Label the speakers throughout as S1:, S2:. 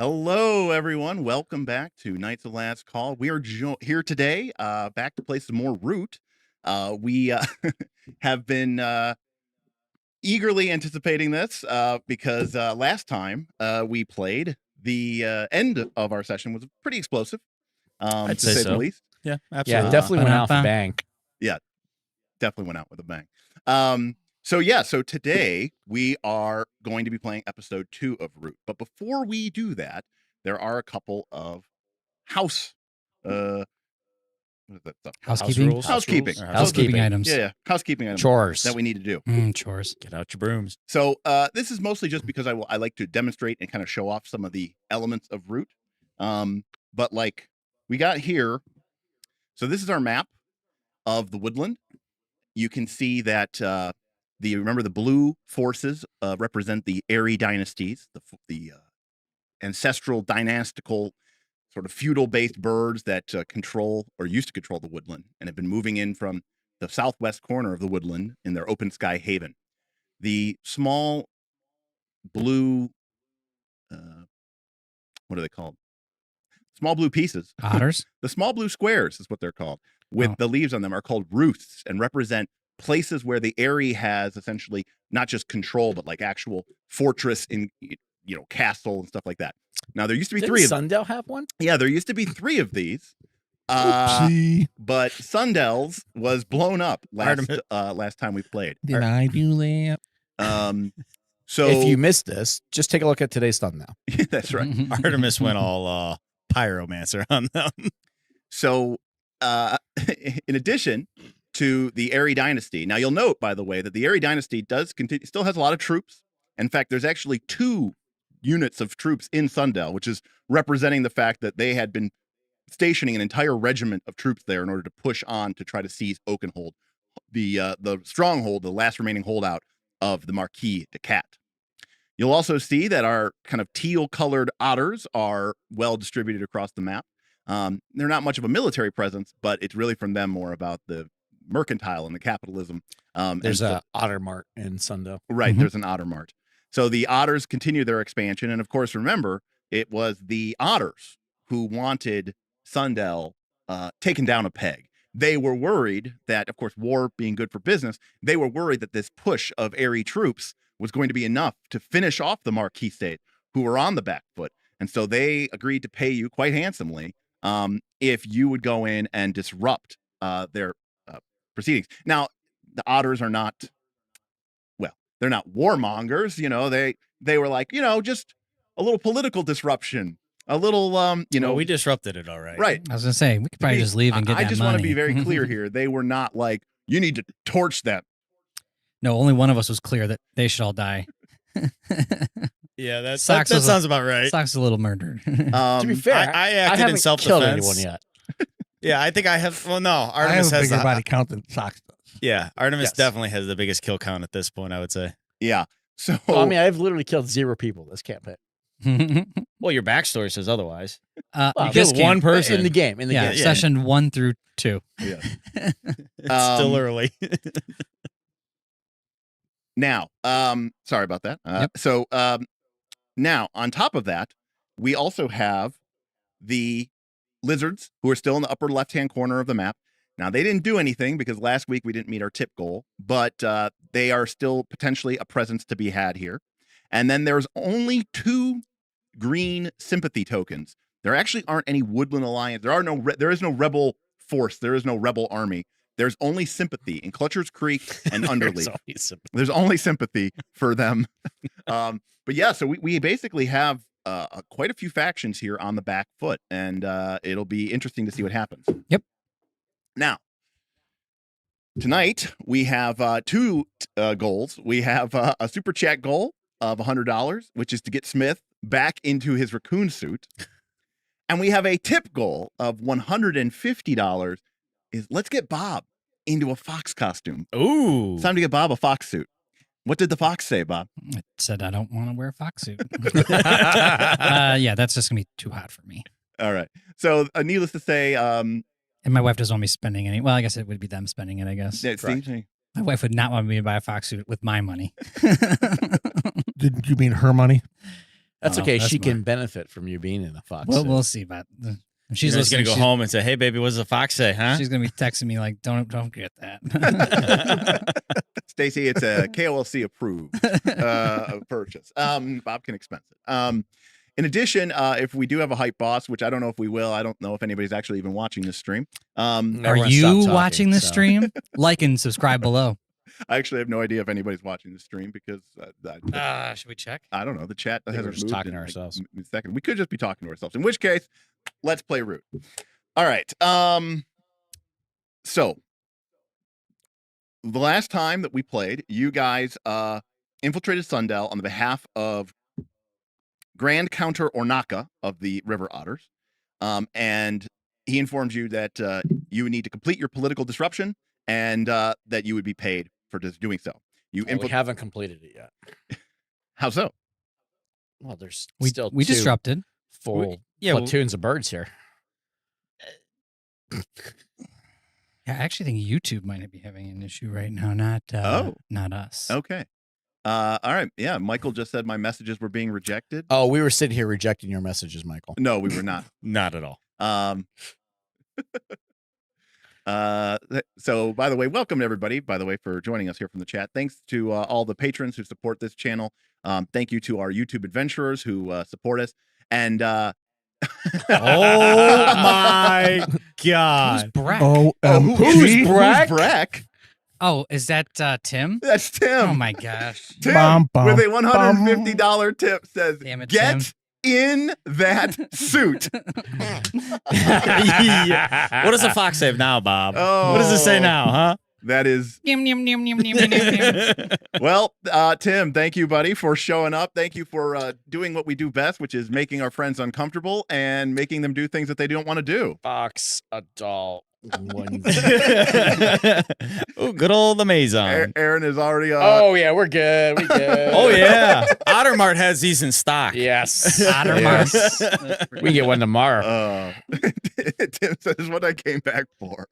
S1: Hello, everyone. Welcome back to Knights of Last Call. We are here today, back to play some more Root. We have been eagerly anticipating this because last time we played, the end of our session was pretty explosive,
S2: I'd
S1: to
S2: say
S1: say
S2: so.
S1: the least.
S2: Yeah, absolutely.
S3: Yeah, definitely went out with a bang.
S1: Yeah, definitely went out with a bang. So today we are going to be playing episode 2 of Root. But before we do that, there are a couple of what is that stuff?
S4: Housekeeping?
S1: Housekeeping
S4: items.
S1: Yeah, housekeeping items.
S3: Chores.
S1: That we need to do.
S4: Chores.
S2: Get out your brooms.
S1: So this is mostly just because I like to demonstrate and kind of show off some of the elements of Root. But like we got here, so this is our map of the Woodland. You can see that remember the blue forces represent the Eyrie dynasties, the ancestral dynastical sort of feudal-based birds that control or used to control the Woodland and have been moving in from the southwest corner of the Woodland in their open sky haven. The small blue, what are they called? Small blue pieces.
S4: Otters?
S1: The small blue squares is what they're called, with the leaves on them, are called roosts and represent places where the Eyrie has essentially not just control, but like actual fortress in, castle and stuff like that. Now, there used to be three.
S3: Sundell have one?
S1: Yeah, there used to be 3 of these. But Sundell's was blown up last time we played.
S4: Did I do that?
S1: So
S3: if you missed this, just take a look at today's thumbnail.
S1: That's right.
S2: Artemis went all pyromancer on them.
S1: So in addition to the Eyrie dynasty, now you'll note, by the way, that the Eyrie dynasty still has a lot of troops. In fact, there's actually 2 units of troops in Sundell, which is representing the fact that they had been stationing an entire regiment of troops there in order to push on to try to seize Oakenhold, the stronghold, the last remaining holdout of the Marquis de Cat. You'll also see that our kind of teal-colored otters are well distributed across the map. They're not much of a military presence, but it's really from them more about the mercantile and the capitalism.
S3: There's a Otter Mart in Sundell.
S1: Right, there's an Otter Mart. So the otters continue their expansion. And of course, remember, it was the otters who wanted Sundell taken down a peg. They were worried that, of course, war being good for business, they were worried that this push of Eyrie troops was going to be enough to finish off the Marquis state, who were on the back foot. And so they agreed to pay you quite handsomely if you would go in and disrupt their proceedings. Now, the otters are not, they're not warmongers, they were like, just a little political disruption, a little,
S2: we disrupted it all right.
S1: Right.
S4: I was going to say, we could probably just leave and get that money.
S1: I just want to be very clear here. They were not like, you need to torch them.
S4: No, only one of us was clear that they should all die.
S2: Yeah, that sounds about right.
S4: Sock's a little murdered.
S3: To be fair,
S2: I acted in self-defense.
S3: Killed anyone yet.
S2: Yeah, I think I have. Well, no, Artemis
S5: I have a
S2: has
S5: bigger body count than Socks does.
S2: Yeah, Artemis
S3: Yes.
S2: definitely has the biggest kill count at this point, I would say.
S1: Yeah. So
S3: Well, I mean, I've literally killed 0 people this campaign.
S2: Well, your backstory says otherwise.
S3: Well,
S2: You killed one person
S3: in the game.
S4: yeah, session 1 through 2.
S1: yeah.
S2: It's still early.
S1: Now, sorry about that.
S4: Yep.
S1: So now, on top of that, we also have the lizards, who are still in the upper left-hand corner of the map. Now, they didn't do anything because last week we didn't meet our tip goal, but they are still potentially a presence to be had here. And then there's only 2 green sympathy tokens. There actually aren't any Woodland Alliance. There is no rebel force. There is no rebel army. There's only sympathy in Clutcher's Creek and Underleaf. There's only sympathy for them. But yeah, so we basically have quite a few factions here on the back foot, and it'll be interesting to see what happens.
S4: Yep.
S1: Now, tonight we have 2 goals. We have a super chat goal of $100, which is to get Smith back into his raccoon suit. And we have a tip goal of $150 is let's get Bob into a fox costume.
S2: Ooh.
S1: It's time to get Bob a fox suit. What did the fox say, Bob?
S4: It said I don't want to wear a fox suit. Yeah, that's just going to be too hot for me.
S1: All right. So needless to say,
S4: and my wife doesn't want me spending any. Well, I guess it would be them spending it, I guess.
S1: it seems
S4: My wife would not want me to buy a fox suit with my money.
S5: Did you mean her money?
S3: That's
S4: Oh,
S3: okay.
S4: that's
S3: She
S4: more.
S3: can benefit from you being in a fox.
S4: We'll,
S3: suit.
S4: we'll see about.
S2: She's just gonna go home and say, "Hey, baby, what does the fox say?" Huh?
S4: She's gonna be texting me like, "Don't get that."
S1: Stacy, it's a KOLC approved purchase. Bob can expense it. In addition, if we do have a hype boss, which I don't know if we will, I don't know if anybody's actually even watching this stream.
S4: Are
S3: Everyone
S4: you
S3: stop talking,
S4: watching this
S3: so.
S4: stream? Like and subscribe below.
S1: I actually have no idea if anybody's watching the stream because
S4: Should we check?
S1: I don't know. The chat
S3: I think we're
S1: hasn't
S3: just
S1: moved
S3: talking
S1: in
S3: to
S1: like
S3: ourselves.
S1: a second. We could just be talking to ourselves. In which case, let's play root. All right. So the last time that we played, you guys infiltrated Sundell on the behalf of Grand Counter Ornaka of the River Otters, and he informs you that you would need to complete your political disruption and that you would be paid for just doing so.
S3: We haven't completed it yet.
S1: How so?
S3: Well, there's
S4: We
S3: still
S4: we
S3: two
S4: disrupted.
S3: full
S2: yeah,
S3: platoons of birds here.
S4: Yeah, I actually think YouTube might be having an issue right now, not us.
S1: Okay. All right. Yeah. Michael just said my messages were being rejected.
S3: Oh, we were sitting here rejecting your messages, Michael.
S1: No, we were not.
S2: Not at all.
S1: So by the way, welcome everybody, by the way, for joining us here from the chat. Thanks to all the patrons who support this channel. Thank you to our YouTube adventurers who support us. And
S2: Oh my
S4: Who's
S2: God!
S4: Breck?
S1: who's Breck?
S4: Oh, is that Tim?
S1: That's Tim.
S4: Oh my gosh.
S1: Tim
S5: Bum, bum,
S1: with a $150 tip says,
S4: Damn it,
S1: get
S4: Tim."
S1: in that suit.
S2: Yeah. What does the fox say now, Bob?
S1: Oh.
S2: What does it say now, huh?
S1: That is,
S4: Yum, yum, yum, yum, yum, yum, yum.
S1: well, Tim, thank you, buddy, for showing up. Thank you for doing what we do best, which is making our friends uncomfortable and making them do things that they don't want to do.
S3: Fox adult.
S2: Oh, good old Amazon.
S1: Aaron is already
S3: Oh yeah, we're good. We good.
S2: Oh yeah, Ottermart has these in stock.
S3: Yes.
S4: Ottermart.
S3: Yes. We can get one tomorrow.
S1: Tim says what I came back for.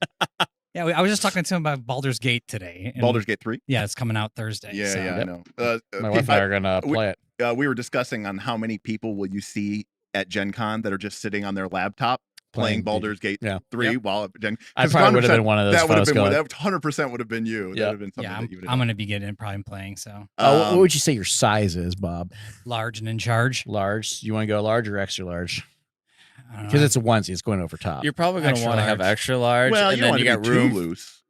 S4: Yeah, I was just talking to him about Baldur's Gate today. and-
S1: Baldur's Gate 3?
S4: Yeah, it's coming out Thursday.
S1: Yeah,
S4: so.
S1: yeah, I
S3: Yep.
S1: know.
S3: My wife and I are gonna play it.
S1: We were discussing on how many people will you see at Gen Con that are just sitting on their laptop playing Baldur's Gate
S3: yeah.
S1: 3 while at Gen Con.
S3: I probably would have been one of those.
S1: That would have
S3: fellas
S1: been
S3: going,
S1: that 100% would have been you. That
S3: Yeah.
S1: would have been something
S4: Yeah,
S1: that you would have
S4: I'm
S1: done.
S4: going to be getting probably playing. So
S3: what would you say your size is, Bob?
S4: large and in charge.
S3: Large. You want to go large or extra large?
S4: I don't know.
S3: Because it's a onesie. It's going over top.
S2: You're probably going to
S4: Extra
S2: want to have
S4: large.
S2: extra large,
S1: Well,
S2: and
S1: you
S2: then
S1: want
S2: you
S1: to
S2: got
S1: be
S2: room.
S1: too loose.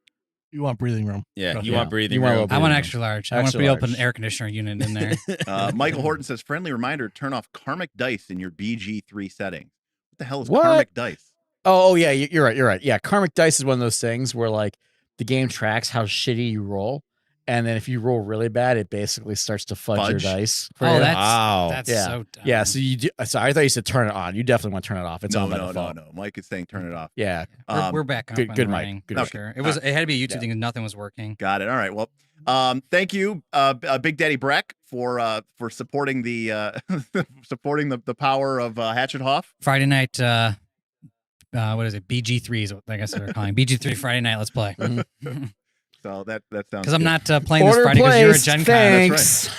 S5: You want breathing room.
S2: Yeah, you
S3: Yeah.
S2: want breathing
S3: You want a
S2: room.
S3: little
S4: I want
S3: breathing
S4: extra large. I want
S3: Extra
S4: to be open
S3: large.
S4: air conditioner unit in there.
S1: Michael Horton says, friendly reminder, turn off karmic dice in your BG3 settings. What the hell is
S3: What?
S1: karmic dice?
S3: Oh yeah, you're right. You're right. Yeah, karmic dice is one of those things where like the game tracks how shitty you roll, and then if you roll really bad, it basically starts to fudge your
S1: Fudge?
S3: dice. for
S4: Oh,
S3: you.
S4: that's
S3: Yeah.
S4: so dumb.
S3: Yeah. So you do. So I thought you said turn it on. You definitely want to turn it off. It's
S1: no,
S3: on by
S1: no, no,
S3: default.
S1: no. Mike is saying turn it off.
S3: Yeah.
S4: We're back up.
S3: good-
S4: and
S3: good, Mike.
S4: running,
S3: Good,
S4: for
S3: Mike.
S4: sure. It was. It had to be a YouTube
S3: Yeah.
S4: thing, and nothing was working.
S1: Got it. All right. Well, thank you, Big Daddy Breck, for supporting the supporting the power of Hatchethoff.
S4: Friday night. What is it? BG3 is what I guess they're calling BG3 Friday night. Let's play.
S1: So that sounds
S4: Because I'm
S1: good.
S4: not playing this Friday because you're at Gen Con.
S3: Thanks.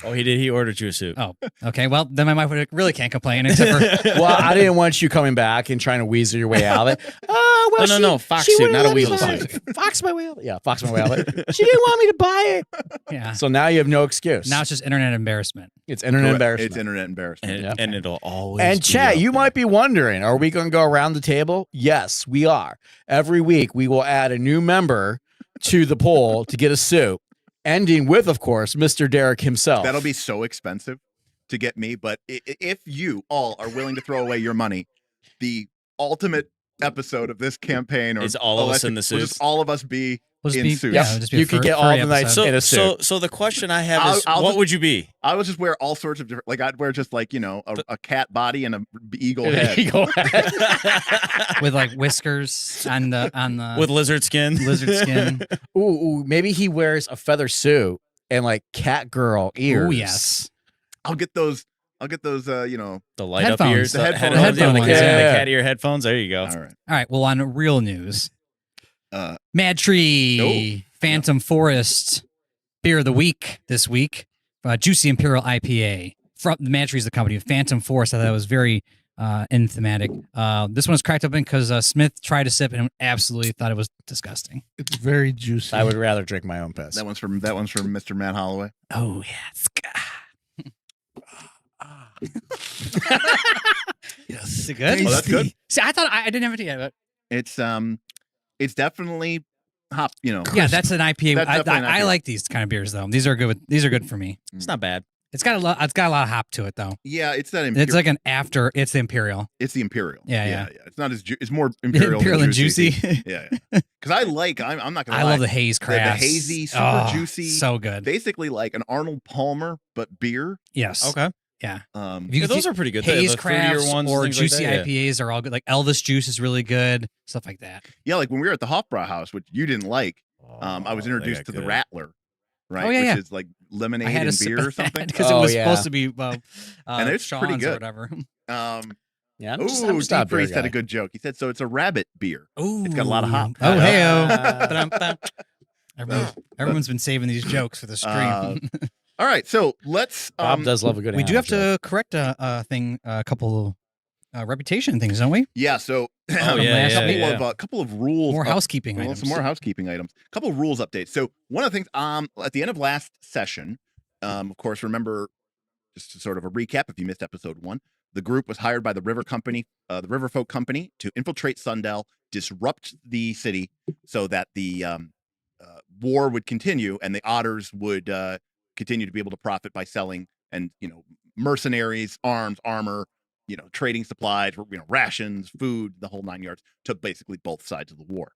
S2: Oh, he did. He ordered you a suit.
S4: Oh, okay. Well, then my wife really can't complain except for
S3: Well, I didn't want you coming back and trying to weasel your way out of it. Oh, well,
S2: No, fox
S3: she
S2: suit,
S3: wouldn't
S2: not a
S3: let me
S2: weasel
S3: buy
S2: suit.
S3: it. Fox my way out. Yeah, fox my way out of it. She didn't want me to buy it.
S4: yeah.
S3: So now you have no excuse.
S4: Now it's just internet embarrassment.
S3: it's internet
S1: Correct.
S3: embarrassment.
S1: It's internet embarrassment.
S2: And,
S3: Yeah.
S2: and it'll always.
S3: And
S2: be
S3: chat,
S2: up
S3: you
S2: there.
S3: might be wondering, are we going to go around the table? Yes, we are. Every week, we will add a new member to the poll to get a suit, ending with, of course, Mr. Derek himself.
S1: That'll be so expensive to get me, but if you all are willing to throw away your money, the ultimate episode of this campaign
S2: Is all of us in the
S1: will just
S2: suits?
S1: all of us be
S4: We'll just
S1: in
S4: be,
S1: suits.
S4: yeah,
S3: Yep.
S4: it'll just be
S3: You
S4: a
S3: could
S4: fur-
S3: get all
S4: furry
S3: the nights
S4: episode.
S3: in a suit.
S2: So the question I have is,
S1: I'll
S2: what
S1: just-
S2: would you be?
S1: I would just wear all sorts of different, like I'd wear just like, a cat body and a eagle
S3: There
S1: head.
S3: you go.
S4: with like whiskers on the
S2: With lizard skin.
S4: lizard skin.
S3: Ooh, maybe he wears a feather suit and like cat girl ears.
S4: Oh yes.
S1: I'll get those,
S2: The light up
S4: Headphones.
S2: ears.
S1: The headphones.
S2: Yeah, the
S4: Headphones.
S2: cat,
S3: Yeah.
S2: the cat ear headphones. There you go.
S1: all right.
S4: All right. Well, on real news,
S1: Uh,
S4: Mad Tree, Phantom Forest, beer of the week this week, Juicy Imperial IPA, from the Mantry is the company. Phantom Force, I thought it was very in thematic. This one was cracked open because Smith tried to sip and absolutely thought it was disgusting.
S5: It's very juicy.
S3: I would rather drink my own piss.
S1: That one's from Mr. Matt Holloway.
S4: Oh yes.
S5: Yes.
S4: Is it good?
S1: Oh, that's good.
S4: See, I thought I didn't have it yet. But
S1: It's definitely hop.
S4: yeah, that's an IPA.
S1: That's definitely an
S4: I
S1: IPA.
S4: like these kind of beers though. These are good. These are good for me.
S3: It's not bad.
S4: It's got a lot of hop to it though.
S1: Yeah, it's that.
S4: It's like an after. It's the Imperial.
S1: It's the Imperial.
S4: Yeah.
S1: It's not as it's more Imperial,
S4: Imperial and juicy.
S1: Yeah. Because I'm not gonna.
S4: I
S1: lie.
S4: love the haze
S1: The
S4: crafts.
S1: hazy, super juicy,
S4: so good.
S1: basically like an Arnold Palmer but beer.
S4: Yes.
S3: Okay.
S4: Yeah.
S1: Um,
S4: If
S2: Yeah, those are pretty good.
S4: haze
S2: The
S4: crafts
S2: fruitier ones,
S4: or
S2: things like
S4: juicy
S2: that,
S4: IPAs are all good. Like Elvis juice is really good. Stuff like that.
S1: yeah, like when we were at the Hofbrau house, which you didn't like, I was introduced to the Rattler, right?
S4: Oh, yeah,
S1: which is like lemonade
S4: I had
S1: and beer or something.
S4: because it
S3: Oh,
S4: was
S3: yeah.
S4: supposed to be
S1: And it's
S4: Sean's
S1: pretty
S4: or
S1: good.
S4: whatever.
S3: Yeah.
S1: Ooh,
S3: just not
S1: Deep Priest had a good joke. He said, "So it's a rabbit beer."
S4: Ooh,
S1: It's got a lot of hop.
S4: Oh,
S3: Uh,
S4: hey, everyone's been saving these jokes for the stream.
S1: All right, so let's.
S3: Bob does love a good.
S4: we do have
S3: animal
S4: to correct a couple reputation things, don't we?
S1: Yeah, so
S2: Oh, yeah,
S1: a couple of rules.
S4: More housekeeping
S1: Well,
S4: items.
S1: some more housekeeping items. A couple of rules updates. So one of the things at the end of last session, of course, remember, just to sort of a recap, if you missed episode 1, the group was hired by the Riverfolk Company to infiltrate Sundell, disrupt the city so that the war would continue and the otters would continue to be able to profit by selling and mercenaries, arms, armor, trading supplies, rations, food, the whole 9 yards, to basically both sides of the war.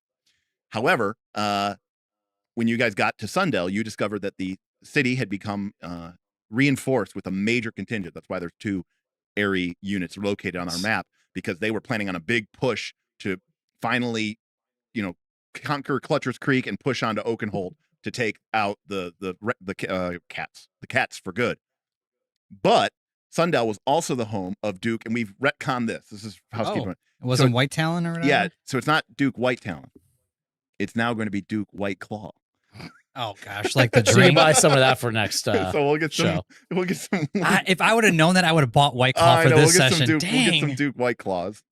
S1: However, when you guys got to Sundell, you discovered that the city had become reinforced with a major contingent. That's why there's 2 Eyrie units located on our map, because they were planning on a big push to finally, conquer Clutcher's Creek and push on to Oakenhold to take out the cats for good. But Sundell was also the home of Duke, and we've retconned this. This is housekeeping.
S4: It wasn't White Talon or whatever?
S1: Yeah, so it's not Duke White Talon. It's now going to be Duke White Claw.
S4: Oh gosh, like the
S3: So you
S4: drink.
S3: buy some of that for next
S1: So we'll get some.
S3: show.
S1: We'll get some.
S4: If I would have known that, I would have bought White Claw for
S1: we'll
S4: this
S1: get
S4: session.
S1: Some Duke,
S4: Dang.
S1: We'll get some Duke White Claws.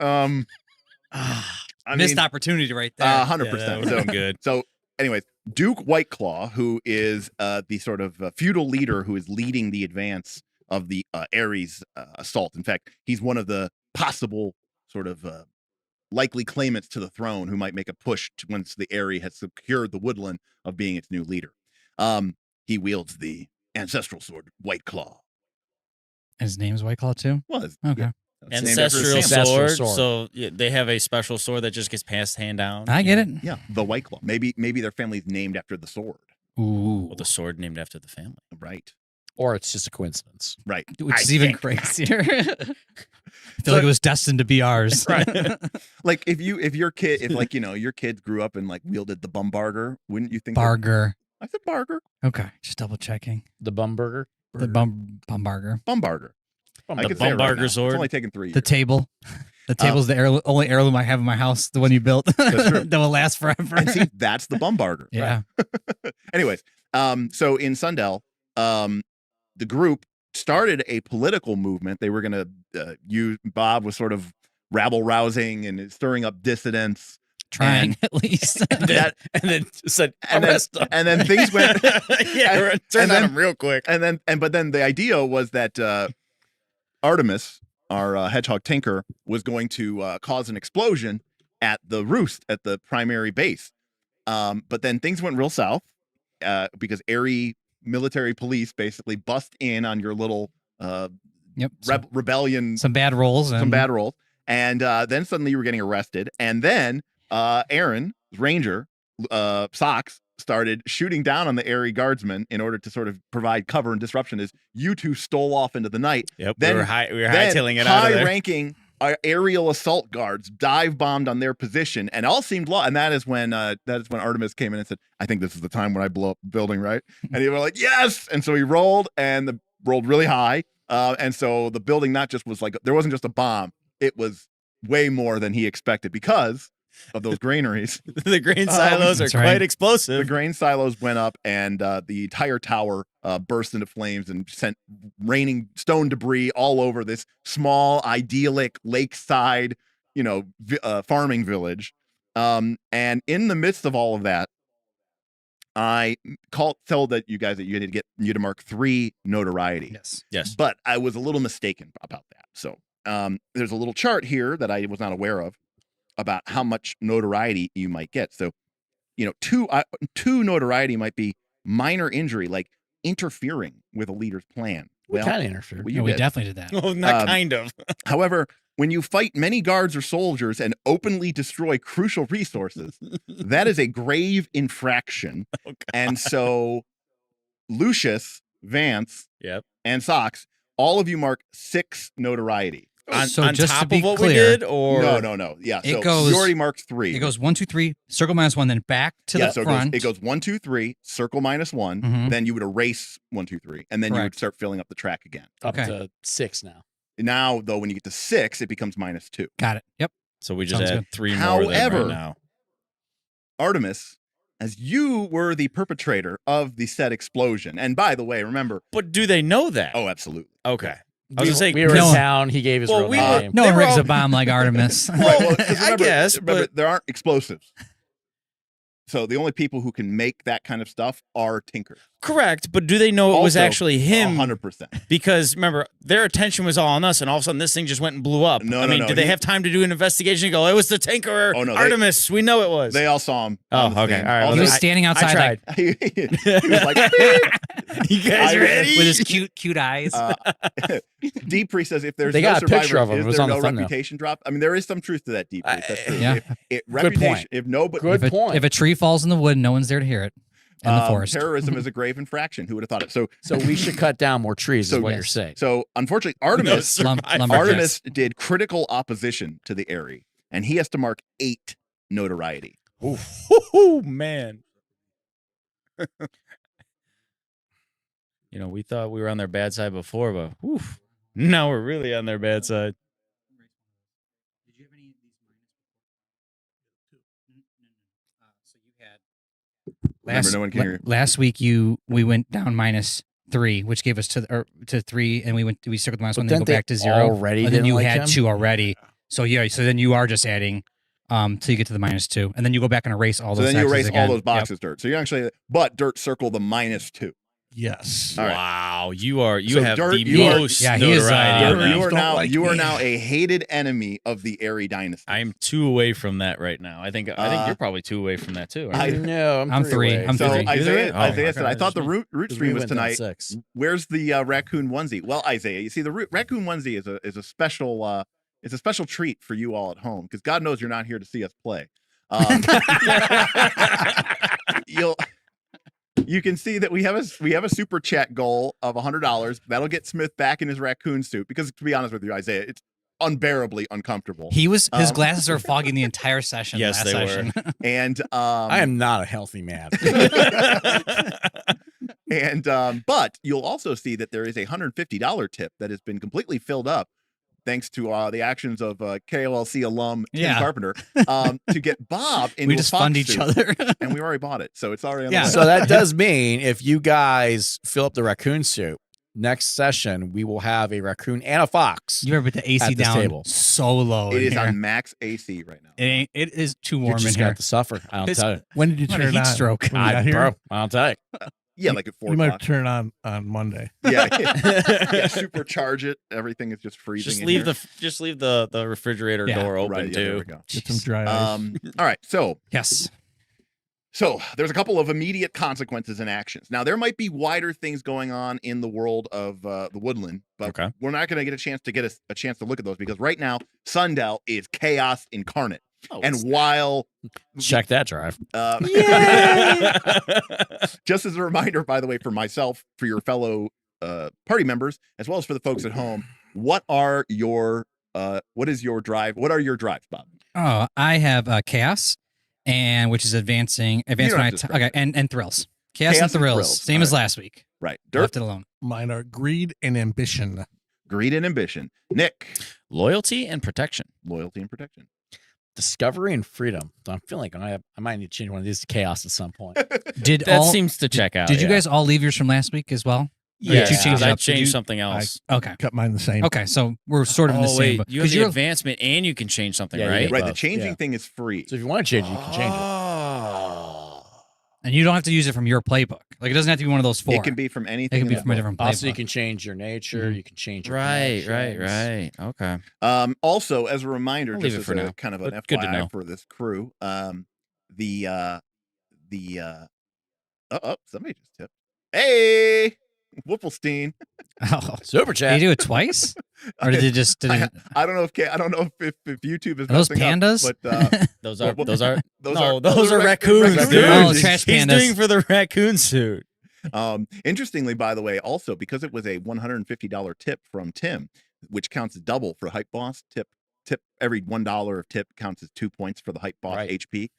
S4: Missed opportunity right there.
S1: 100%.
S2: So good.
S1: So, anyways, Duke Whiteclaw, who is the sort of feudal leader who is leading the advance of the Eyries assault. In fact, he's one of the possible sort of likely claimants to the throne who might make a push once the Eyrie has secured the Woodland of being its new leader. He wields the ancestral sword Whiteclaw.
S4: His name's White Claw too.
S1: Was
S4: Okay.
S1: It's named after his
S2: Ancestral
S1: family.
S2: sword. So they have a special sword that just gets passed hand down.
S4: I get it.
S1: Yeah, the Whiteclaw. Maybe their family's named after the sword.
S4: Ooh,
S2: Well, the sword named after the family.
S1: Right.
S3: Or it's just a coincidence.
S1: Right.
S4: which is
S1: I
S4: even
S1: think.
S4: crazier. I feel like it was destined to be ours.
S1: Right. Like if your kid, your kids grew up and like wielded the Bombarder, wouldn't you think?
S4: Barger.
S1: I said Barger.
S4: Okay, just double checking.
S3: The bum burger.
S4: The Bombarger.
S1: Bombarder. I
S2: The
S1: could say it right
S2: Bombarder
S1: now.
S2: sword.
S1: It's only taken 3 years.
S4: The table. The table's the only heirloom I have in my house. The one you built
S1: That's true.
S4: that will last forever.
S1: And see, that's the Bombarder.
S4: Yeah.
S1: Anyways, so in Sundell, the group started a political movement. They were going to use Bob was sort of rabble rousing and stirring up dissidents.
S4: Trying at least.
S2: and then said,
S1: And then,
S2: arrest them.
S1: and then things went.
S2: Yeah, turn
S1: and
S2: on
S1: then-
S2: them real quick.
S1: But then the idea was that Artemis, our hedgehog tinker, was going to cause an explosion at the roost at the primary base. But then things went real south because Eyrie military police basically bust in on your little
S4: Yep.
S1: rebellion,
S4: Some bad rolls.
S1: some bad rolls, and then suddenly you were getting arrested, and then Aaron Ranger Socks started shooting down on the Eyrie guardsmen in order to sort of provide cover and disruption as you two stole off into the night.
S2: Yep.
S1: Then-
S2: we were
S1: Then
S2: hightailing it out of there.
S1: high-ranking aerial assault guards dive bombed on their position, and all seemed law. And that is when Artemis came in and said, "I think this is the time when I blow up the building, right?" And he was like, "Yes!" And so he rolled and rolled really high, and so the building not just was like there wasn't just a bomb; it was way more than he expected because of those granaries.
S2: The grain silos are
S4: That's right.
S2: quite
S1: The
S2: explosive.
S1: grain silos went up, and the entire tower burst into flames and sent raining stone debris all over this small, idyllic lakeside, farming village. And in the midst of all of that, I told that you guys that you had to mark 3 notoriety.
S2: Yes.
S1: But I was a little mistaken about that. So there's a little chart here that I was not aware of about how much notoriety you might get. So, 2 notoriety might be minor injury, like interfering with a leader's plan.
S3: We
S1: Well,
S3: kind of interfered.
S1: well,
S4: Yeah,
S1: you
S4: we
S1: did.
S4: definitely did that.
S2: Oh, not kind of.
S1: However, when you fight many guards or soldiers and openly destroy crucial resources, that is a grave infraction.
S2: Oh, God.
S1: And so Lucius, Vance,
S2: Yep.
S1: and Socks, all of you mark 6 notoriety.
S2: On,
S4: So
S2: on
S4: just to
S2: top
S4: be
S2: of what we
S4: clear-
S2: did, or
S1: No. Yeah.
S4: It
S1: So
S4: goes-
S1: you already marked 3.
S4: It goes 1, 2, 3, circle -1, then back to the
S1: so
S4: front.
S1: it goes 1, 2, 3, circle -1.
S4: Mhm.
S1: Then you would erase 1, 2, 3, and then you would
S4: Correct.
S1: start filling up the track again.
S3: Up
S4: Okay.
S3: to 6 now.
S1: Now, though, when you get to 6, it becomes -2.
S4: Got it. Yep.
S2: so we just
S4: Sounds
S2: add
S4: good.
S2: 3 more
S1: However-
S2: than right now.
S1: Artemis, as you were the perpetrator of the said explosion, and by the way, remember,
S2: But do they know that?
S1: oh, absolutely.
S2: Okay. I was gonna say,
S3: we were
S4: No.
S3: in town. He gave his
S2: Well,
S3: real
S2: we
S3: name.
S4: No
S2: They
S4: one
S2: were
S4: rigs
S2: all-
S4: a bomb like Artemis.
S1: Well, 'cause
S2: I guess,
S1: remember,
S2: but
S1: there aren't explosives. So the only people who can make that kind of stuff are tinkers.
S2: correct. But do they know it was
S1: Also,
S2: actually him?
S1: 100%.
S2: Because remember, their attention was all on us, and all of a sudden, this thing just went and blew up.
S1: No,
S2: I
S1: no,
S2: mean,
S1: no,
S2: did they
S1: he-
S2: have time to do an investigation and go, "It was the Tinkerer,
S1: Oh, no,
S2: Artemis"? We know it was.
S1: They all saw him.
S2: Oh,
S1: on the
S2: okay.
S1: scene.
S2: All right.
S1: Also,
S4: He was
S2: I-
S4: standing outside
S2: I tried.
S1: he was like, "Beep."
S2: You guys
S1: I-
S2: ready?
S4: with his cute eyes.
S1: Deep Priest says if there's
S3: They
S1: no
S3: got a picture
S1: survivor,
S3: of him.
S1: is
S3: It was
S1: there
S3: on the
S1: no
S3: thumbnail.
S1: reputation drop? I mean, there is some truth to that, Deep Priest. That's true.
S4: Yeah.
S1: Reputation.
S3: point.
S1: If nobody,
S3: Good
S4: if,
S3: point.
S4: if a tree falls in the wood, no one's there to hear it. In the forest.
S1: terrorism is a grave infraction. Who would have thought it?
S3: So we should cut down more trees,
S1: So
S3: is what
S4: yes.
S3: you're saying.
S1: So unfortunately, Artemis,
S4: Lumberjacks.
S1: Artemis did critical opposition to the Eyrie, and he has to mark 8 notoriety.
S2: Oh man. We thought we were on their bad side before, but oof, now we're really on their bad side.
S4: Did you have any of these So you had
S1: Remember, no one can hear you.
S4: last week we went down -3, which gave us to 3, and we circled the -1, then
S3: Didn't
S4: go
S3: they
S4: back to 0.
S3: already
S4: And then
S3: didn't
S4: you
S3: like
S4: had
S3: him?
S4: 2 already. So yeah, so then you are just adding till you get to the -2, and then you go back and erase all
S1: So
S4: those.
S1: then you
S4: X's
S1: erase
S4: again.
S1: all those
S4: Yep.
S1: boxes dirt. So you're actually, but dirt circle the -2.
S5: Yes.
S1: All right.
S2: Wow, you
S1: So
S2: have
S1: Dirt,
S2: the
S1: you are-
S2: most
S4: Yeah, he is,
S2: notoriety.
S1: Dirt,
S2: now.
S1: you are
S5: Don't
S1: now
S5: like
S1: you are
S5: me.
S1: now a hated enemy of the Eyrie dynasty.
S2: I am 2 away from that right now. I think you're probably 2 away from that too.
S1: I-
S2: Aren't you?
S3: No,
S4: I'm 3.
S3: away.
S4: I'm
S1: So
S4: 3.
S1: Isaiah,
S2: Oh,
S1: Isaiah
S2: my
S1: said,
S2: God,
S1: I thought the root
S3: We
S1: stream was
S3: went down
S1: tonight.
S3: 6.
S1: Where's the raccoon onesie? Well, Isaiah, you see, the raccoon onesie is a special it's a special treat for you all at home because God knows you're not here to see us play. You can see that we have a super chat goal of $100. That'll get Smith back in his raccoon suit because, to be honest with you, Isaiah, it's unbearably uncomfortable.
S4: His
S1: Um,
S4: glasses were fogging the entire session.
S2: Yes,
S4: last
S2: they were.
S4: session.
S1: And
S3: I am not a healthy man.
S1: And but you'll also see that there is a $150 tip that has been completely filled up thanks to the actions of KOLC alum Tim
S4: Yeah.
S1: Carpenter to get Bob into
S4: We
S1: a
S4: just
S1: fox
S4: fund each
S1: suit.
S4: other.
S1: And we already bought it, so it's already on
S4: Yeah.
S1: the way.
S3: So that does mean if you guys fill up the raccoon suit, next session we will have a raccoon and a fox.
S4: You ever put the AC
S3: At this
S4: down
S3: table.
S4: so low?
S1: It
S4: in
S1: is
S4: here.
S1: on max AC right now.
S4: It is too
S3: You
S4: warm in
S3: just
S4: here.
S3: got to suffer. I don't
S4: It's-
S3: tell you.
S5: When did you
S4: What a
S5: turn
S4: heat
S5: it on?
S4: stroke.
S5: When we got here?
S3: Bro, I'll tell you.
S1: Yeah, like at 4
S5: You might
S1: o'clock.
S5: turn it on Monday.
S1: Yeah, supercharge it. Everything is just freezing.
S2: Just
S1: in
S2: leave
S1: here.
S2: the refrigerator
S4: Yeah.
S2: door open
S1: Right, yeah, there
S2: too.
S1: we go.
S5: Get some dry ice.
S1: All right, so
S4: Yes.
S1: there's a couple of immediate consequences and actions. Now there might be wider things going on in the world of the Woodland, but
S2: Okay.
S1: we're not going to get a chance to a chance to look at those because right now Sundell is chaos incarnate.
S2: Oh,
S1: And while
S3: Check that drive.
S1: just as a reminder, by the way, for myself, for your fellow party members, as well as for the folks at home, what is your drive? What are your drives, Bob?
S4: Oh, I have chaos, and which is advancing
S1: don't
S4: when I
S1: have to describe
S4: okay, and thrills. Chaos and thrills, same as last week.
S1: Right. Dirt,
S4: Left it alone.
S5: Mine are greed and ambition.
S1: greed and ambition. Nick,
S2: Loyalty and protection.
S1: loyalty and protection.
S3: Discovery and freedom. So I'm feeling like I might need to change one of these to chaos at some point.
S2: That seems to check out.
S4: Did you guys all leave yours from last week as well?
S2: Yeah,
S4: did you change it
S2: I
S4: up? Did
S2: changed
S4: you-
S2: something else.
S4: Okay.
S5: Kept mine the same.
S4: Okay, so we're sort of in the
S2: Oh
S4: same.
S2: wait, you have the advancement and you can change something,
S3: Yeah, you
S2: right?
S3: get
S1: Right. The
S3: both,
S1: changing
S3: yeah.
S1: thing is free.
S3: So if you want to change it, you can change it.
S2: Oh.
S4: And you don't have to use it from your playbook. Like it doesn't have to be one of those 4.
S1: It can be from anything.
S4: It can
S1: in
S4: be
S1: the
S4: from a
S1: book.
S4: different
S3: Also, you
S4: playbook.
S3: can change your nature.
S4: Mhm.
S3: You can change your
S2: Right.
S3: connections.
S2: Okay.
S1: Also, as a reminder,
S2: I'll leave
S1: just
S2: it
S1: as
S2: for
S1: a
S2: now.
S1: kind of an
S2: But good to know.
S1: FYI for this crew, somebody just tipped. Hey, Wolfelstein.
S4: Oh.
S3: Super
S4: Did
S3: chat.
S4: you do it twice, or did it just? Did it,
S1: I don't know if YouTube is
S4: are those
S1: messing up,
S4: pandas?
S1: but
S2: Those
S1: Well,
S2: are those are
S1: those are
S2: raccoons,
S1: raccoons.
S2: dude.
S4: Oh, trash
S2: He's
S4: pandas.
S2: doing for the raccoon suit.
S1: Interestingly, by the way, also because it was a $150 tip from Tim, which counts as double for Hype Boss tip every $1 of tip counts as 2 points for the Hype Boss
S3: Right.
S1: HP.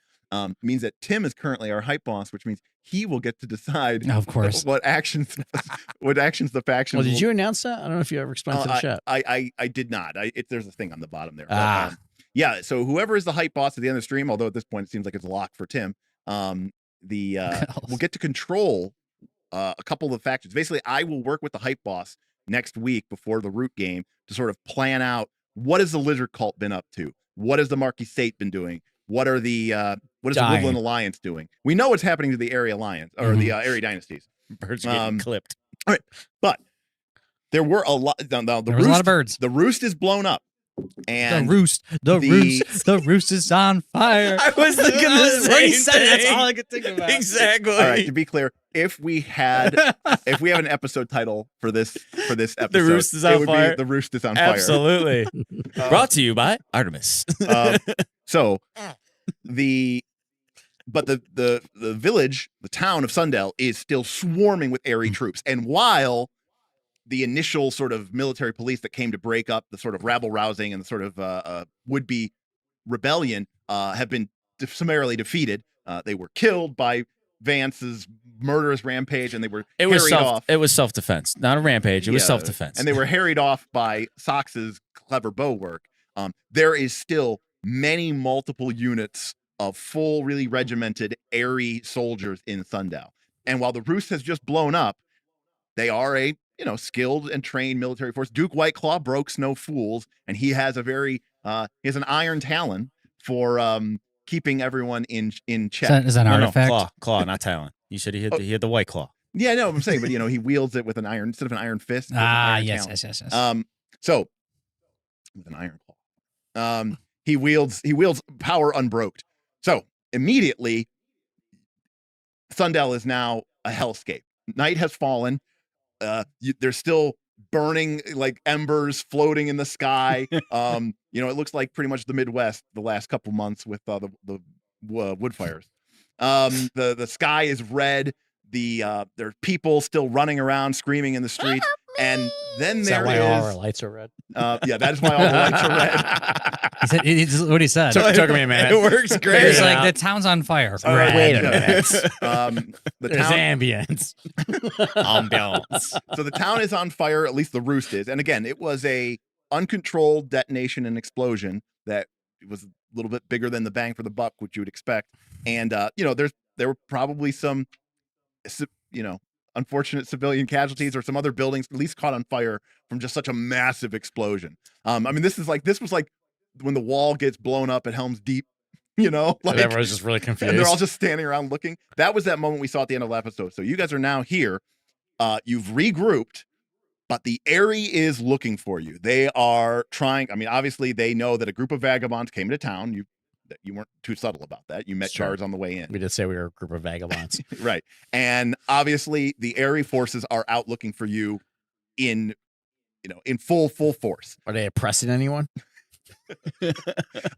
S1: Means that Tim is currently our Hype Boss, which means he will get to decide
S4: of course.
S1: what actions the factions.
S3: Well, did
S1: will-
S3: you announce that? I don't know if you ever explained to the chat.
S1: I did not. There's a thing on the bottom there. But,
S3: Ah.
S1: yeah. So whoever is the Hype Boss at the end of the stream, although at this point it seems like it's locked for Tim, we'll get to control a couple of the factions. Basically, I will work with the Hype Boss next week before the root game to sort of plan out what has the Lizard Cult been up to, what has the Marquis State been doing, what is the
S3: Dying.
S1: Woodland Alliance doing. We know what's happening to the Eyrie Alliance or the Eyrie dynasties,
S2: Birds getting clipped.
S1: but there were a lot. Now, the
S4: There was a lot of birds.
S1: The roost is blown up, and
S4: the roost is on fire.
S2: I was thinking the
S4: When
S2: same
S4: he said it, that's
S2: thing.
S4: all I could think about.
S2: Exactly.
S1: all right. To be clear, if we have an episode title for this episode,
S2: Roost is on
S1: it would
S2: fire.
S1: Be The Roost is on
S2: Absolutely.
S1: fire.
S2: Brought to you by Artemis.
S1: So the village, the town of Sundell is still swarming with Eyrie troops. And while the initial sort of military police that came to break up the sort of rabble rousing and the sort of would-be rebellion have been summarily defeated, they were killed by Vance's murderous rampage, and they were harried off.
S2: It was self-defense, not a rampage. It was
S1: Yeah,
S2: self-defense.
S1: and they were harried off by Sox's clever bow work. There is still multiple units of full, really regimented Eyrie soldiers in Sundell. And while the roost has just blown up, they are a skilled and trained military force. Duke Whiteclaw broke no fools, and he has he has an iron talon for keeping everyone in check.
S4: Is that an artifact?
S2: Claw, not talon. You said he had the white claw.
S1: Yeah, no, I'm saying, but he wields it with an iron instead of an iron fist. with an iron talon.
S4: Yes.
S1: So with an iron claw, he wields power unbroked. So immediately, Sundell is now a hellscape. Night has fallen. There's still burning like embers floating in the sky. It looks like pretty much the Midwest the last couple months with the wood fires. The sky is red. There's people still running around screaming in the street, and then
S3: Is
S1: there
S3: that why
S1: is
S3: all our lights are red?
S1: yeah, that is why all the lights are red.
S4: He said it's what he said.
S3: Took me a minute.
S2: It works great.
S4: It's like the town's on fire.
S3: Wait a
S1: Yeah.
S3: minute.
S1: The
S3: There's
S1: town,
S3: ambience.
S2: Ambiance.
S1: so the town is on fire. At least the roost is. And again, it was a uncontrolled detonation and explosion that was a little bit bigger than the bang for the buck, which you would expect. And there were probably some, unfortunate civilian casualties or some other buildings at least caught on fire from just such a massive explosion. This was like when the wall gets blown up at Helm's Deep. Like
S3: Everyone's just really confused.
S1: and they're all just standing around looking. That was that moment we saw at the end of the episode. So you guys are now here. You've regrouped, but the Eyrie is looking for you. They are trying. Obviously, they know that a group of vagabonds came to town. You weren't too subtle about that. You met
S3: Sure.
S1: Charles on the way in.
S3: We did say we were a group of vagabonds.
S1: Right. And obviously, the Eyrie forces are out looking for you in full force.
S3: Are they oppressing anyone?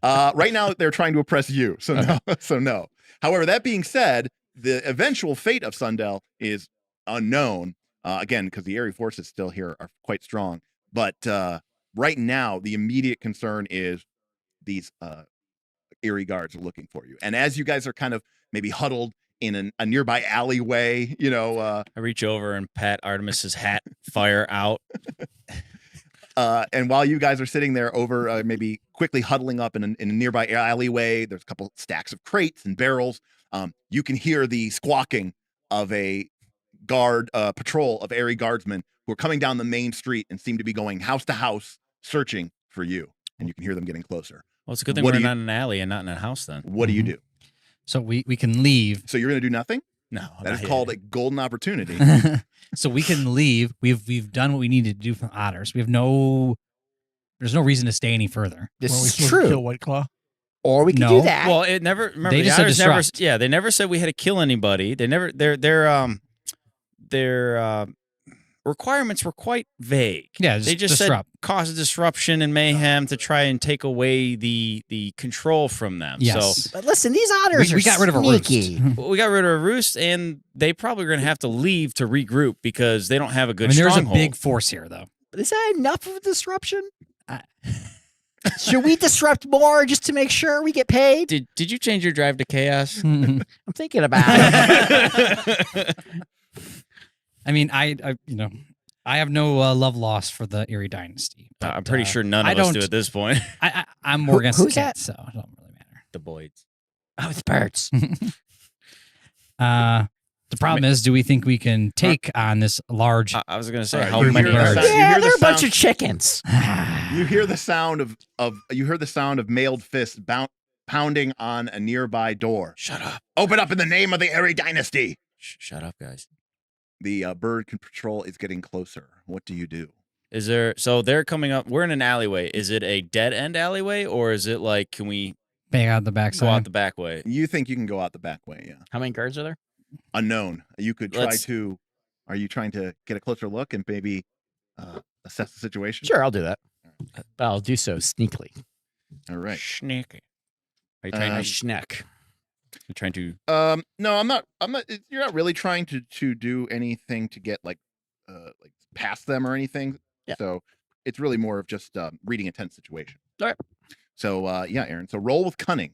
S1: Right now, they're trying to oppress you. So no. However, that being said, the eventual fate of Sundell is unknown. Again, because the Eyrie forces still here are quite strong. But right now, the immediate concern is these Eyrie guards are looking for you. And as you guys are kind of maybe huddled in a nearby alleyway,
S2: I reach over and pat Artemis's hat, fire out.
S1: And while you guys are sitting there over maybe quickly huddling up in a nearby alleyway, there's a couple stacks of crates and barrels. You can hear the squawking of a patrol of Eyrie guardsmen who are coming down the main street and seem to be going house to house searching for you. And you can hear them getting closer.
S2: Well, it's a good thing
S1: What
S2: we're
S1: do
S2: not in an alley and not in a house then.
S1: What do you do?
S4: So we can leave.
S1: So you're going to do nothing?
S2: No,
S1: That is called a golden opportunity.
S4: So we can leave. We've done what we needed to do from otters. There's no reason to stay any further.
S3: This
S5: Were we
S3: is
S5: supposed to
S3: true.
S5: kill White Claw?
S3: Or we can
S4: No.
S3: do that.
S2: Well, it never. Remember,
S4: They
S2: the
S4: just said
S2: otters never.
S4: disrupt.
S2: Yeah, they never said we had to kill anybody. They never. Their requirements were quite vague.
S4: Yeah,
S2: They just
S4: disrupt.
S2: said cause a disruption and mayhem to try and take away the control from them.
S4: Yes.
S3: But listen, these otters
S4: we
S3: are
S4: got rid of a
S3: sneaky.
S4: roost.
S2: So we got rid of a roost, and they probably going to have to leave to regroup because they don't have a
S4: I
S2: good
S4: mean, there's a
S2: stronghold.
S4: big force here, though.
S3: Is that enough of a disruption? Should we disrupt more just to make sure we get paid?
S2: Did you change your drive to chaos?
S3: I'm thinking about it.
S4: I mean, I have no love lost for the Eyrie dynasty. But,
S2: I'm pretty sure none
S4: I
S2: of us do
S4: don't-
S2: at this point.
S4: I'm more against the
S3: who's that?
S4: cats, so it don't really matter.
S2: The Boyds.
S3: Oh, it's birds.
S4: The problem is, do we think we can take on this large?
S2: I was going to say,
S1: All right,
S2: how
S1: you
S2: many
S1: hear the
S2: birds?
S1: sound-
S3: Yeah,
S1: hear the
S3: they're a bunch
S1: sound-
S3: of chickens.
S1: You hear the sound of mailed fists pounding on a nearby door.
S2: Shut up.
S1: Open up in the name of the Eyrie dynasty.
S2: Shut up, guys.
S1: The bird patrol is getting closer. What do you do?
S2: Is there, so they're coming up, we're in an alleyway. Is it a dead end alleyway or is it like, can we
S4: Bang out the
S2: go
S4: backside.
S2: out the back way?
S1: You think you can go out the back way? Yeah.
S3: How many guards are there?
S1: Unknown. You could try
S2: Let's-
S1: to. Are you trying to get a closer look and maybe assess the situation?
S3: Sure, I'll do that. But I'll do so sneakily.
S1: All right.
S2: Sneaky. Are you trying
S3: I
S1: Um,
S2: to,
S3: schneck.
S2: you trying to,
S1: No, I'm not. You're not really trying to do anything to get like past them or anything.
S3: Yeah.
S1: So it's really more of just reading a tense situation.
S3: All right.
S1: So yeah, Aaron. So roll with cunning.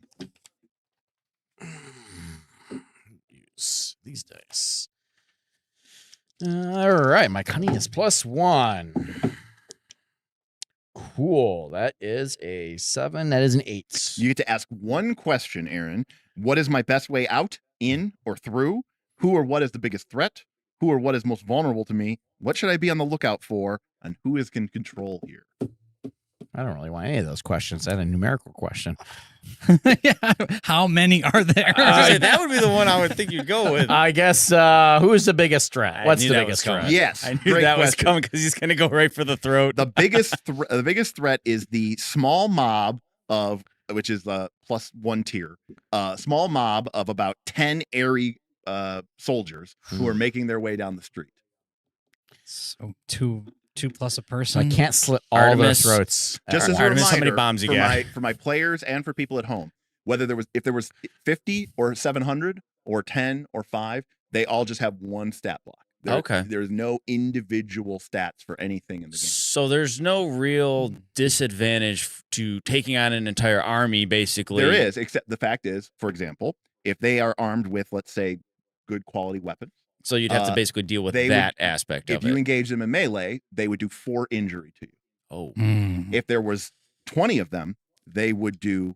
S3: Use these dice. All right, my cunning is +1. Cool. That is a 7. That is an 8.
S1: You get to ask one question, Aaron. What is my best way out, in, or through? Who or what is the biggest threat? Who or what is most vulnerable to me? What should I be on the lookout for? And who is in control here?
S3: I don't really want any of those questions. I had a numerical question.
S4: Yeah. How many are there?
S2: that would be the one I would think you'd go with.
S3: I guess who is the biggest threat?
S2: I
S3: What's
S2: knew
S3: the
S2: that
S3: biggest
S2: was coming.
S3: threat?
S1: Yes,
S2: I knew
S1: great
S2: that was
S1: question.
S2: coming because he's going to go right for the throat.
S1: The biggest threat is the small mob of, which is the +1 tier, small mob of about 10 Eyrie soldiers who are making their way down the street.
S4: So two plus a
S3: So
S4: person.
S3: I can't slit all
S2: Artemis.
S3: their throats. at
S1: Just as
S3: once.
S1: a
S2: Artemis,
S1: reminder,
S2: how many bombs you
S1: for
S2: got?
S1: my players and for people at home, if there was 50 or 700 or 10 or 5, they all just have one stat block.
S2: Okay.
S1: There's no individual stats for anything in the game.
S2: So there's no real disadvantage to taking on an entire army, basically.
S1: There is, except the fact is, for example, if they are armed with, let's say, good quality weapons,
S2: So you'd have to basically deal with
S1: they
S2: that aspect
S1: if
S2: of
S1: you
S2: it.
S1: engage them in melee, they would do 4 injury to you.
S2: Oh,
S4: Mm.
S1: If there was 20 of them, they would do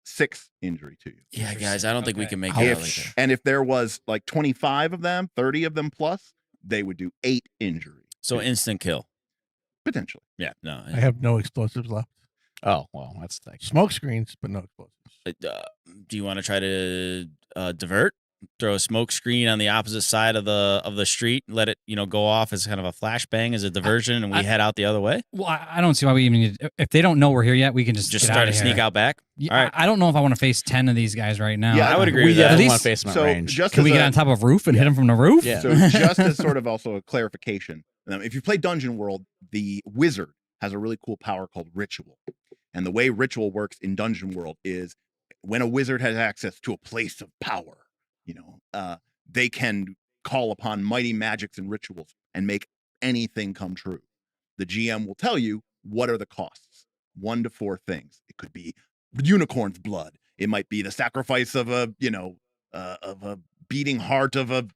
S1: 6 injury to you.
S2: yeah, guys, I don't think we
S4: Okay.
S2: can make
S1: If-
S2: it out like that.
S1: And if there was like 25 of them, 30 of them plus, they would do 8 injury.
S2: So instant kill.
S1: Potentially.
S2: Yeah, no.
S5: I have no explosives left.
S3: Oh, well, that's the
S5: Smoke screens, but no explosives.
S2: Do you want to try to divert? Throw a smoke screen on the opposite side of the street, let it go off as kind of a flashbang as a diversion, and we head out the other way.
S4: Well, I don't see why we even need. If they don't know we're here yet, we can just
S2: Just
S4: get
S2: start
S4: out
S2: to
S4: of
S2: sneak
S4: here.
S2: out back.
S4: Yeah,
S2: All right.
S4: I don't know if I want to face 10 of these guys right now.
S1: Yeah,
S2: I would agree
S3: We
S2: with that.
S3: definitely
S4: At
S3: want
S4: least-
S3: to face them at
S1: so
S3: range.
S1: just
S4: Can we
S1: as
S4: get
S1: a-
S4: on top of a roof and
S1: Yeah.
S4: hit them from the roof?
S3: Yeah.
S1: So just as sort of also a clarification, if you play Dungeon World, the wizard has a really cool power called Ritual. And the way Ritual works in Dungeon World is when a wizard has access to a place of power, they can call upon mighty magics and rituals and make anything come true. The GM will tell you what are the costs. 1 to 4 things. It could be unicorn's blood. It might be the sacrifice of a beating heart of a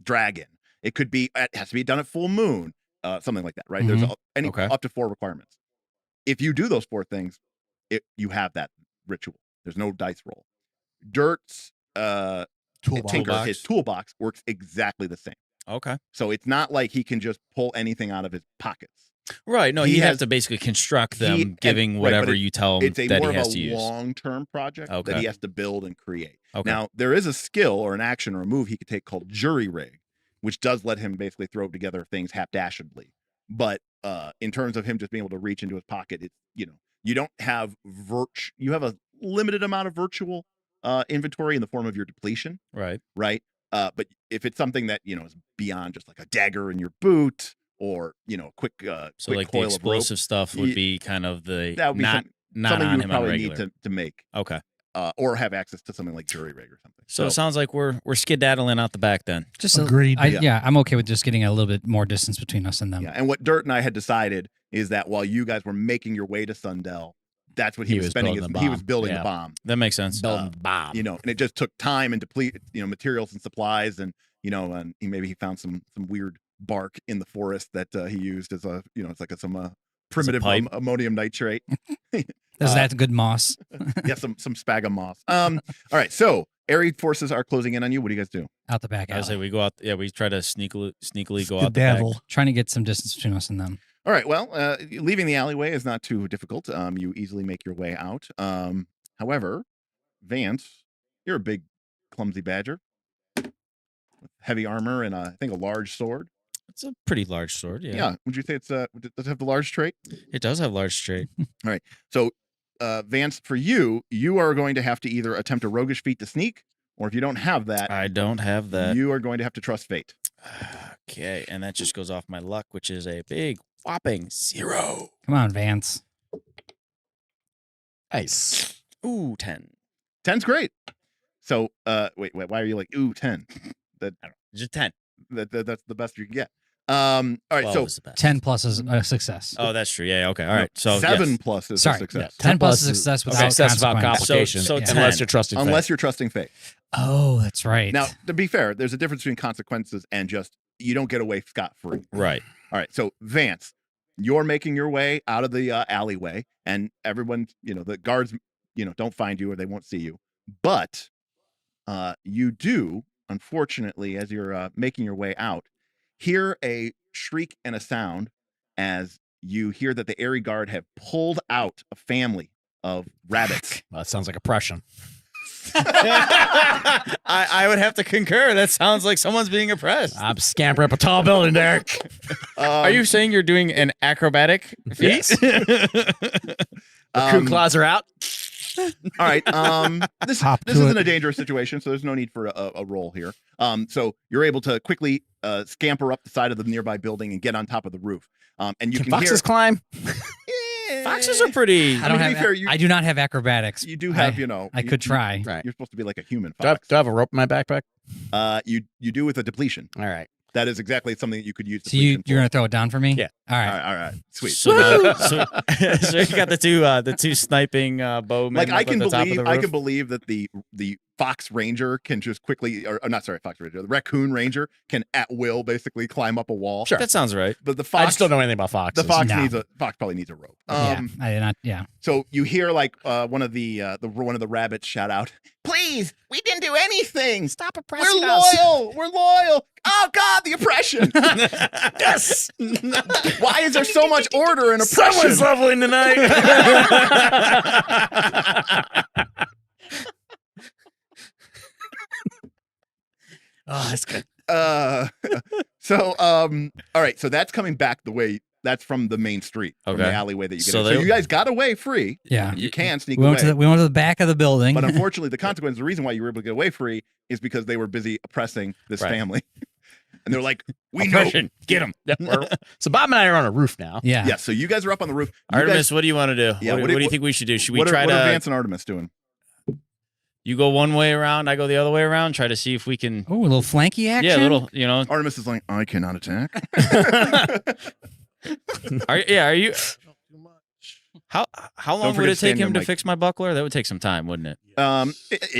S1: dragon. It could be, it has to be done at full moon. something like that, right? There's
S2: Okay.
S1: up to 4 requirements. If you do those 4 things, you have that ritual. There's no dice roll. Dirt's Tinker, his toolbox works exactly the same.
S2: Okay.
S1: So it's not like he can just pull anything out of his pockets.
S2: Right. No, he has to basically construct them, giving whatever you tell him
S1: it's a
S2: that
S1: more
S2: he has
S1: of
S2: to
S1: a
S2: use.
S1: long-term project that
S2: Okay.
S1: he has to build and create.
S2: Okay.
S1: Now, there is a skill or an action or a move he could take called jury rig, which does let him basically throw together things hapdashedly. But in terms of him just being able to reach into his pocket, it's, you don't have you have a limited amount of virtual inventory in the form of your depletion.
S2: Right.
S1: But if it's something that is beyond just like a dagger in your boot or quick
S2: So
S1: quick
S2: like the
S1: coil of rope,
S2: explosive stuff would be kind of the
S1: that would be
S2: not
S1: something
S2: on
S1: you would
S2: him on
S1: probably
S2: regular.
S1: need to make
S2: Okay.
S1: or have access to something like jury rig or something.
S2: So it sounds like we're skedaddling out the back then.
S4: Just
S5: Agreed.
S4: I'm okay with just getting a little bit more distance between us and them.
S1: Yeah, and what Dirt and I had decided is that while you guys were making your way to Sundell, that's what he was spending. He was building the bomb.
S2: That makes sense.
S3: Building bomb.
S1: And it just took time and deplete, materials and supplies, and and maybe he found some weird bark in the forest that he used as a, it's like some primitive ammonium nitrate.
S4: Is that good moss?
S1: Yeah, some sphagnum moss. All right, so Eyrie forces are closing in on you. What do you guys do?
S4: Out the back
S2: I
S4: alley.
S2: say we go out. Yeah, we try to sneakily go out the back.
S4: Trying to get some distance between us and them.
S1: All right, well, leaving the alleyway is not too difficult. You easily make your way out. However, Vance, you're a big, clumsy badger with heavy armor and I think a large sword.
S2: It's a pretty large sword. Yeah.
S1: Yeah. Would you say does it have the large trait?
S2: It does have large trait.
S1: All right. So, Vance, for you are going to have to either attempt a roguish feat to sneak, or if you don't have that,
S2: I don't have that.
S1: you are going to have to trust fate.
S2: Okay, and that just goes off my luck, which is a big whopping 0.
S4: Come on, Vance.
S3: Nice.
S2: Ooh, 10.
S1: 10's great. So, wait, why are you like, ooh, 10?
S2: Just 10.
S1: That's the best you can get. All right, so
S4: 10 plus is a success.
S2: Oh, that's true. Yeah. Okay. All right. So
S1: 7 plus is a
S4: Sorry,
S1: success.
S4: 10 plus is a success without consequence.
S3: complications.
S2: So
S3: unless you're trusting.
S1: Unless you're trusting fate.
S4: Oh, that's right.
S1: Now, to be fair, there's a difference between consequences and just you don't get away scot-free.
S2: Right.
S1: All right, so Vance, you're making your way out of the alleyway, and everyone, the guards, don't find you or they won't see you. But you do, unfortunately, as you're making your way out, hear a shriek and a sound as you hear that the Eyrie guard have pulled out a family of rabbits.
S3: Well, that sounds like oppression.
S2: I would have to concur. That sounds like someone's being oppressed.
S3: I'm scampering up a tall building, Derek.
S2: Are you saying you're doing an acrobatic feat?
S3: Raccoon claws are out.
S1: All right. This isn't a dangerous situation, so there's no need for a roll here. So you're able to quickly scamper up the side of the nearby building and get on top of the roof. And you can
S3: foxes
S1: hear
S3: climb.
S2: Foxes are pretty.
S4: I do not have acrobatics.
S1: You do have,
S4: I could try.
S3: Right.
S1: You're supposed to be like a human
S3: Do I
S1: fox.
S3: have a rope in my backpack?
S1: You do with a depletion.
S3: All right.
S1: That is exactly something that you could use.
S4: So you're gonna throw it down for me?
S3: Yeah.
S4: All
S1: All
S4: right.
S1: right. Sweet.
S2: So you got the two sniping bowmen.
S1: Like I can
S2: up at the top of
S1: believe,
S2: the
S1: I
S2: roof?
S1: can believe that the fox ranger can just quickly, or not sorry, fox ranger, the raccoon ranger can at will basically climb up a wall.
S3: Sure.
S2: That sounds right.
S1: But the fox,
S3: I just don't know anything about foxes.
S1: the fox
S4: No.
S1: probably needs a rope.
S4: Yeah.
S1: So you hear like one of the rabbits shout out, "Please, we didn't do anything.
S3: Stop
S1: We're
S3: oppressing us.
S1: loyal. We're loyal. Oh God, the oppression.
S3: Yes.
S1: Why is there so much order and oppression?"
S3: Someone's leveling tonight.
S4: Oh, that's good.
S1: All right, so that's coming back the way. That's from the main street, from the
S2: Okay.
S1: alleyway that you get
S2: So
S1: in. So
S2: they-
S1: you guys got away free.
S4: Yeah.
S1: You can sneak
S4: We
S1: away.
S4: went to the back of the building.
S1: But unfortunately, the consequence, the reason why you were able to get away free is because they were busy oppressing this
S2: Right.
S1: family. And they're like, we know.
S2: Oppression. Get him.
S3: So Bob and I are on a roof now.
S4: yeah.
S1: Yeah, so you guys are up on the roof. You
S2: Artemis,
S1: guys,
S2: what do you want to do?
S1: Yeah,
S2: what do you think we should do? Should we
S1: what
S2: try
S1: are
S2: to?
S1: Vance and Artemis doing?
S2: You go one way around, I go the other way around. Try to see if we can.
S4: Oh, a little flanky action.
S2: Yeah, a little. You know.
S1: Artemis is like, I cannot attack.
S2: Are you? How long
S1: forget
S2: would
S1: to
S2: it take
S1: stand
S2: him
S1: your
S2: to
S1: mic.
S2: fix my buckler? That would take some time, wouldn't it?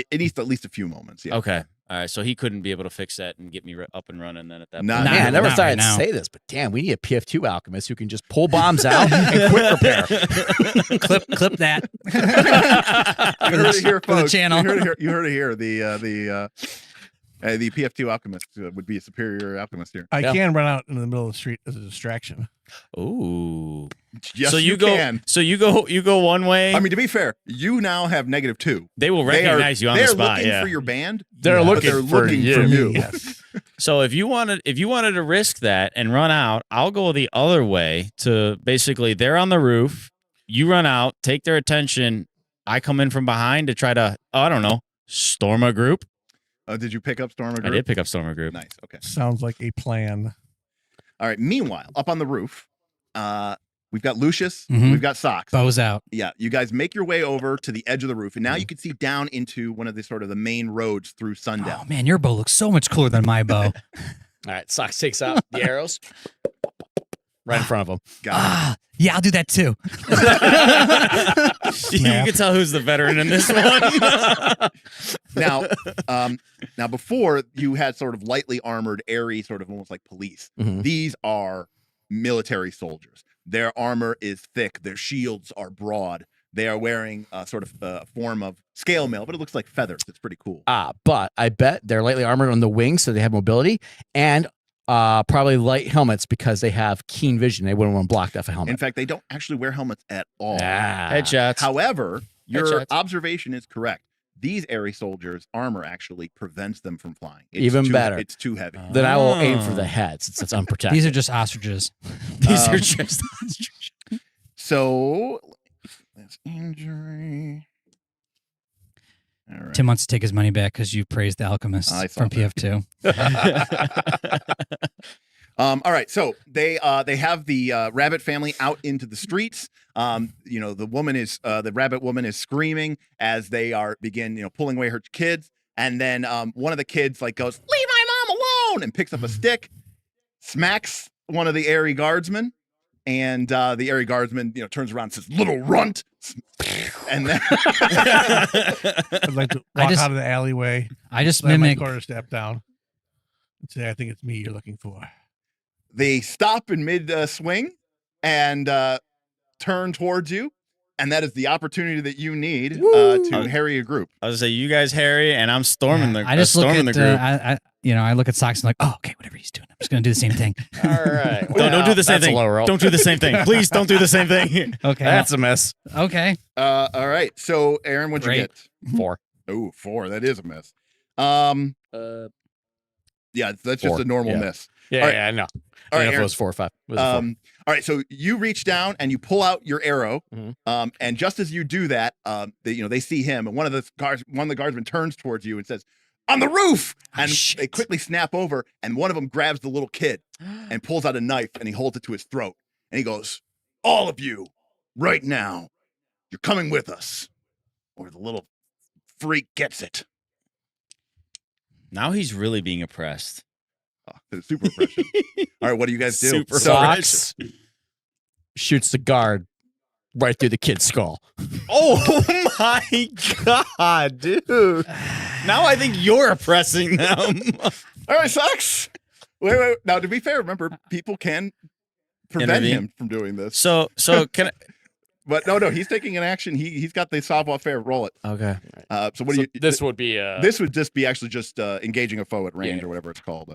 S1: It needs at least a few moments. Yeah.
S2: Okay. All right, so he couldn't be able to fix that and get me up and running then at that
S1: Nah,
S2: point.
S1: nah,
S3: Man, I never
S4: not
S3: thought
S4: right
S3: I'd
S4: now.
S3: say this, but damn, we need a PF2 alchemist who can just pull bombs out and quick repair.
S4: clip that.
S1: You heard it here,
S4: For the
S1: folks.
S4: channel.
S1: You heard it here. The PF2 alchemist would be a superior alchemist here.
S5: I
S3: Yeah.
S5: can run out in the middle of the street as a distraction.
S2: Ooh.
S1: Yes,
S2: so
S1: you
S2: go.
S1: can.
S2: So you go one way.
S1: I mean, to be fair, you now have -2.
S2: they will
S1: They are-
S2: recognize you on the
S1: they're
S2: spot.
S1: looking
S2: yeah.
S1: for your band.
S3: They're
S1: but
S3: looking
S1: they're
S3: for
S1: looking
S3: you.
S1: for you.
S5: Yes.
S2: So if you wanted to risk that and run out, I'll go the other way to basically they're on the roof. You run out, take their attention. I come in from behind to try to I don't know, storm a group.
S1: Did you pick up Stormer?
S2: I did pick up storm a group.
S1: Nice. Okay.
S5: Sounds like a plan.
S1: All right. Meanwhile, up on the roof, we've got Lucius.
S4: Mhm.
S1: We've got Socks.
S4: Bows out.
S1: Yeah, you guys make your way over to the edge of the roof, and now you can see down into one of the sort of the main roads through Sundell.
S4: Oh man, your bow looks so much cooler than my bow.
S3: All right, Sox takes out the arrows right in front of him.
S1: Got it.
S4: Yeah, I'll do that too.
S2: You can tell who's the veteran in this one.
S1: Now, before you had sort of lightly armored, Eyrie, sort of almost like police.
S3: Mhm.
S1: These are military soldiers. Their armor is thick. Their shields are broad. They are wearing sort of a form of scale mail, but it looks like feathers. It's pretty cool.
S3: But I bet they're lightly armored on the wings, so they have mobility, and probably light helmets because they have keen vision. They wouldn't want to block off a helmet.
S1: In fact, they don't actually wear helmets at all.
S2: Headshots.
S1: However, your
S2: Headshots.
S1: observation is correct. These Eyrie soldiers' armor actually prevents them from flying. It's
S3: Even better.
S1: It's too heavy.
S3: Then I will aim for
S2: Oh.
S3: the head since it's unprotected.
S4: These are just ostriches.
S2: These are
S1: Um,
S2: just
S1: So, that's injury. All right.
S4: Tim wants to take his money back because you praised the alchemist
S1: I saw
S4: from
S1: that.
S4: PF2.
S1: All right, so they have the rabbit family out into the streets. The rabbit woman is screaming as they begin pulling away her kids, and then one of the kids goes, "Leave my mom alone!" and picks up a stick, smacks one of the Eyrie guardsmen, and the Eyrie guardsman turns around and says, "Little runt," and then
S5: I'd like to walk
S4: just-
S5: out of the alleyway,
S4: I just
S5: slam my
S4: mimic.
S5: quarter step down, and say, "I think it's me you're looking for."
S1: they stop in mid swing and turn towards you, and that is the opportunity that you need to harry a group.
S2: I was gonna say you guys, Harry, and I'm storming the.
S4: I just look
S2: storming
S4: at
S2: the group.
S4: I look at Socks and like, oh, okay, whatever he's doing, I'm just gonna do the same thing.
S3: All right.
S2: Don't do the same
S3: that's a
S2: thing.
S3: low roll.
S2: Don't do the same thing. Please don't do the same thing.
S4: Okay,
S3: That's a miss.
S4: okay.
S1: All right, so Aaron, what'd you
S4: Great.
S1: get?
S3: 4.
S1: Oh, 4. That is a miss. Yeah, that's just
S3: 4.
S1: a normal
S3: Yeah.
S1: miss.
S3: Yeah,
S1: All right.
S3: yeah, I know.
S1: All
S3: I
S1: right,
S3: don't know if it
S1: Aaron.
S3: was 4 or 5. It was a 4.
S1: All right, so you reach down and you pull out your arrow,
S3: Mhm.
S1: and just as you do that, they see him, and one of the guardsmen turns towards you and says, "On the roof!"
S4: Oh,
S1: And
S4: shit.
S1: they quickly snap over, and one of them grabs the little kid and pulls out a knife and he holds it to his throat, and he goes, "All of you, right now, you're coming with us, or the little freak gets it."
S2: Now he's really being oppressed.
S1: Oh, super oppression. All right, what do you guys do?
S2: Super
S1: So-
S3: Socks shoots the guard right through the kid's skull.
S2: Oh my god, dude! Now I think you're oppressing them.
S1: All right, Socks. Wait. Now, to be fair, remember, people can prevent
S2: Intervene.
S1: him from doing this.
S2: So can I,
S1: But no, he's taking an action. He's got the savoir-faire. Roll it.
S3: Okay.
S1: So what do you?
S3: This would be
S1: This would just be actually just engaging a foe at range
S3: Yeah.
S1: or whatever it's called.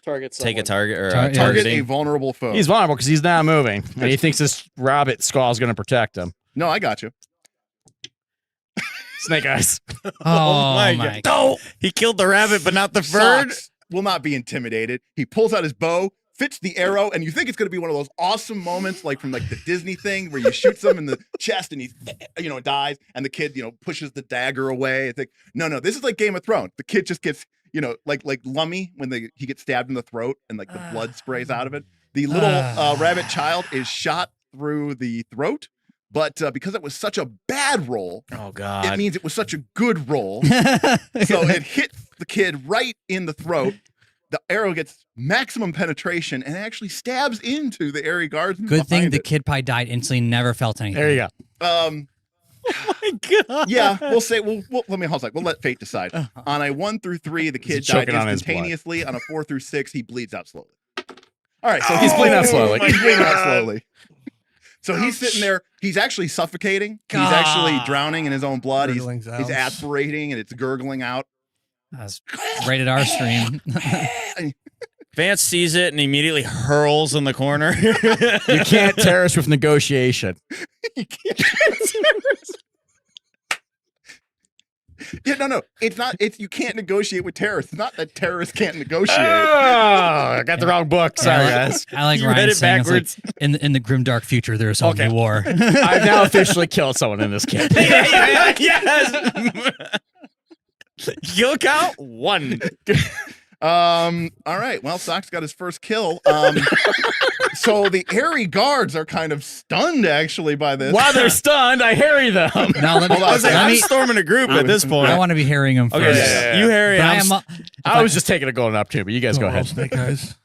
S3: target.
S2: take a target or
S4: Target
S1: Target a
S2: targeting?
S1: vulnerable foe.
S3: He's vulnerable because he's not moving, and he thinks this rabbit skull is going to protect him.
S1: No, I got you.
S3: Snake eyes.
S4: Oh,
S2: my
S4: my
S2: God. No, he killed the rabbit, but not the bird.
S1: Socks will not be intimidated. He pulls out his bow, fits the arrow, and you think it's going to be one of those awesome moments, like from the Disney thing, where you shoot him in the chest and he, dies, and the kid, pushes the dagger away. It's like, no, this is like Game of Thrones. The kid just gets, like Lummy when he gets stabbed in the throat and the blood sprays out of it. The little rabbit child is shot through the throat, but because it was such a bad roll,
S2: Oh
S1: it
S2: god!
S1: means it was such a good roll. So it hits the kid right in the throat. The arrow gets maximum penetration and actually stabs into the Eyrie guardsman.
S4: Good thing
S1: behind
S4: the
S1: it.
S4: kid probably died instantly, never felt anything.
S3: There you go.
S2: my God.
S1: Yeah, we'll say. We'll let me hold on. We'll let fate decide. On a 1 through 3, the kid died
S3: choking on his blood.
S1: instantaneously. On a 4 through 6, he bleeds out slowly. All right, so
S3: He's bleeding out slowly.
S1: He's bleeding out slowly. So he's sitting there. He's actually suffocating. He's actually drowning in his own blood. He's aspirating and it's gurgling out.
S4: That's rated R stream.
S2: Vance sees it and immediately hurls in the corner.
S3: You can't terrorist with negotiation.
S1: You can't. Yeah, no. It's not. It's you can't negotiate with terrorists. It's not that terrorists can't negotiate.
S3: Oh, I got the wrong book. Sorry, guys.
S4: I like
S2: You
S4: Ryan
S2: read it
S4: saying it's
S2: backwards.
S4: like, in the grim dark future, there's only
S3: Okay.
S4: war.
S3: I've now officially killed someone in this campaign.
S2: Yes. Kill count 1.
S1: All right. Well, Sock's got his first kill. So the Eyrie guards are kind of stunned actually by this.
S3: While they're stunned, I harry them.
S4: Now let me.
S1: Hold on a second.
S2: I'm storming a group at this point.
S4: I want to be hearing him first.
S2: Okay,
S1: Yeah.
S2: you Harry.
S4: But
S2: I'm
S3: I was just taking a golden opportunity, but you guys go ahead.
S5: Snake eyes.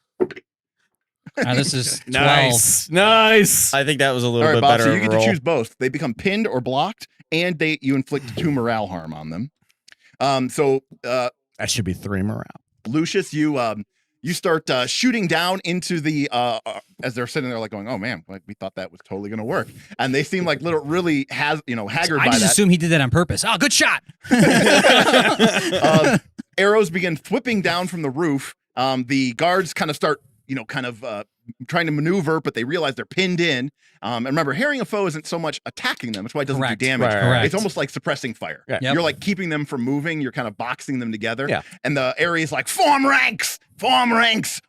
S4: This is 12.
S3: Nice.
S2: I think that was a
S1: All
S2: little
S1: right,
S2: bit
S1: Bob.
S2: better
S1: So you get to
S2: overall.
S1: choose both. They become pinned or blocked, and you inflict 2 morale harm on them.
S3: That should be 3 morale.
S1: Lucius, you start shooting down into the as they're sitting there like going, oh man, like we thought that was totally gonna work, and they seem like really haggard
S4: I
S1: by
S4: just
S1: that.
S4: assume he did that on purpose. Oh, good shot.
S1: Arrows begin whipping down from the roof. The guards kind of start trying to maneuver, but they realize they're pinned in. And remember, harrying a foe isn't so much attacking them. That's why it doesn't
S4: Correct.
S1: do damage.
S3: Right,
S4: Correct.
S1: It's almost like suppressing fire.
S3: Yeah.
S4: Yep.
S1: You're like keeping them from moving. You're kind of boxing them together.
S3: Yeah.
S1: And the area is like, form ranks,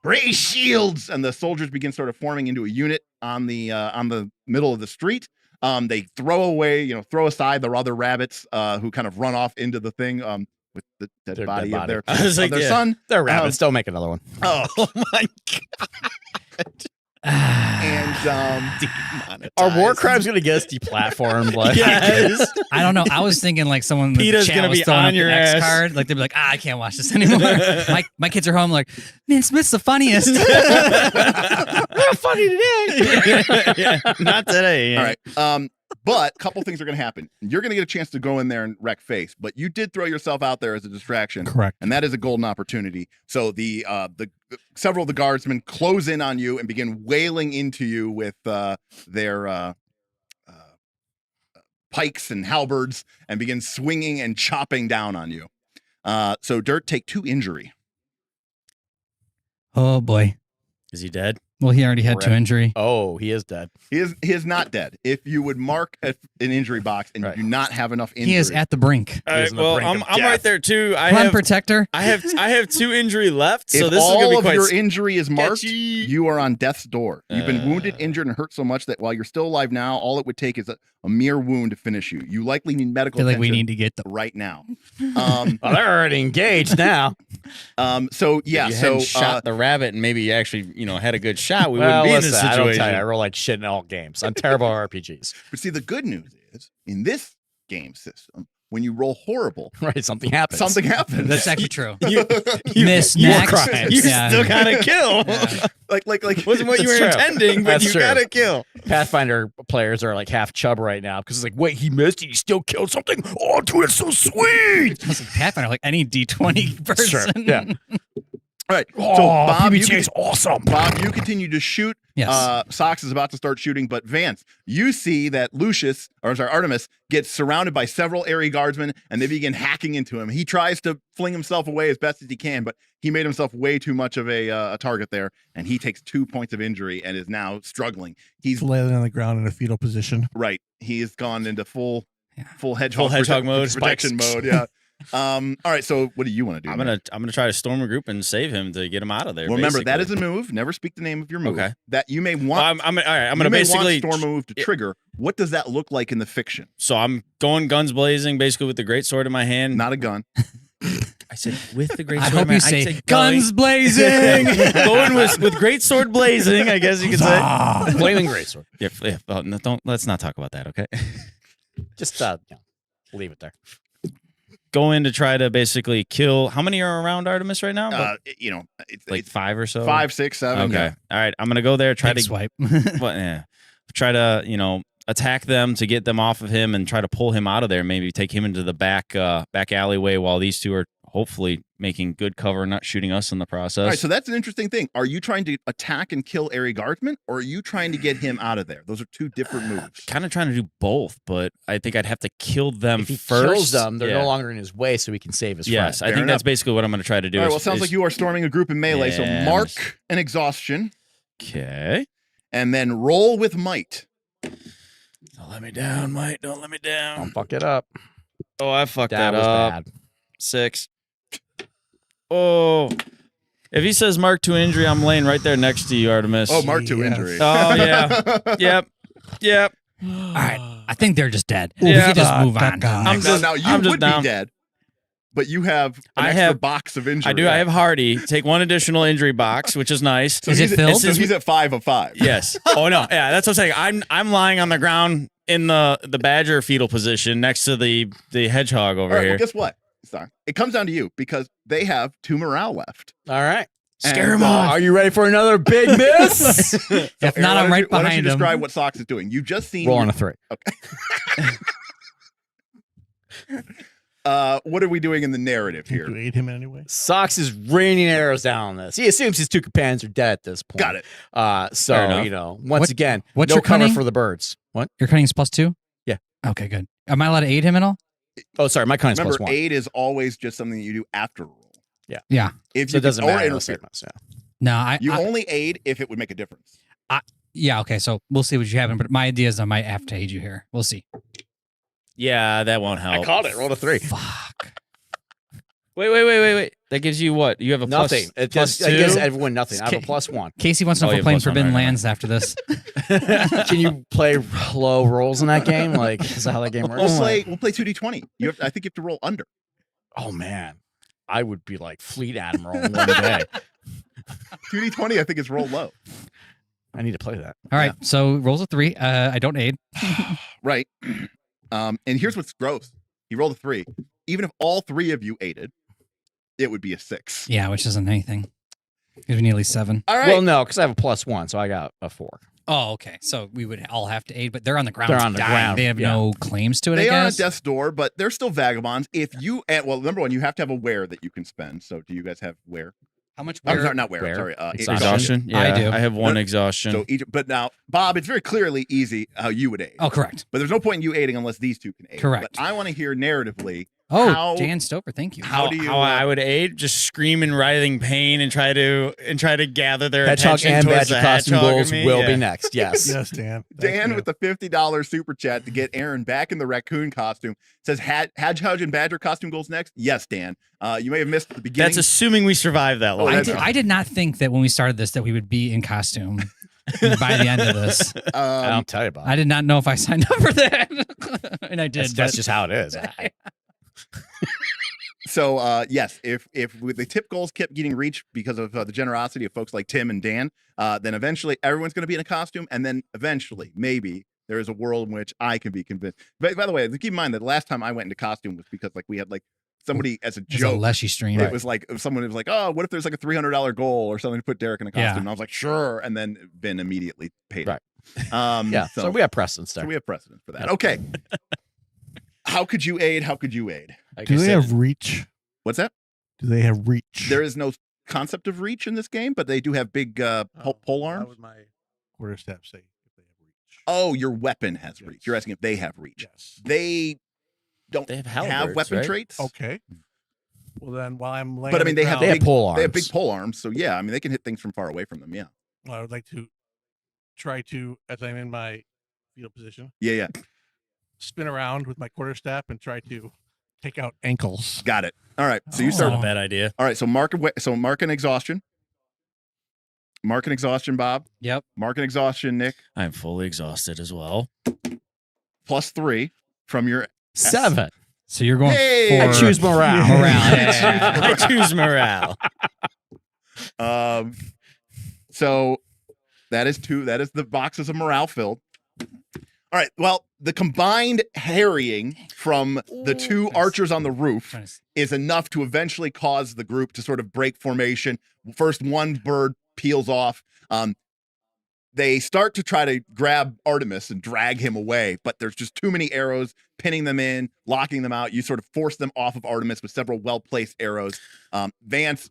S1: raise shields. And the soldiers begin sort of forming into a unit on the middle of the street. They throw aside the other rabbits who kind of run off into the thing with the dead
S3: Their
S1: body
S3: dead
S1: of their,
S2: I was like,
S1: of their
S2: yeah.
S1: son.
S3: They're rabbits. Don't make another one.
S1: Oh,
S2: my
S1: and
S3: Are war crimes going to get us deplatformed? Like,
S2: Yes.
S4: I don't know. I was thinking like someone in the
S2: PbtA's
S4: chat
S2: gonna
S4: was
S2: be
S4: throwing
S2: on
S4: up
S2: your
S4: the X
S2: ass.
S4: card. Like they'd be like, I can't watch this anymore. my kids are home like, man, Smith's the funniest.
S3: Real funny today.
S2: Yeah, not today.
S1: all right. But a couple things are going to happen. You're going to get a chance to go in there and wreck face, but you did throw yourself out there as a distraction.
S5: Correct.
S1: And that is a golden opportunity. So the several of the guardsmen close in on you and begin wailing into you with their pikes and halberds and begin swinging and chopping down on you. So Dirt, take 2 injury.
S4: Oh boy.
S2: Is he dead?
S4: Well, he already had 2 injury.
S3: Oh, he is dead.
S1: He is not dead. If you would mark an injury box and
S3: Right.
S1: you do not have enough injury,
S4: He is at the brink.
S2: All right,
S3: on the
S2: well,
S3: brink of
S2: I'm
S3: death.
S2: right there too. I
S4: Come on,
S2: have
S4: protector.
S2: I have 2 injury left, so
S1: if
S2: this is gonna be
S1: all of
S2: quite
S1: your injury is marked,
S2: sketchy.
S1: you are on death's door. You've been wounded, injured, and hurt so much that while you're still alive now, all it would take is a mere wound to finish you. You likely need
S4: I
S1: medical
S4: feel like we
S1: attention
S4: need to get the.
S1: right now.
S3: Well, they're already engaged now.
S1: So yeah,
S2: If you
S1: so
S2: hadn't shot the rabbit and maybe you actually had a good shot, we
S3: Well,
S2: wouldn't be in this
S3: listen, I don't
S2: situation.
S3: tell you, I roll like shit in all games. I'm terrible at RPGs.
S1: but see, the good news is in this game system, when you roll horrible,
S3: Right, something happens.
S1: something happens.
S4: That's actually true.
S2: You
S4: Miss
S3: more
S4: next.
S3: crimes.
S2: you
S4: Yeah.
S2: still gotta kill.
S4: Yeah.
S1: like
S2: Wasn't what you were
S3: That's true.
S2: intending, but
S3: That's
S2: you
S3: true.
S2: gotta kill.
S3: Pathfinder players are like half chub right now because it's like, wait, he missed it. He still killed something. Oh, dude, it's so sweet.
S4: I was like, Pathfinder, like any D20 person.
S3: Sure. Yeah.
S1: All right.
S3: Oh,
S1: So Bob,
S3: PbtA is awesome.
S1: Bob, you continue to shoot.
S4: Yes.
S1: Sox is about to start shooting, but Vance, you see that Artemis gets surrounded by several Eyrie guardsmen, and they begin hacking into him. He tries to fling himself away as best as he can, but he made himself way too much of a target there, and he takes 2 points of injury and is now struggling. He's
S5: Laying on the ground in a fetal position.
S1: right. He has gone into full hedgehog,
S2: Full hedgehog mode,
S1: protection
S2: spikes.
S1: mode. Yeah. All right. So what do you want to do?
S2: I'm
S1: man?
S2: gonna try to storm a group and save him to get him out of there.
S1: Well, remember that is
S2: basically.
S1: a move. Never speak the name of your move.
S2: Okay.
S1: That you may want.
S2: Well, I'm all right. I'm
S1: you
S2: gonna
S1: may
S2: basically
S1: want storm a move to trigger. What does that look like in the fiction?
S2: So I'm going guns blazing, basically with the great sword in my hand.
S1: Not a gun.
S2: I said with the great
S4: I
S2: sword.
S4: hope you
S2: I
S4: say
S2: said
S4: guns blazing.
S2: going with great sword blazing. I guess you could say.
S3: Flaming greatsword.
S2: Yeah. Oh, no, let's not talk about that. Okay.
S3: Just leave it there.
S2: Go in to try to basically kill. How many are around Artemis right now?
S1: It's
S2: Like
S1: it's
S2: 5 or so.
S1: 5, 6, 7.
S2: Okay.
S1: Yeah.
S2: All right. I'm gonna go there. Try
S4: Big
S2: to
S4: swipe.
S2: Well, yeah. Try to attack them to get them off of him and try to pull him out of there. Maybe take him into the back alleyway while these two are hopefully making good cover, not shooting us in the process.
S1: All right, so that's an interesting thing. Are you trying to attack and kill Eyrie Guardsman, or are you trying to get him out of there? Those are two different moves.
S2: Kind of trying to do both, but I think I'd have to kill them
S3: If he
S2: first.
S3: kills them, they're
S2: Yeah.
S3: no longer in his way, so he can save his
S2: Yes,
S3: friend.
S2: I think
S1: Fair
S2: that's
S1: enough.
S2: basically what I'm going to try to do.
S1: All right, well, it sounds like you are storming a group in melee, so
S2: Yeah,
S1: mark an exhaustion,
S2: Okay.
S1: and then roll with might.
S2: Don't let me down, Mike. Don't let me down.
S3: Don't fuck it up.
S2: Oh, I fucked
S3: That
S2: that
S3: was
S2: up.
S3: bad.
S2: 6. Oh. If he says mark 2 injury, I'm laying right there next to you, Artemis.
S1: Oh, mark 2
S5: Yes.
S1: injury.
S2: Oh, yeah. Yep.
S4: All right. I think they're just dead.
S2: Yeah.
S4: We can just move
S5: God,
S4: on.
S5: God.
S2: I'm just-
S1: now you
S2: I'm just
S1: would
S2: down.
S1: be dead, but you have an
S2: I
S1: extra
S2: have-
S1: box of injury.
S2: I do. I have Hardy. Take 1 additional injury box, which is nice.
S1: So
S4: Is it
S1: he's
S4: filled?
S1: So he's at 5 of 5.
S2: Yes. Oh no. Yeah, that's what I'm saying. I'm lying on the ground in the badger fetal position next to the hedgehog over
S1: All right,
S2: here.
S1: well, guess what? Sorry. It comes down to you because they have 2 morale left.
S3: All right.
S2: Scare
S1: And,
S2: him off.
S3: Are you ready for another big miss?
S4: If
S1: Aaron,
S4: not,
S1: why
S4: I'm
S1: don't
S4: right
S1: you- Why don't you
S4: behind him.
S1: describe what Socks is doing? You've just seen.
S3: Roll on a 3.
S1: What are we doing in the narrative
S5: Can't you
S1: here?
S5: aid him in any way?
S3: Sox is raining arrows down on this. He assumes his 2 companions are dead at this point.
S1: Got it.
S2: Fair
S3: So,
S2: enough.
S3: once
S4: What-
S3: again,
S4: what's
S3: no
S4: your
S3: cover
S4: cunning?
S3: for the birds. What?
S4: Your cunning's +2?
S3: Yeah.
S4: Okay, good. Am I allowed to aid him at all?
S3: Oh, sorry. My cunning's
S1: Remember,
S3: +1.
S1: aid is always just something that you do after a roll.
S4: Yeah.
S1: If
S3: So
S1: you
S3: it doesn't
S1: or
S3: matter.
S1: interfere.
S3: Yeah.
S4: No,
S1: You only aid if it would make a difference.
S4: Yeah, okay, so we'll see what you have. But my idea is I might have to aid you here. We'll see.
S2: Yeah, that won't help.
S3: I called it. Rolled a 3.
S4: Fuck.
S2: Wait. That gives you what? You have a
S3: Nothing. It
S2: plus
S3: just it gives
S2: 2?
S3: everyone nothing. I have a
S4: Okay.
S3: +1.
S4: Casey wants to
S2: Oh,
S4: know if
S2: yeah,
S4: we're playing
S2: +1,
S4: Forbidden
S2: right.
S4: Lands after this.
S3: Can you play low rolls in that game? Like, is that how that game works?
S1: We'll play 2d20. I think you have to roll under.
S3: Oh man, I would be like Fleet Admiral in one day.
S1: 2d20, I think is roll low.
S3: I need to play that.
S4: All right, so rolls a 3. I don't aid.
S1: Right. And here's what's gross. He rolled a 3. Even if all 3 of you aided, it would be a 6.
S4: Yeah, which isn't anything. Gives me nearly 7.
S1: All right.
S3: Well, no, because I have a +1, so I got a 4.
S4: Oh, okay. So we would all have to aid, but they're on the ground.
S3: They're on the
S4: dying.
S3: ground,
S4: They have
S3: yeah.
S4: no claims to it,
S1: they
S4: I
S1: are on
S4: guess.
S1: death's door, but they're still vagabonds. If you, well, number one, you have to have a wear that you can spend. So do you guys have wear?
S4: How much?
S1: I'm
S4: wear-
S1: sorry, not wear.
S3: Wear?
S1: Sorry,
S2: Exhaustion? Yeah,
S4: I do.
S2: I have 1
S1: No,
S2: exhaustion.
S1: So each, but now, Bob, it's very clearly easy how you would aid.
S4: Oh, correct.
S1: But there's no point in you aiding unless these two can aid.
S4: Correct.
S1: But I want to hear narratively.
S4: Oh,
S1: How-
S4: Dan Stover, thank you.
S1: How do you?
S2: How I would aid? Just scream in writhing pain and try to gather their
S3: Hedgehog
S2: attention
S3: and
S2: towards
S3: Badger
S2: the
S3: costume
S2: hedgehog
S3: goals
S2: and me.
S3: will
S2: Yeah.
S3: be next. Yes.
S5: Yes, Dan. Thank
S1: Dan
S5: you.
S1: with the $50 super chat to get Aaron back in the raccoon costume says Hedgehog and Badger costume goals next. Yes, Dan. You may have missed the beginning.
S2: That's assuming we survive that long.
S1: Oh, that's
S4: I did not think that when we started this that we would be in costume by the end of this.
S3: I don't tell you about it.
S4: I did not know if I signed up for that, and I did.
S3: That's just how it is.
S1: So yes, if the tip goals kept getting reached because of the generosity of folks like Tim and Dan, then eventually everyone's going to be in a costume, and then eventually maybe there is a world in which I can be convinced. But by the way, keep in mind that the last time I went into costume was because like we had like somebody as a
S4: It's a
S1: joke.
S4: Leshy stream.
S1: It was like if someone was like, "Oh, what if there's like a $300 goal or something to put Derek in a costume?"
S4: Yeah.
S1: And I was like, "Sure," and then Ben immediately paid.
S3: Right.
S1: It.
S3: Yeah. So we have precedence
S1: so
S3: there.
S1: we have precedent for that. Okay. How could you aid? How could you aid?
S3: Like
S5: Do
S3: I
S5: they
S3: said,
S5: have reach?
S1: What's that?
S5: Do they have reach?
S1: There is no concept of reach in this game, but they do have big pole
S5: How
S1: arms.
S5: would my quarterstaff say if they have reach?
S1: Oh, your weapon has reach.
S5: Yes.
S1: You're asking if they have reach.
S5: Yes.
S1: They don't
S2: They have
S1: have
S2: halberds,
S1: weapon
S2: right?
S1: traits.
S5: Okay. Well, then while I'm laying
S1: But I
S5: on
S1: mean,
S5: the
S1: they have
S3: they
S5: ground,
S3: have pole arms.
S1: They have big pole arms, so yeah, I mean, they can hit things from far away from them. Yeah,
S5: I would like to try to, as I'm in my fetal position,
S1: yeah.
S5: spin around with my quarterstaff and try to take out ankles.
S1: Got it. All right, so you
S2: It's
S1: start.
S2: not a bad idea.
S1: All right, so mark an exhaustion. Mark an exhaustion, Bob.
S4: Yep.
S1: Mark an exhaustion, Nick.
S2: I'm fully exhausted as well.
S1: +3 from your
S3: 7.
S4: So you're going
S1: Hey!
S4: for
S3: I choose morale.
S4: morale.
S2: Yeah, I choose morale.
S1: So that is 2. That is the boxes of morale filled. All right. Well, the combined harrying from the 2 archers on the roof is enough to eventually cause the group to sort of break formation. First, one bird peels off. they start to try to grab Artemis and drag him away, but there's just too many arrows pinning them in, locking them out. You sort of force them off of Artemis with several well-placed arrows. Vance,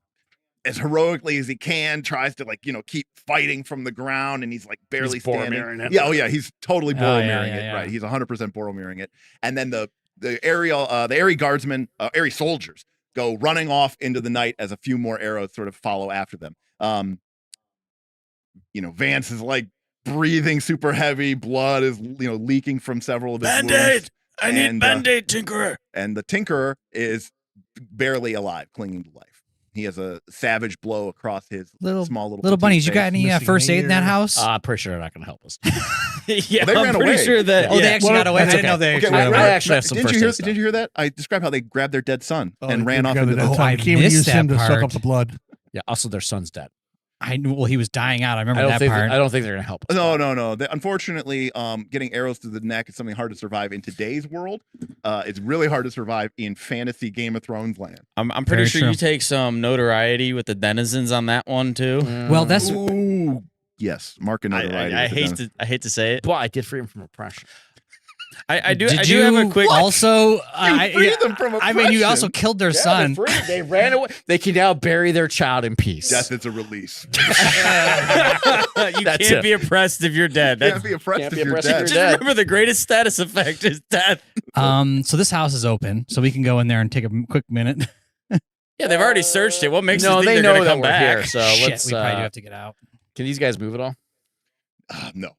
S1: as heroically as he can, tries to keep fighting from the ground, and he's barely standing.
S3: Boromiring it.
S1: Yeah, oh yeah, he's totally Boromiring
S4: yeah,
S1: it.
S4: yeah.
S1: Right, he's 100% Boromiring it. And then the Eyrie guardsmen, Eyrie soldiers, go running off into the night as a few more arrows sort of follow after them. Vance is breathing super heavy. Blood is leaking from several of his wounds.
S2: I need Band-Aid, Tinkerer.
S1: And the Tinkerer is barely alive, clinging to life. He has a savage blow across his small little
S4: Little bunnies, you
S1: face.
S4: got any
S5: Missing
S4: first aid in that
S5: ear.
S4: house?
S3: I'm pretty sure they're not going to help us.
S2: Yeah,
S1: They
S2: I'm
S1: ran
S2: pretty
S1: away.
S2: sure that.
S4: Oh, they
S2: yeah.
S4: actually got away. I
S3: that's
S4: didn't know they
S1: Okay,
S4: actually
S1: wait,
S4: got
S1: wait,
S4: away.
S3: I actually have some
S1: didn't
S3: first
S1: you hear?
S3: aid stuff.
S1: Did you hear that? I described how they grabbed their dead son
S5: Oh,
S1: and
S5: they
S1: ran off
S5: grabbed
S1: into
S5: it.
S1: the.
S5: Oh,
S4: I
S5: I can't even
S4: missed
S5: use him
S4: that
S5: to suck
S4: part.
S5: up the blood.
S3: Yeah. Also, their son's dead.
S4: I knew. Well, he was dying out. I remember
S3: I don't
S4: that
S3: think.
S4: part.
S3: I don't think they're going to help us.
S1: No. Unfortunately, getting arrows through the neck is something hard to survive in today's world. It's really hard to survive in fantasy Game of Thrones land.
S2: I'm pretty
S4: Very
S2: sure
S4: true.
S2: you take some notoriety with the denizens on that one too.
S4: Well, that's
S1: Ooh, yes, mark a notoriety.
S2: I
S1: with the
S2: hate
S1: Dennis.
S2: I hate to say it.
S3: But I did free him from oppression.
S2: I do.
S4: Did
S2: I
S4: you
S2: do have a quick.
S4: also?
S1: freed them from
S4: I mean, you
S1: oppression.
S4: also killed their son.
S3: They ran away. They can now bury their child in peace.
S1: Death is a release.
S2: You
S3: That's
S2: can't
S3: it.
S2: be oppressed if you're dead.
S1: Can't
S2: That's,
S1: be oppressed
S3: Can't
S1: if
S3: be
S1: you're
S3: oppressed if
S1: dead.
S3: you're
S2: just
S3: dead.
S2: remember the greatest status effect is death.
S4: So this house is open, so we can go in there and take a quick minute.
S2: Yeah, they've already searched it. What makes
S3: No,
S2: us
S3: they
S2: think they're
S3: know
S2: gonna
S3: that
S2: come
S3: we're
S2: back?
S3: here. So
S4: Shit,
S3: let's.
S4: we probably do have to get out.
S3: Can these guys move at all?
S1: No.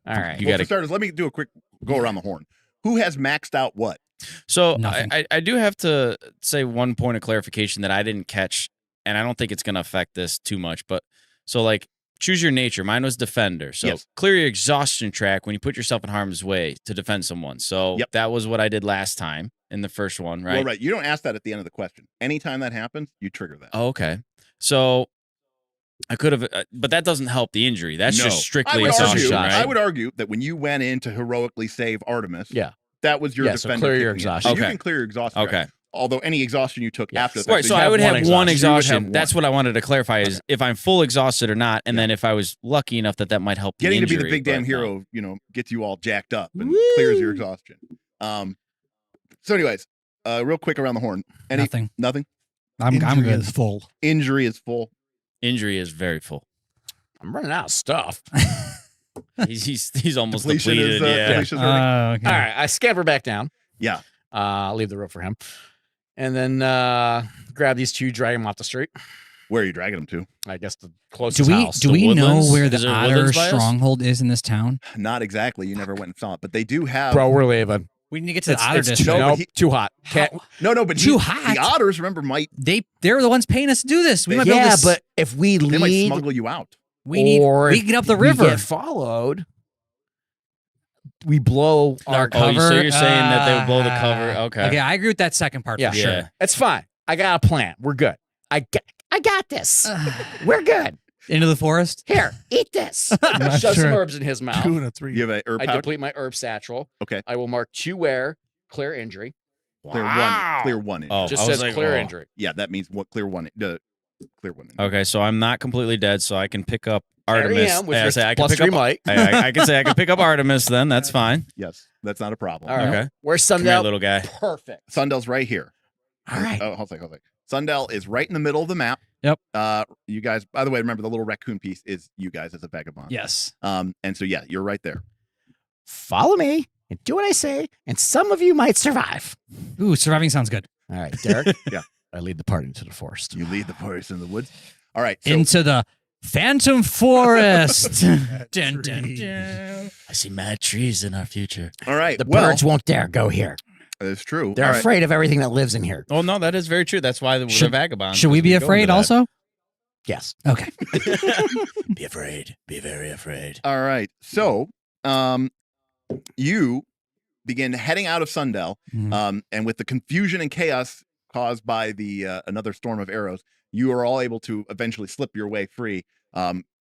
S3: All right.
S2: You
S1: Well,
S2: gotta-
S1: for starters, let me do a quick go around the horn. Who has maxed out what?
S2: So
S4: Nothing.
S2: I do have to say one point of clarification that I didn't catch, and I don't think it's going to affect this too much. But so choose your nature. Mine was defender. So
S1: Yes.
S2: clear your exhaustion track when you put yourself in harm's way to defend someone. So
S1: Yep.
S2: that was what I did last time in the first one, right?
S1: Well, right. You don't ask that at the end of the question. Anytime that happens, you trigger that.
S2: Oh, okay. So I could have, but that doesn't help the injury. That's
S1: No.
S2: just strictly
S1: I would
S2: exhaustion,
S1: argue.
S2: right?
S1: I would argue that when you went in to heroically save Artemis,
S3: Yeah.
S1: that was your
S3: Yeah, so
S1: defender.
S3: clear your
S1: kicking in.
S3: exhaustion.
S1: So you
S2: Okay.
S1: can clear your exhaustion.
S2: Okay.
S1: track. Although any exhaustion you took
S3: Yes.
S1: after the
S2: Right, so
S1: you
S2: I would have one
S1: You would have
S2: exhaustion.
S1: one.
S2: That's what I wanted to clarify is if I'm full exhausted or not, and then if I was lucky enough that might help
S1: Getting
S2: the
S1: to be the
S2: injury,
S1: big damn
S2: but no.
S1: hero, gets you all jacked up and clears your exhaustion. So, anyways, real quick around the horn.
S4: Nothing.
S1: Nothing.
S4: I'm
S5: Injury
S4: good.
S5: is full.
S1: Injury is full.
S2: Injury is very full.
S3: I'm running out of stuff.
S2: He's almost
S1: Depletion
S2: depleted.
S1: is,
S2: Yeah.
S1: depletion's running.
S4: Okay.
S3: All right. I scamper back down.
S1: Yeah.
S3: I'll leave the rope for him. And then grab these two, drag them off the street.
S1: Where are you dragging them to?
S3: I guess the
S4: Do
S3: closest
S4: we
S3: house.
S4: do we know
S2: Woodlands?
S4: where
S2: Is
S4: the
S2: there
S4: otter
S2: Woodlands by us?
S4: stronghold is in this town?
S1: Not exactly. You never went and saw it, but they do have.
S3: Bro, we're leaving.
S4: We need to get to the
S3: It's,
S4: otter
S3: it's
S4: district.
S3: too,
S1: No, but
S3: nope,
S1: he-
S3: too hot. Can't,
S1: No, but
S4: Too hot?
S1: The otters, remember,
S4: They're the ones paying us to do this. We might be able
S3: yeah,
S4: to,
S3: but if we
S1: they might
S3: lead
S1: smuggle you out.
S4: we need
S3: or
S4: we
S3: if
S4: can get up the
S3: we
S4: river.
S3: get followed, we blow our
S4: Our
S3: cover.
S2: Oh, so you're saying that they would blow the
S4: Ah.
S2: cover? Okay.
S4: Okay, I agree with that second part
S3: Yeah.
S4: for sure.
S2: Yeah.
S3: It's fine. I got a plan. We're good. I got this. We're good.
S4: Into the forest.
S3: Here, eat this.
S5: not
S3: Shove some
S5: sure.
S3: herbs in his mouth.
S5: 2 and a 3.
S1: You have a herb
S3: I
S1: pouch.
S3: deplete my herb satchel.
S1: Okay.
S3: I will mark 2 wear, clear injury.
S1: Clear
S2: Wow.
S1: one. Clear one.
S2: Oh,
S3: Just
S2: I was
S3: says
S2: like,
S3: clear
S2: oh.
S3: injury.
S1: Yeah, that means what? Clear one. Clear one.
S2: Okay, so I'm not completely dead, so I can pick up
S3: There I
S2: Artemis.
S3: am with
S2: Yeah, I
S3: your
S2: say I can
S3: plus
S2: pick
S3: 3
S2: up.
S3: might.
S2: I can say I can pick up Artemis. Then that's fine.
S1: Yes, that's not a problem.
S3: All right.
S2: Okay.
S3: Where's
S2: Come here,
S3: Sundell?
S2: little guy.
S3: Perfect.
S1: Sundell's right here.
S3: All right.
S1: Oh, hold on. Sundell is right in the middle of the map.
S4: Yep.
S1: You guys, by the way, remember the little raccoon piece is you guys as a vagabond.
S4: Yes.
S1: And so yeah, you're right there.
S3: Follow me and do what I say, and some of you might survive.
S4: Ooh, surviving sounds good.
S3: All right, Derek.
S1: Yeah.
S3: I lead the party into the forest.
S1: You lead the forest in the woods. All right. So
S4: Into the Phantom Forest.
S5: That
S4: Dun, dun,
S5: tree.
S4: dun.
S2: I see mad trees in our future.
S1: all right.
S3: The
S1: well,
S3: birds won't dare go here.
S1: That's true.
S3: They're
S1: All right.
S3: afraid of everything that lives in here.
S2: Oh no, that is very true. That's why we're
S4: Should-
S2: vagabonds.
S4: Should we be
S2: because go
S4: afraid
S2: into that.
S4: also?
S3: Yes.
S4: Okay.
S2: Be afraid. Be very afraid.
S1: All right. So, you begin heading out of Sundell,
S4: Mhm.
S1: and with the confusion and chaos caused by the another storm of arrows, you are all able to eventually slip your way free,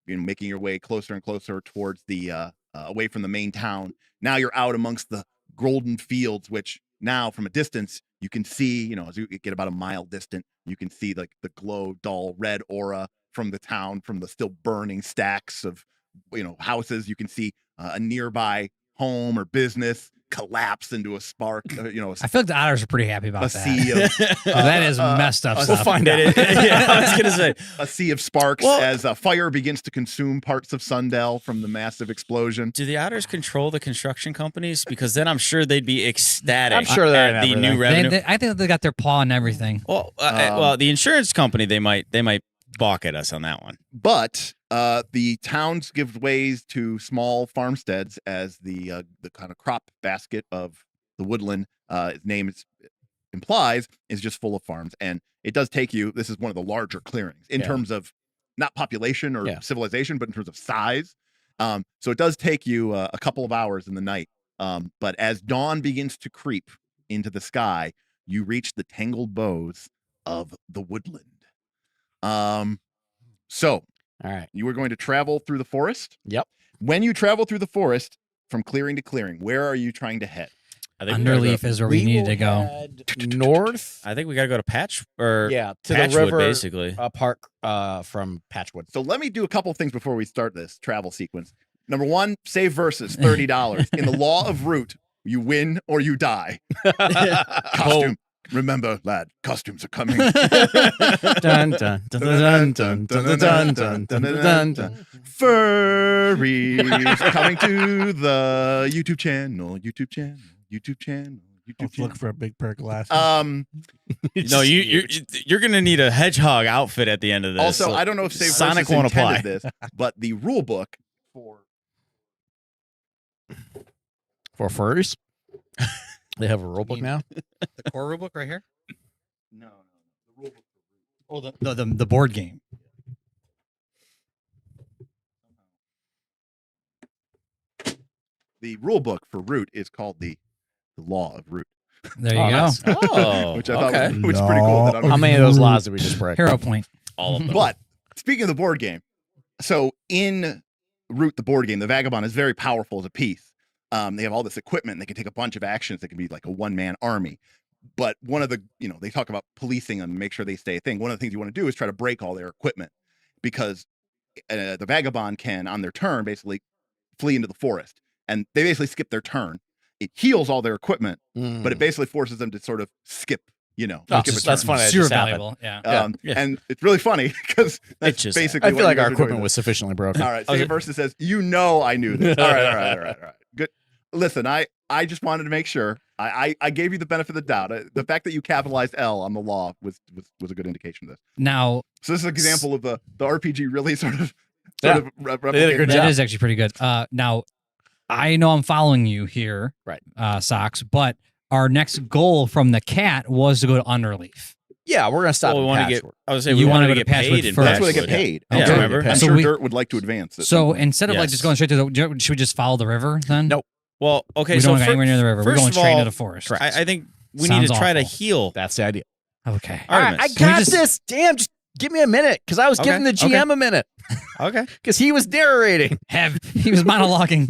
S1: making your way closer and closer towards the away from the main town. Now you're out amongst the golden fields, which now from a distance you can see. As you get about a mile distant, you can see like the glow, dull red aura from the town, from the still burning stacks of houses. You can see a nearby home or business collapse into a spark.
S4: I feel like the otters are pretty happy about
S1: a
S4: that.
S1: sea of
S4: That is messed up stuff.
S3: We'll find out.
S2: Yeah, I was gonna say.
S1: a sea of sparks
S2: Well-
S1: as a fire begins to consume parts of Sundell from the massive explosion.
S2: Do the otters control the construction companies? Because then I'm sure they'd be ecstatic.
S3: I'm sure they're
S2: at the
S3: in
S2: new
S3: everything.
S2: revenue.
S4: I think they got their paw on everything.
S2: Well, the insurance company they might balk at us on that one.
S1: But the towns give ways to small farmsteads as the kind of crop basket of the Woodland, its name implies, is just full of farms. And it does take you, this is one of the larger clearings in terms of not population or civilization, but in terms of size. So it does take you a couple of hours in the night. But as dawn begins to creep into the sky, you reach the tangled boughs of the Woodland. So
S3: All right.
S1: you are going to travel through the forest.
S3: Yep.
S1: When you travel through the forest from clearing to clearing, where are you trying to head?
S2: I think we gotta
S4: Underleaf is where we needed to go.
S3: head north.
S2: I think we got to go to Patch or
S3: Yeah, to
S2: Patchwood,
S3: the river
S2: basically.
S3: park from Patchwood.
S1: So let me do a couple things before we start this travel sequence. Number one, save versus $30. In the law of root, you win or you die. Costume. Remember, lad, costumes are coming.
S3: Dun, dun, dun, dun, dun, dun, dun, dun, dun, dun, dun.
S1: Furries coming to the YouTube channel.
S5: Let's look for a big pair of glasses.
S2: No, you're gonna need a hedgehog outfit at the end of this.
S1: Also, I don't know if save
S2: Sonic
S1: versus
S2: won't
S1: intended
S2: apply.
S1: this, but the rule book
S3: For furries? They have a rule book now?
S4: The core rulebook right here.
S1: no, the rule book.
S4: Oh, the board game.
S1: The rule book for root is called the law of root,
S4: There you
S3: Oh,
S4: go.
S3: nice.
S2: Oh,
S1: which I thought
S2: okay.
S1: which is pretty cool. That I'm
S3: How many of those laws did we just break?
S4: Hero point.
S2: All of them.
S1: But speaking of the board game, so in Root, the board game, the Vagabond is very powerful as a piece. They have all this equipment. They can take a bunch of actions. They can be like a one-man army. But one of the, they talk about policing them and make sure they stay a thing. One of the things you want to do is try to break all their equipment because the Vagabond can, on their turn, basically flee into the forest. And they basically skip their turn. It heals all their equipment, but it basically forces them to sort of skip, skip a
S3: that's
S1: turn.
S3: funny. That
S4: Super
S3: just happened.
S4: valuable. Yeah.
S1: And it's really funny because that's
S2: just-
S1: basically
S3: I feel
S1: what
S3: like
S1: you
S3: our
S1: guys are doing
S3: equipment
S1: this.
S3: was sufficiently broken.
S1: All right. Save versus says, I knew this. All right. Good. Listen, I just wanted to make sure. I gave you the benefit of the doubt. The fact that you capitalized L on the law was a good indication of this.
S4: Now
S1: So this is an example of the RPG really sort of
S3: Yeah.
S1: replicated.
S3: They did a good
S4: that
S3: job.
S4: is actually pretty good. Now I know I'm following you here,
S3: Right.
S4: Socks, but our next goal from the cat was to go to Underleaf.
S3: Yeah, we're gonna stop.
S2: Well, we
S3: want
S2: want to get. I was saying
S4: You
S2: we
S4: wanna
S2: want to
S4: go to
S2: get
S4: Patchwood
S2: paid in
S4: first.
S1: That's where they get
S2: Patchwood.
S1: paid.
S2: Yeah,
S4: Okay.
S2: remember?
S1: I'm
S4: So
S1: sure
S4: we-
S1: Dirt would like to advance it.
S4: So instead of like
S2: Yes.
S4: just going straight to the, should we just follow the river then?
S3: Nope.
S2: Well, okay.
S4: We
S2: so
S4: don't want to go anywhere near the river. We're
S2: first
S4: going
S2: of
S4: straight
S2: all,
S4: into the forest.
S2: I think we
S4: Sounds
S2: need to try to
S4: awful.
S2: heal
S3: That's the idea.
S4: Okay.
S2: Artemis.
S3: I
S4: Can we
S3: got
S4: just-
S3: this. Damn, just give me a minute because I was
S2: Okay,
S3: giving the GM a minute
S2: Okay.
S3: because he was narrating.
S4: He was monologuing.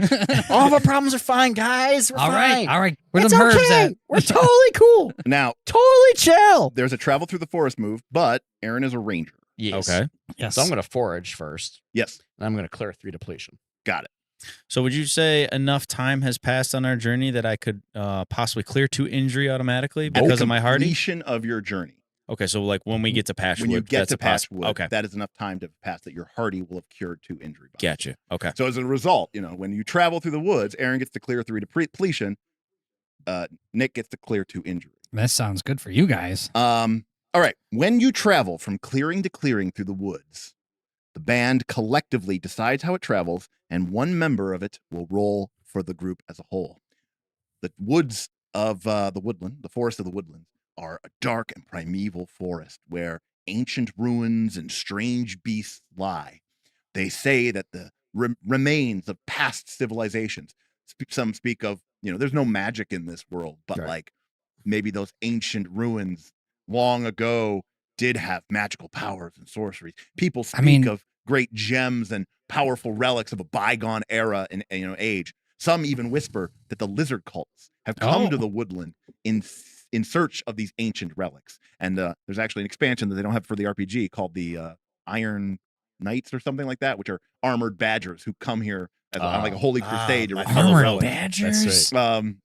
S3: All of our problems are fine, guys. We're
S4: All
S3: fine.
S4: right. Where
S3: It's
S4: the herbs
S3: okay.
S4: at?
S3: We're totally cool.
S1: Now
S3: Totally chill.
S1: there's a travel through the forest move, but Aaron is a ranger.
S3: Yes.
S2: Okay.
S4: Yes.
S3: So I'm gonna forage first.
S1: Yes,
S3: And I'm gonna clear 3 depletion.
S1: got it.
S2: So would you say enough time has passed on our journey that I could possibly clear 2 injury automatically because of my hardy?
S1: Completion of your journey.
S2: Okay, so like when we get to Patchwood,
S1: When you get
S2: that's
S1: to
S2: a poss-
S1: Patchwood,
S2: Okay,
S1: that is enough time to pass that your hardy will have cured 2 injury. Buffs.
S2: gotcha. Okay,
S1: So as a result, when you travel through the woods, Aaron gets to clear 3 depletion. Nick gets to clear 2 injury.
S4: That sounds good for you guys.
S1: All right. When you travel from clearing to clearing through the woods, the band collectively decides how it travels, and one member of it will roll for the group as a whole. The woods of the Woodland, the forest of the Woodlands, are a dark and primeval forest where ancient ruins and strange beasts lie. They say that the remains of past civilizations. Some speak of, there's no magic in this world, but
S3: Right.
S1: like maybe those ancient ruins long ago did have magical powers and sorceries. People speak of great gems and powerful relics of a bygone era and age. Some even whisper that the lizard cults have come to the Woodland in search of these ancient relics. And there's actually an expansion that they don't have for the RPG called the Iron knights or something like that, which are armored badgers who come here as on like a holy crusade to
S2: my
S1: recover
S2: fellow
S4: Armored
S1: relics.
S4: badgers.
S3: That's right.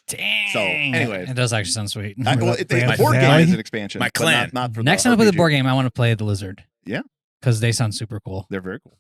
S4: Dang.
S1: So, anyways.
S4: It does actually sound sweet.
S1: Well, the
S5: My
S1: board game
S5: family?
S1: is an expansion.
S2: My
S1: but
S2: clan.
S1: Not for
S4: Next
S1: the
S4: time I play the
S1: RPG.
S4: board game, I want to play the lizard.
S1: Yeah.
S4: Because they sound super cool.
S1: They're very cool.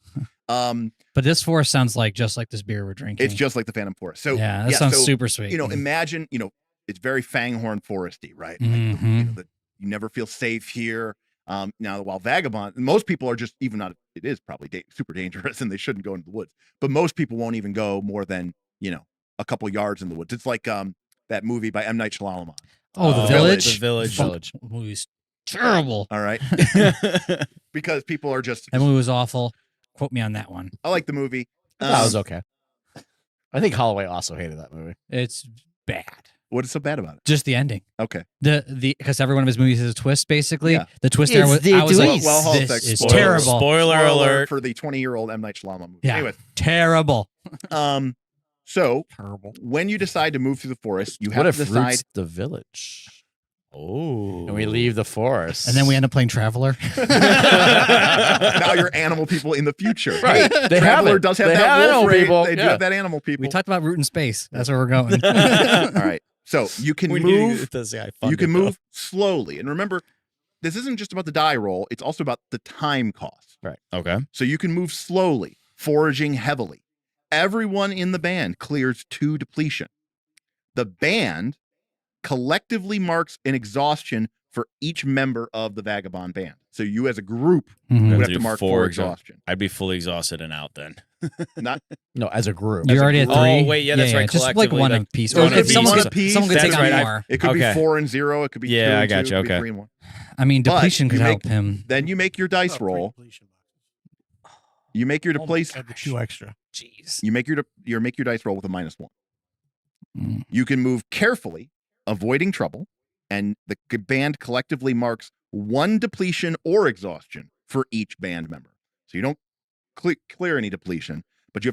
S4: But this forest sounds like just like this beer we're drinking.
S1: It's just like the Phantom Forest. So
S4: yeah, that sounds super sweet.
S1: Imagine, it's very Fanghorn foresty, right?
S4: Mhm.
S1: You never feel safe here. Now, while Vagabond, most people are just even not. It is probably super dangerous, and they shouldn't go into the woods. But most people won't even go more than a couple yards in the woods. It's like that movie by M. Night Shyamalan.
S4: The
S1: Village.
S4: Village.
S2: The Village.
S4: Fuck, movie's terrible.
S1: All right, because people are just.
S4: That movie was awful. Quote me on that one.
S1: I like the movie.
S3: That was okay. I think Holloway also hated that movie.
S4: It's bad.
S1: What is so bad about it?
S4: Just the ending.
S1: Okay.
S4: The because every one of his movies has a twist. Basically,
S1: Yeah.
S4: the twist
S3: It's
S4: there was.
S3: the
S4: I was like,
S3: twist.
S1: Well, hold on a
S4: this
S1: sec.
S4: is
S1: Spoiler-
S4: terrible.
S2: Spoiler alert.
S1: for the 20-year-old M. Night Shyamalan movie.
S4: Yeah.
S1: Anyway,
S4: Terrible.
S1: so
S5: Terrible.
S1: when you decide to move through the forest, you
S3: What
S1: have
S3: if
S1: to decide.
S3: Root's the village?
S2: Oh.
S3: And we leave the forest.
S4: And then we end up playing Traveler.
S1: Now you're animal people in the future.
S3: Right. They have
S1: Traveler
S3: it.
S1: does have
S3: They
S1: that
S3: have
S1: wolf
S3: animal
S1: race.
S3: people.
S1: They do
S3: Yeah.
S1: have that animal people.
S4: We talked about root in space. That's where we're going.
S1: All right. So you can move. You can move slowly. And remember, this isn't just about the die roll. It's also about the time cost.
S2: Okay.
S1: So you can move slowly, foraging heavily. Everyone in the band clears 2 depletion. The band collectively marks an exhaustion for each member of the Vagabond band. So you as a group
S4: Mhm.
S1: would
S2: Gotta
S1: have
S2: do
S1: to mark
S2: 4
S1: 4
S2: exhaust-
S1: exhaustion.
S2: I'd be fully exhausted and out then.
S1: Not
S3: No, as a group.
S4: You're already at
S1: group.
S4: 3.
S2: Oh, wait, yeah, that's right.
S4: Just like
S2: Collectively,
S4: one
S2: like,
S4: apiece.
S1: one
S4: Or if
S1: apiece.
S4: someone
S1: One
S4: could,
S1: apiece,
S4: someone could
S2: that's
S4: take
S2: right.
S4: on more.
S1: It could
S2: Okay.
S1: be 4 and 0. It could be 2
S2: Yeah, I
S1: and 2.
S2: got you.
S1: It could be
S2: Okay.
S1: 3 and 1.
S4: I mean,
S1: But
S4: depletion could
S1: you
S4: help him.
S1: Then you make your dice roll. You make your depletion.
S5: Add the 2 extra.
S4: Jeez.
S1: You make your dice roll with a -1.
S4: Mm.
S1: You can move carefully, avoiding trouble, and the band collectively marks 1 depletion or exhaustion for each band member. So you don't clear any depletion, but you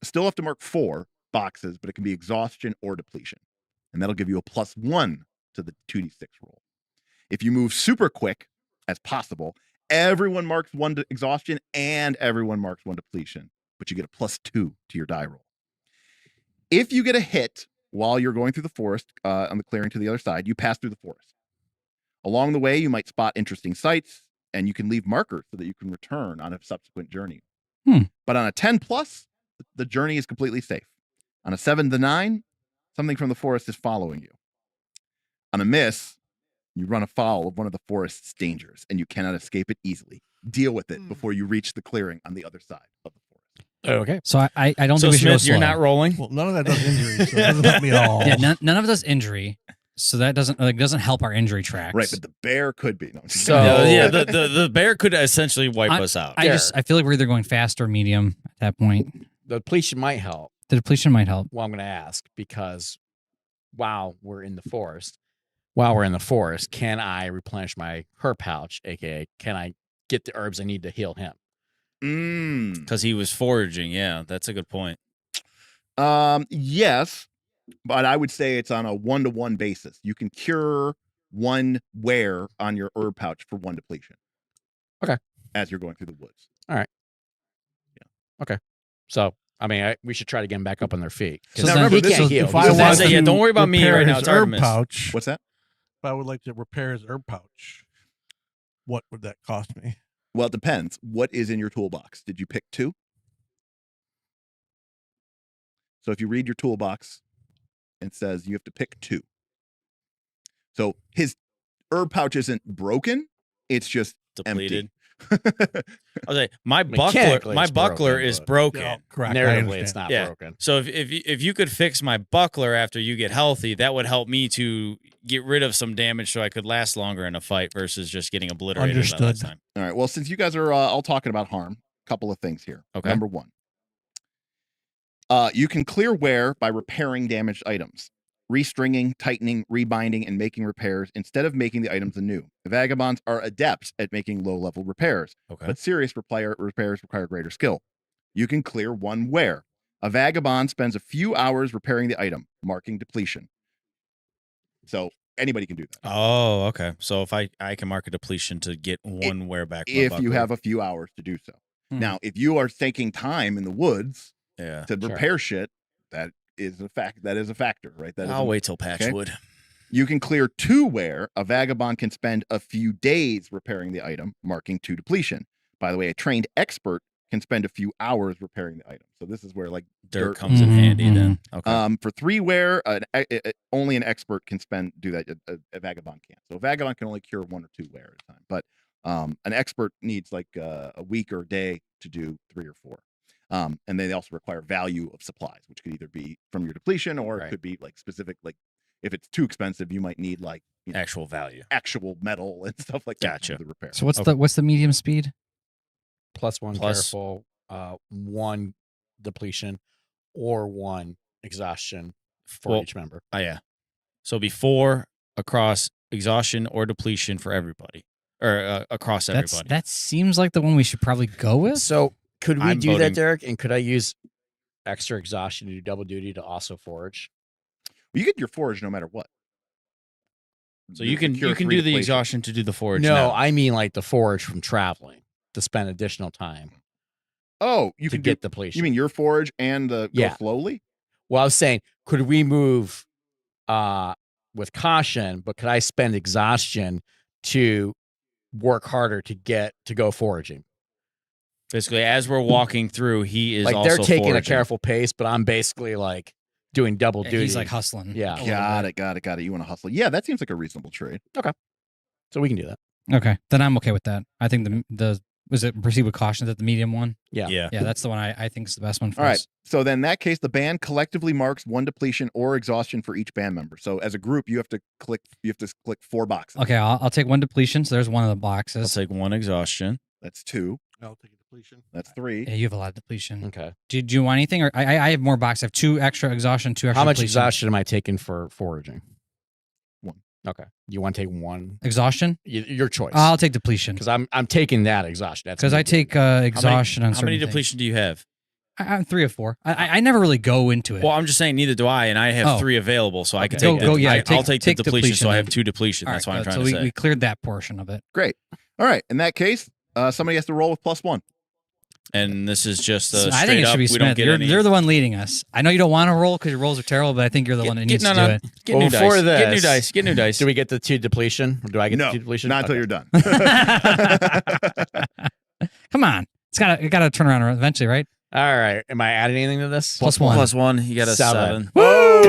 S1: still have to mark 4 boxes, but it can be exhaustion or depletion. And that'll give you a +1 to the 2d6 roll. If you move super quick as possible, everyone marks 1 exhaustion and everyone marks 1 depletion, but you get a +2 to your die roll. If you get a hit while you're going through the forest on the clearing to the other side, you pass through the forest. Along the way, you might spot interesting sights, and you can leave markers so that you can return on a subsequent journey. But on a 10+, the journey is completely safe. On a 7 to 9, something from the forest is following you. On a miss, you run afoul of one of the forest's dangers, and you cannot escape it easily. Deal with it before you reach the clearing on the other side of the forest.
S3: Okay.
S4: So I don't
S2: So
S4: think we should go
S2: Smith, you're
S4: slow.
S2: not rolling.
S5: Well, none of that does injury, so it doesn't help me at all.
S4: Yeah, none of it does injury. So that doesn't help our injury tracks.
S1: Right, but the bear could be. No,
S3: So-
S2: Yeah, the bear could essentially wipe us out.
S4: I feel like we're either going fast or medium at that point.
S3: The depletion might help.
S4: The depletion might help.
S3: Well, I'm going to ask because while we're in the forest, can I replenish my herb pouch, aka can I get the herbs I need to heal him?
S2: Because he was foraging. Yeah, that's a good point.
S1: Yes, but I would say it's on a 1-to-1 basis. You can cure 1 wear on your herb pouch for 1 depletion.
S3: Okay.
S1: As you're going through the woods.
S3: So, I mean, we should try to get them back up on their feet. 'Cause
S4: So
S1: now
S4: then-
S1: remember,
S3: he
S1: this
S3: can't
S1: is-
S3: heal.
S5: If
S3: He's
S5: I
S3: a
S2: was
S5: want
S2: gonna say,
S5: to
S2: yeah, don't worry about me
S5: repair
S2: right now,
S5: his
S2: it's
S5: herb
S2: Artemis.
S5: pouch,
S1: What's that?
S5: if I would like to repair his herb pouch, what would that cost me?
S1: Well, it depends. What is in your toolbox? Did you pick 2? So if you read your toolbox, it says you have to pick 2. So his herb pouch isn't broken. It's just
S2: Depleted.
S1: empty.
S2: I was like, my
S3: Mechanically,
S2: buckler
S3: it's
S2: broken, is
S3: but-
S2: broken.
S5: Yeah, correct. I
S3: Narratively, it's
S5: understand.
S3: not
S2: Yeah.
S3: broken.
S2: So if you could fix my buckler after you get healthy, that would help me to get rid of some damage so I could last longer in a fight versus just getting obliterated that last
S5: Understood.
S2: time.
S1: All right. Well, since you guys are all talking about harm, a couple of things here.
S2: Okay.
S1: Number 1. You can clear wear by repairing damaged items, restringing, tightening, rebinding, and making repairs instead of making the items anew. The Vagabonds are adepts at making low-level repairs,
S2: Okay.
S1: but serious repairs require greater skill. You can clear 1 wear. A Vagabond spends a few hours repairing the item, marking depletion. So anybody can do that.
S2: Oh, okay. So if I can mark a depletion to get 1 wear back. my
S1: If you
S2: buckler.
S1: have a few hours to do so. Now, if you are taking time in the woods
S2: Yeah.
S1: to repair shit, that is a fact. That is a factor, right? That
S2: I'll wait till Patchwood.
S1: You can clear 2 where a vagabond can spend a few days repairing the item, marking 2 depletion. By the way, a trained expert can spend a few hours repairing the item. So this is where like
S2: Dirt comes in handy then. Okay.
S1: For 3 wear, only an expert can do that. A vagabond can't. So a vagabond can only cure 1 or 2 wear at a time. But an expert needs like a week or a day to do 3 or 4. And then they also require value of supplies, which could either be from your depletion or it could be like specific, like if it's too expensive, you might need like
S2: actual value,
S1: actual metal and stuff like that.
S2: Gotcha.
S1: The repair.
S4: So what's the medium speed?
S3: +1 careful, 1 depletion, or 1 exhaustion for each member.
S2: Oh yeah. So before across exhaustion or depletion for everybody, or across everybody.
S4: That seems like the one we should probably go with.
S3: So could we
S2: I'm
S3: do
S2: voting-
S3: that, Derek? And could I use extra exhaustion to do double duty to also forage?
S1: You get your forage no matter what.
S2: So you can do the exhaustion to do the forage.
S3: No,
S2: now.
S3: I mean like the forage from traveling to spend additional time.
S1: Oh, you
S3: to
S1: can
S3: get depletion.
S1: You mean your forage and go slowly?
S3: Well, I was saying, could we move with caution, but could I spend exhaustion to work harder to go foraging?
S2: Basically, as we're walking through, he is
S3: like
S2: also
S3: they're taking
S2: foraging.
S3: a careful pace, but I'm basically like doing double duty.
S4: He's like hustling.
S3: Yeah.
S1: Got it. You want to hustle? Yeah, that seems like a reasonable trade.
S3: Okay, so we can do that.
S4: Okay, then I'm okay with that. I think the was it proceed with caution? Is that the medium one?
S3: Yeah.
S4: That's the one I think is the best one for
S1: All right.
S4: us.
S1: So then in that case, the band collectively marks 1 depletion or exhaustion for each band member. So as a group, you have to click 4 boxes.
S4: Okay, I'll take 1 depletion. So there's one of the
S2: I'll
S4: boxes.
S2: take 1 exhaustion.
S1: That's 2.
S5: I'll take a depletion.
S1: That's 3.
S4: Yeah, you have a lot of depletion.
S3: Okay.
S4: Do you want anything? Or I have more boxes. I have 2 extra exhaustion, 2 extra
S3: How much
S4: depletion.
S3: exhaustion am I taking for foraging?
S1: 1.
S3: Okay. You want to take 1?
S4: Exhaustion?
S3: Your choice.
S4: I'll take depletion.
S3: Because I'm taking that exhaustion.
S4: Because I take exhaustion on
S2: How many
S4: certain things.
S2: depletion do you have?
S4: I'm 3 or 4. I never really go into it.
S2: Well, I'm just saying neither do I, and I have 3 available, so I can take.
S4: I'll
S2: take the depletion, so I have 2 depletion.
S4: All
S2: That's
S4: right,
S2: what I'm trying
S4: so
S2: to say.
S4: we cleared that portion of it.
S1: Great. All right. In that case, somebody has to roll with +1.
S2: And this is just
S4: So I
S2: straight
S4: think it
S2: up.
S4: should be
S2: We don't
S4: Smith.
S2: get
S4: You're,
S2: any.
S4: you're the one leading us. I know you don't want to roll because your rolls are terrible, but I think you're the one that needs to do it.
S2: Get new
S3: before
S2: dice. Get new
S3: this-
S2: dice. Get new dice.
S3: Do we get the 2 depletion? Or do I get
S1: No,
S3: the 2 depletion?
S1: not until
S3: Okay.
S1: you're done.
S4: Come on, it got to turn around eventually, right?
S3: All right. Am I adding anything to this?
S4: +1.
S2: +1. You got a 7.
S1: Whoa!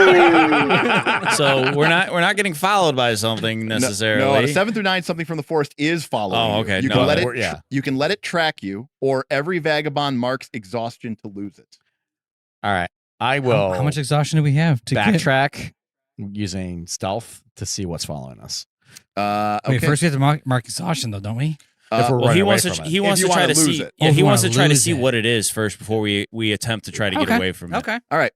S2: So we're not getting followed by something necessarily.
S1: No, 7 through 9, something from the forest is following.
S2: Oh,
S1: you.
S2: okay.
S1: You
S2: No,
S1: can let
S3: we're- yeah.
S1: You can let it track you, or every vagabond marks exhaustion to lose it.
S3: All right. I will
S4: How much exhaustion do we have to get?
S3: backtrack using stealth to see what's following us.
S1: Okay.
S4: Wait, first we have to mark exhaustion, though, don't we?
S3: If we're
S2: Well,
S3: running
S2: he
S3: away
S2: wants
S3: from
S2: to.
S3: it.
S2: He wants
S1: you
S2: to try
S1: wanna
S2: to
S1: lose
S2: see.
S1: it.
S2: Yeah,
S4: Oh,
S2: he
S4: you
S2: wants to
S4: wanna
S2: try to
S4: lose
S2: see
S4: it.
S2: what it is first before we attempt to try to get away from it.
S4: Okay.
S1: All right.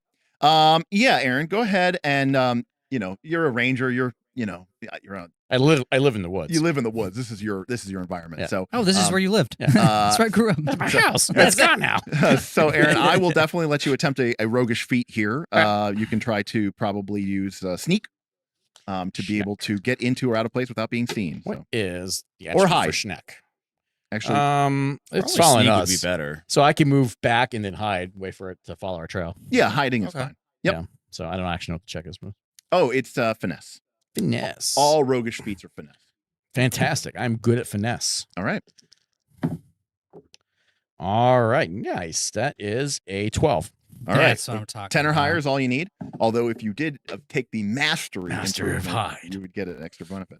S1: Yeah, Aaron, go ahead and you're a ranger. You're on.
S3: I live in the woods.
S1: You live in the woods. This is your environment.
S3: Yeah.
S1: So
S4: Oh, this is where you lived.
S3: yeah.
S4: That's where I grew up.
S3: my house. That's gone now.
S1: So Aaron, I will definitely let you attempt a roguish feat here. You can try to probably use sneak to be able to get into or out of place without being seen.
S3: What
S1: So
S3: is the
S1: Or
S3: extra
S1: hide.
S3: for Schneck?
S1: actually,
S3: It's
S2: Probably
S3: following
S2: sneak
S3: us.
S2: would be better.
S3: So I can move back and then hide, wait for it to follow our trail.
S1: yeah, hiding is
S2: Okay.
S1: fine. Yep.
S3: Yeah. So I don't actually know what the check is. But
S1: Oh, it's finesse.
S3: finesse.
S1: All roguish feats are finesse.
S3: fantastic. I'm good at finesse.
S1: All right.
S3: All right. Nice. That is a 12.
S1: All right.
S4: That's what I'm talking
S1: 10 or
S4: about.
S1: higher is all you need. Although if you did take the mastery
S3: Mastery of
S1: improvement,
S3: hide.
S1: you would get an extra benefit.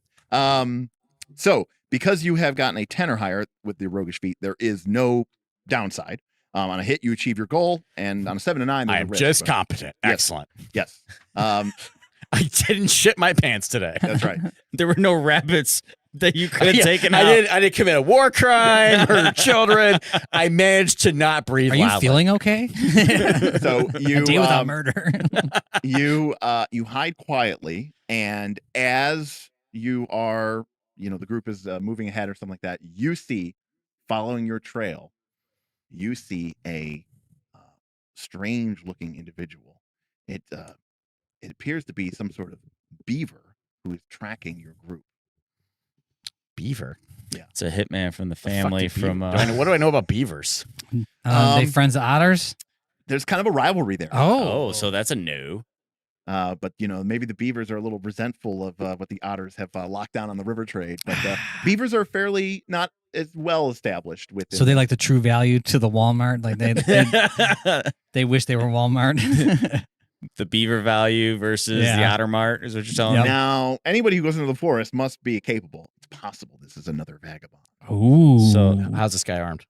S1: So because you have gotten a 10 or higher with the roguish feat, there is no downside. On a hit, you achieve your goal, and on a 7 to 9, there's
S3: I
S1: a
S3: am
S1: risk,
S3: just
S1: but-
S3: competent.
S1: Yes.
S3: Excellent.
S1: Yes.
S3: I didn't shit my pants today.
S1: That's right.
S2: There were no rabbits that you could have
S3: Yeah,
S2: taken
S3: I
S2: out.
S3: didn't commit a war crime, murder children. I managed to not breathe
S4: Are you
S3: loudly.
S4: feeling okay?
S1: So you
S4: A day without murder.
S1: you hide quietly, and as you are, the group is moving ahead or something like that, you see, following your trail, you see a strange-looking individual. It appears to be some sort of beaver who is tracking your group.
S3: Beaver.
S2: It's a hitman from the
S3: fuck
S2: family
S3: do
S2: from.
S3: what do I know about beavers?
S4: They friends of otters.
S1: There's kind of a rivalry there.
S2: Oh, so that's a no.
S1: But maybe the beavers are a little resentful of what the otters have locked down on the river trade. But beavers are fairly not as well established with.
S4: So they like the True Value to the Walmart. Like they wish they were Walmart.
S2: The beaver value versus the otter mart is what you're telling me.
S1: Now, anybody who goes into the forest must be capable. It's possible this is another vagabond.
S4: Ooh.
S3: So how's this guy armed?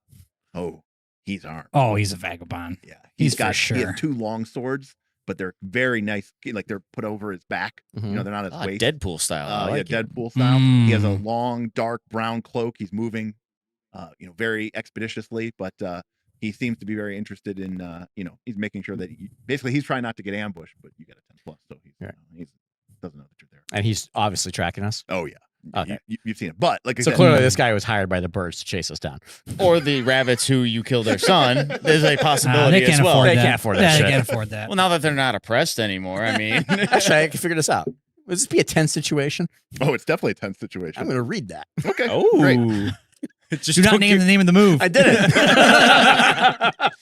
S1: Oh, he's armed.
S4: Oh, he's a vagabond.
S1: Yeah,
S4: He's
S1: got
S4: for sure.
S1: He has 2 long swords, but they're very nice. Like they're put over his back.
S3: Mhm.
S1: They're not his waist.
S2: Deadpool style. I like it.
S1: Deadpool style. He has a
S4: Mm.
S1: long, dark brown cloak. He's moving, very expeditiously, but he seems to be very interested in, he's making sure that he's trying not to get ambushed, but you get a 10+, so he doesn't know that you're there.
S3: And he's obviously tracking us.
S1: Oh yeah.
S3: Okay.
S1: You've seen it, but like I
S3: So
S1: said,
S3: clearly, this guy was hired by the birds to chase us down.
S2: Or the rabbits who you killed their son. There's a possibility
S4: they can't
S2: as well.
S4: afford
S3: They
S4: that.
S3: can't afford that
S4: Yeah,
S3: shit.
S4: they can't afford that.
S2: Well, now that they're not oppressed anymore, I mean,
S3: Actually, I can figure this out. Would this be a tense situation?
S1: Oh, it's definitely a tense situation.
S3: I'm going to read that.
S1: Okay.
S2: oh,
S1: Great.
S2: Just
S4: Do not name the name of the move.
S3: I did it.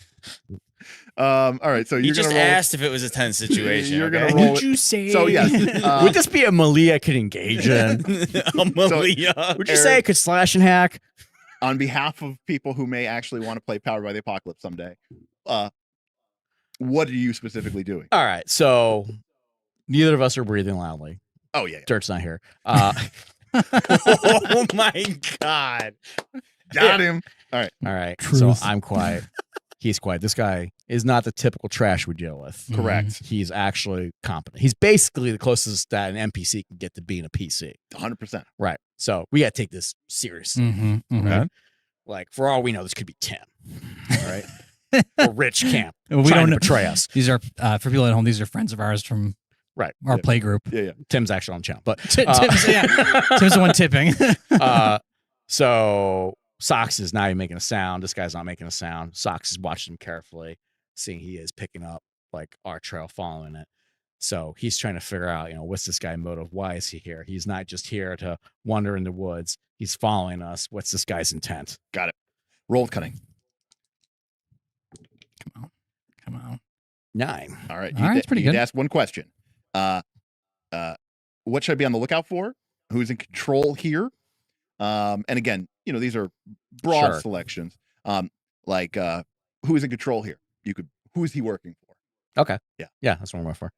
S1: All right. So
S2: You
S1: you're
S2: just
S1: gonna roll.
S2: asked if it was a tense situation.
S1: You're
S2: okay?
S1: gonna roll.
S3: Would you say?
S1: So yes.
S3: Would this be a melee I could engage in?
S2: Amalia.
S3: Would you say I could slash and hack?
S1: On behalf of people who may actually want to play Powered by the Apocalypse someday, what are you specifically doing?
S3: All right. So neither of us are breathing loudly.
S1: Oh yeah.
S3: Dirt's not here.
S2: Oh my god.
S1: Got him.
S3: All right.
S4: Truth.
S3: So I'm quiet. He's quiet. This guy is not the typical trash we deal with.
S1: Correct.
S3: He's actually competent. He's basically the closest that an NPC can get to being a PC.
S1: 100%.
S3: Right. So we got to take this seriously.
S4: Mhm.
S3: Like, for all we know, this could be Tim. All right. Or Rich Camp.
S4: We
S3: trying
S4: don't
S3: to
S4: know.
S3: betray us.
S4: These are for people at home. These are friends of ours from
S3: Right.
S4: our
S1: Yeah.
S4: play group.
S1: Yeah.
S3: Tim's actually on the channel. But
S4: Tim's the one tipping.
S3: so Socks is not even making a sound. This guy's not making a sound. Socks is watching him carefully, seeing he is picking up like our trail, following it. So he's trying to figure out, what's this guy motive? Why is he here? He's not just here to wander in the woods. He's following us. What's this guy's intent?
S1: Got it. Roll with cunning.
S4: Come on.
S3: 9.
S1: All right.
S4: All right, that's pretty
S1: you
S4: good.
S1: ask one question. What should I be on the lookout for? Who's in control here? And again, these are broad
S3: Sure.
S1: selections. Who is in control here? Who is he working for?
S3: Okay.
S1: Yeah.
S3: Yeah, that's what I'm going for.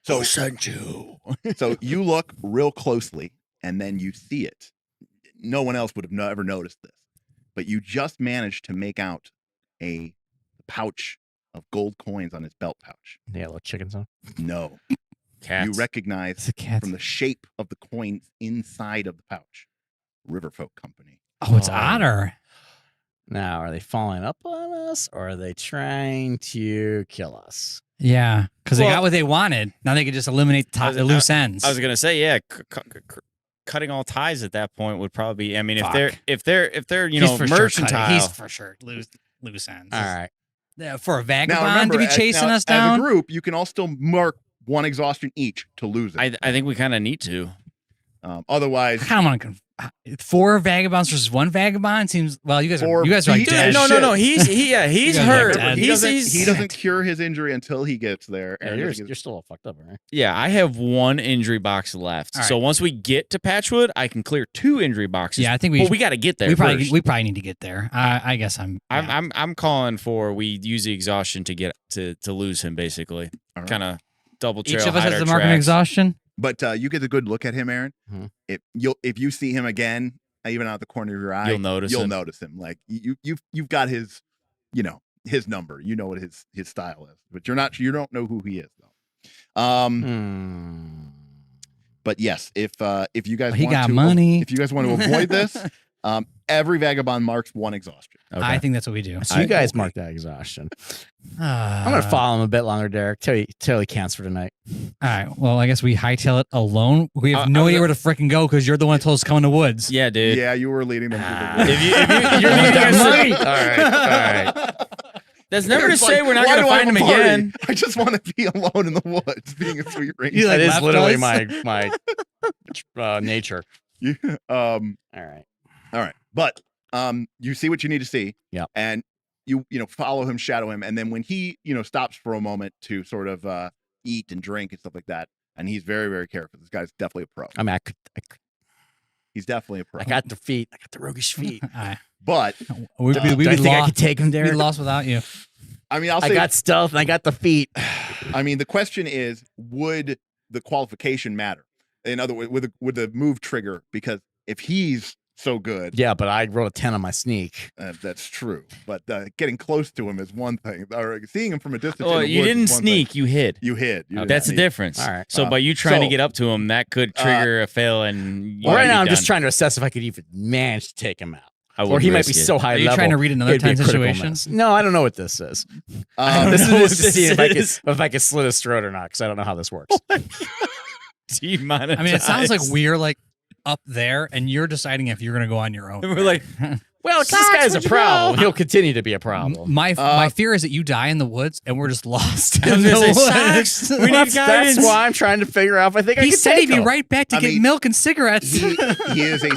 S1: So
S2: sent you.
S1: So you look real closely and then you see it. No one else would have ever noticed this, but you just managed to make out a pouch of gold coins on his belt pouch.
S3: Yeah, little chickens on.
S1: No,
S2: Cats.
S1: you recognize
S4: It's a cat.
S1: from the shape of the coins inside of the pouch, Riverfolk Company.
S4: Oh, it's
S3: Oh.
S4: Otter.
S3: Now, are they following up on us or are they trying to kill us?
S4: Yeah, because they
S2: Well-
S4: got what they wanted. Now they could just eliminate the loose ends.
S2: I was gonna say, yeah, cutting all ties at that point would probably be. I mean,
S4: Fuck.
S2: if they're
S4: He's for sure
S2: mercantile,
S4: cutting. He's for sure loose ends.
S3: All right.
S4: Yeah, for a
S1: Now
S4: vagabond
S1: remember,
S4: to be chasing us
S1: as
S4: down.
S1: a group, you can all still mark one exhaustion each to lose it.
S2: I think we kind of need to.
S1: Otherwise,
S4: I kind of want to. 4 vagabonds versus 1 vagabond seems. Well, you guys are
S1: Four-
S4: like
S1: he-
S4: dead.
S2: No,
S1: shit.
S2: he's
S4: You guys are
S2: hurt.
S4: dead.
S1: he doesn't,
S2: He's
S1: he doesn't cure his injury until he gets there.
S3: Yeah,
S1: and
S3: you're
S1: doesn't get-
S3: still all fucked up, right?
S2: Yeah, I have 1 injury box left.
S4: All
S2: So
S4: right.
S2: once we get to Patchwood, I can clear 2 injury boxes.
S4: Yeah, I think
S2: But we got to get there.
S4: we probably
S2: first.
S4: need to get there. I guess I'm. Yeah.
S2: I'm calling for we use the exhaustion to get to lose him basically.
S1: All right.
S2: Kind of double trail.
S4: Each of us
S2: hide
S4: has
S2: our
S4: the mark of
S2: tracks.
S4: exhaustion.
S1: But you get a good look at him, Aaron.
S3: Mhm.
S1: If you see him again, even out the corner of your eye,
S2: You'll notice him.
S1: notice him. Like you've got his, his number. You know what his style is, but you don't know who he is though. But yes, if you guys
S4: He
S1: want
S4: got
S1: to,
S4: money.
S1: if you guys want to avoid this, every vagabond marks 1 exhaustion.
S2: Okay.
S4: I think that's what we do.
S3: So you guys mark that exhaustion. I'm
S4: I'm
S3: gonna follow him a bit longer, Derek. Till he counts for tonight.
S4: All right. Well, I guess we hightail it alone. We have
S2: I
S4: no
S2: was
S4: idea
S2: gonna-
S4: where to freaking go because you're the one that told us to come in the woods.
S2: Yeah, dude.
S1: Yeah, you were leading them to
S2: Ah.
S1: the woods.
S2: If you're leading us to- all right. That's never to
S1: It's
S2: say
S1: like,
S2: we're not
S1: why
S2: going to
S1: do I
S2: find him
S1: have a party?
S2: again.
S1: I just want to be alone in the woods, being a sweet ranger.
S4: You, like,
S3: That is
S4: left
S3: literally
S4: us?
S3: my nature.
S1: You,
S3: All right.
S1: all right, but you see what you need to see.
S3: Yep.
S1: And you follow him, shadow him, and then when he stops for a moment to sort of eat and drink and stuff like that, and he's very, very careful. This guy's definitely a pro.
S3: I mean,
S1: He's definitely a pro.
S3: I got the feet. I got the roguish feet.
S1: But
S4: we
S3: Do you think I could take him
S4: we
S3: there?
S4: lost without you.
S1: I mean, I'll
S3: I
S1: say.
S3: got stealth and I got the feet.
S1: I mean, the question is, would the qualification matter? In other words, would the move trigger? Because if he's so good,
S3: Yeah, but I rolled a 10 on my sneak.
S1: that's true. But getting close to him is one thing, or seeing him from a distance.
S2: Well,
S1: in the
S2: you
S1: woods
S2: didn't
S1: is one
S2: sneak,
S1: thing.
S2: you hid.
S1: You hid. You didn't
S2: That's the
S1: sneak.
S2: difference.
S3: All right.
S2: So by you trying to
S1: so,
S2: get up to him, that could trigger a fail, and you
S3: Well,
S2: might
S3: right
S2: be
S3: now, I'm just
S2: done.
S3: trying to assess if I could even manage to take him out.
S2: I
S3: Or
S2: wouldn't
S3: he might
S2: risk
S3: be
S2: it.
S3: so high
S4: Are you
S3: level.
S4: trying to read another
S3: it'd be a
S4: 10
S3: critical
S4: situation?
S3: miss. No, I don't know what this is.
S1: Um,
S3: This is
S2: know
S3: just to
S2: what
S3: see if
S2: this
S3: I could slit his throat or not, because I don't know how this works.
S2: Demonetized.
S4: I mean, it sounds like we're like up there, and you're deciding if you're going to go on your own.
S2: We're like,
S3: Well, this
S4: Socks,
S3: guy's a
S4: where'd you
S3: problem.
S4: go?
S3: He'll continue to be a problem.
S4: My fear is that you die in the woods, and we're just lost.
S2: I was
S4: in
S2: gonna
S4: the
S2: say,
S4: woods.
S2: Socks, we need
S3: That's
S2: guidance.
S3: why I'm trying to figure out if I think I
S4: He
S3: can
S4: said
S3: take
S4: he'd be
S3: him.
S4: right back to
S1: I
S4: get
S1: mean,
S4: milk and cigarettes.
S1: he is a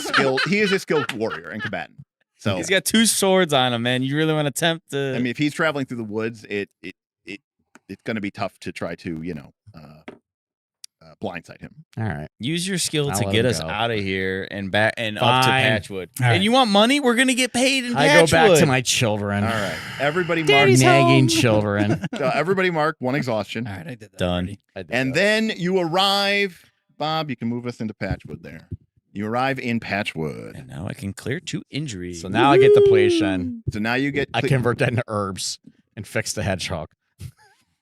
S1: skilled warrior and combatant. So
S2: He's got 2 swords on him, man. You really want to tempt the?
S1: I mean, if he's traveling through the woods, it's going to be tough to try to blindside him.
S3: All right.
S2: use your skill
S3: I'll
S2: to
S3: let
S2: get
S3: him
S2: us
S3: go.
S2: out of here and back and up to
S3: Fine.
S2: Patchwood.
S4: All right.
S2: And you want money? We're gonna get paid in
S3: I
S2: Patchwood.
S3: go back to my children.
S1: All right, everybody mark.
S4: Daddy's
S3: Nagging
S4: home.
S3: children.
S1: Everybody mark 1 exhaustion,
S4: All right, I did that.
S2: Done.
S4: already.
S3: I did
S1: and
S3: that.
S1: then you arrive. Bob, you can move us into Patchwood there. You arrive in Patchwood,
S2: And now I can clear 2 injuries.
S3: So now I get depletion.
S1: so now you get.
S3: I convert that into herbs and fix the hedgehog.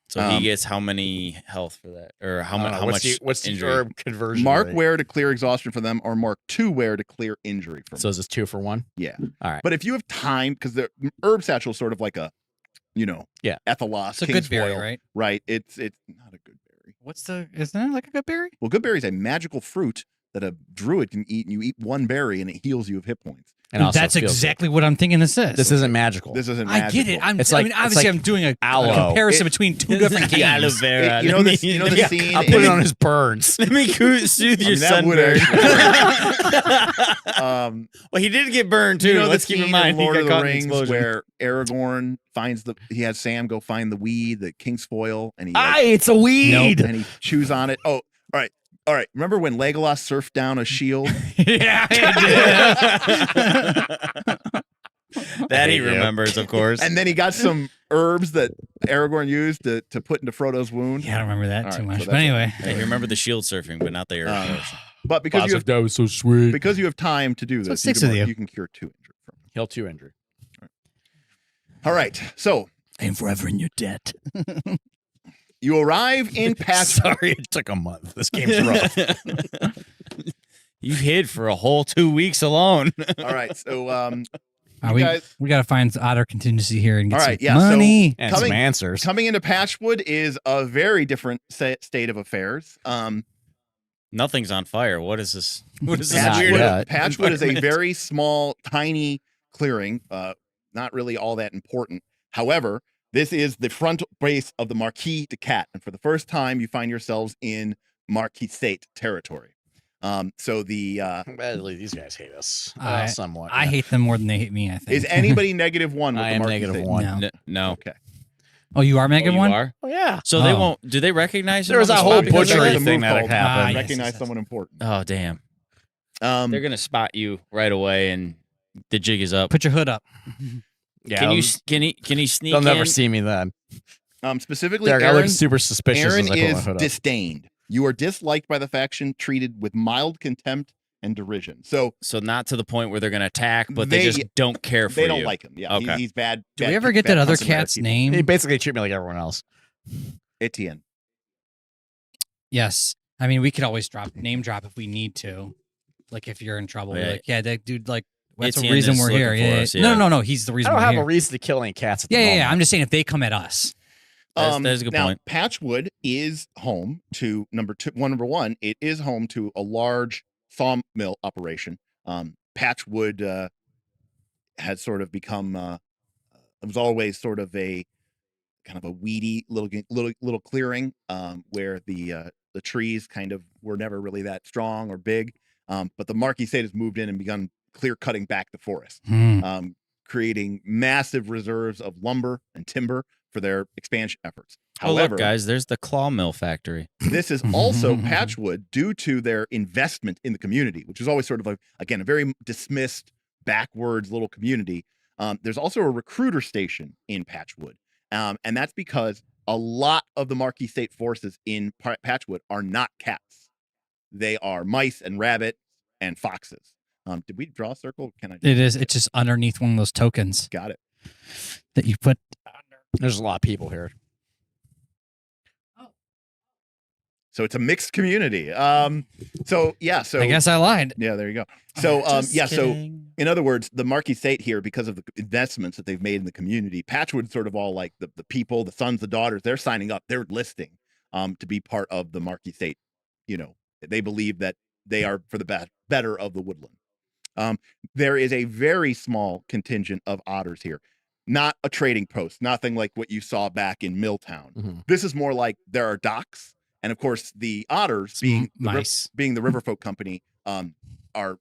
S2: So he gets how many health for that, or how much? How much?
S3: What's the
S2: injury?
S3: herb conversion?
S1: mark
S3: rate?
S1: where to clear exhaustion for them, or mark 2 where to clear injury from.
S3: So is this 2 for 1?
S1: Yeah.
S3: All right.
S1: But if you have time, because the herb satchel is sort of like a,
S3: Yeah.
S1: Ethelos,
S4: It's a good berry,
S1: Kingsfoil,
S4: right?
S1: right? It's not a good berry.
S4: Isn't it like a good berry?
S1: Well, good berry is a magical fruit that a druid can eat, and you eat 1 berry and it heals you of hit points.
S3: And also
S4: That's
S3: feels
S4: exactly what I'm thinking this is.
S3: good. This isn't magical.
S1: This isn't
S4: I
S1: magical.
S4: get it.
S3: It's
S4: I
S3: like-
S4: mean,
S3: it's
S4: obviously,
S3: like
S4: I'm doing a
S3: aloe.
S4: comparison between 2 different
S2: The aloe
S4: games.
S2: vera.
S1: You know the scene
S3: I'll put it
S1: in-
S3: on his burns.
S2: Let me soothe your
S1: that would
S2: sunburn. Well, he did get burned too.
S1: You know
S2: Let's
S1: the
S2: keep in
S1: scene
S2: mind
S1: in
S2: he
S1: Lord
S2: got
S1: of the
S2: caught in an
S1: Rings
S2: explosion.
S1: where Aragorn he has Sam go find the weed, the Kingsfoil, and he
S3: It's a weed.
S1: and he chews on it. Oh, all right. Remember when Legolas surfed down a shield?
S4: Yeah,
S2: That he
S3: hate you.
S2: remembers, of course.
S1: And then he got some herbs that Aragorn used to put into Frodo's wound.
S4: yeah, I don't remember that
S1: All
S4: too
S1: right,
S4: much.
S1: so
S4: But
S1: that's
S4: anyway,
S2: Hey, you remember the shield surfing, but not the air.
S1: But because you have
S3: that was so sweet.
S1: because you have time to do
S4: So
S1: this,
S4: it sticks
S1: you,
S4: with
S1: can,
S4: you.
S1: you can cure 2 injury from it.
S3: Heal 2 injury.
S1: All right. So
S4: I am forever in your debt.
S1: you arrive in Patchwood.
S3: Sorry, it took a month. This game's rough.
S2: You hid for a whole 2 weeks alone.
S1: All right. So
S4: We
S1: guys-
S4: got to find otter contingency here and get
S1: All
S4: some
S1: right, yeah, so-
S4: money.
S3: And
S1: Coming-
S3: some answers.
S1: coming into Patchwood is a very different state of affairs.
S2: Nothing's on fire. What is this? What is this
S3: Not
S2: weird?
S3: yet.
S1: Patchwood is a
S2: environment?
S1: very small, tiny clearing. Not really all that important. However, this is the front base of the Marquis de Cat, and for the first time, you find yourselves in Marquis State territory. So the
S3: Badly, these guys hate us. Somewhat.
S4: I hate them more than they hate me, I think.
S1: is anybody -1 with
S3: I
S1: the
S3: am
S1: Marquis
S3: -1.
S1: State?
S2: No.
S1: Okay.
S4: Oh, you are Mega
S2: Oh, you
S4: One?
S2: are?
S3: Oh yeah.
S2: So they
S4: Oh.
S2: won't. Do they recognize
S3: There
S2: him
S3: was
S2: on
S3: a
S2: the
S3: whole
S2: spot because
S1: butchery
S2: they're-
S1: the
S3: thing
S1: move
S3: that
S1: called,
S3: happened.
S4: yes,
S1: recognize
S4: yes, yes.
S1: someone important.
S2: Oh damn!
S1: Um,
S2: They're gonna spot you right away, and the jig is up.
S4: Put your hood up.
S3: Yeah.
S2: Can you? Can he sneak?
S3: They'll never
S2: in?
S3: see me then.
S1: specifically,
S3: Derek, I
S1: Aaron,
S3: look super suspicious
S1: Aaron
S3: as I put my
S1: is
S3: hood up.
S1: disdained. You are disliked by the faction, treated with mild contempt and derision. So
S2: So not to the point where they're gonna attack, but they just don't care for
S1: they
S2: you.
S1: don't like him. Yeah,
S2: Okay.
S1: he's bad.
S4: Do
S1: bad
S4: we ever get
S1: bad
S4: that other
S1: company, bad
S4: cat's
S1: people.
S3: They
S4: name?
S3: basically treat me like everyone else.
S1: Etienne.
S4: Yes. I mean, we could always name drop if we need to. Like if you're in trouble.
S2: Yeah.
S4: Like, yeah, that dude, like, that's the
S2: Etienne
S4: reason
S2: is
S4: we're
S2: looking
S4: here.
S2: for
S4: Yeah,
S2: us,
S4: yeah.
S2: yeah.
S4: No. He's the
S3: I
S4: reason
S3: don't
S4: we're
S3: have
S4: here.
S3: a reason to kill any cats at the
S4: Yeah.
S3: moment.
S4: I'm just saying if they come at us.
S2: That's a good
S1: now,
S2: point.
S1: Patchwood is home to number one. It is home to a large sawmill operation. Patchwood has sort of become. It was always sort of a kind of a weedy little clearing where the trees kind of were never really that strong or big. But the Marquis State has moved in and begun clear cutting back the forest,
S4: Hmm.
S1: creating massive reserves of lumber and timber for their expansion efforts.
S2: Oh,
S1: However,
S2: look, guys, there's the claw mill factory.
S1: this is also Patchwood due to their investment in the community, which is always sort of a very dismissed, backwards little community. There's also a recruiter station in Patchwood, and that's because a lot of the Marquis State forces in Patchwood are not cats. They are mice and rabbits and foxes. Did we draw a circle? Can I?
S4: It is. It's just underneath one of those tokens
S1: Got it.
S4: that you put.
S3: There's a lot of people here.
S1: So it's a mixed community. So yeah. So
S4: I guess I lied.
S1: yeah, there you go. So
S2: Just
S1: yeah. So
S2: kidding.
S1: in other words, the Marquis State here, because of the investments that they've made in the community, Patchwood sort of all like the people, the sons, the daughters, they're signing up, they're listing to be part of the Marquis State. You know, they believe that they are for the better of the Woodland. There is a very small contingent of otters here, not a trading post, nothing like what you saw back in Milltown.
S3: Mm-hmm.
S1: This is more like there are docks, and of course the otters, being
S4: mice.
S1: being the Riverfolk Company, are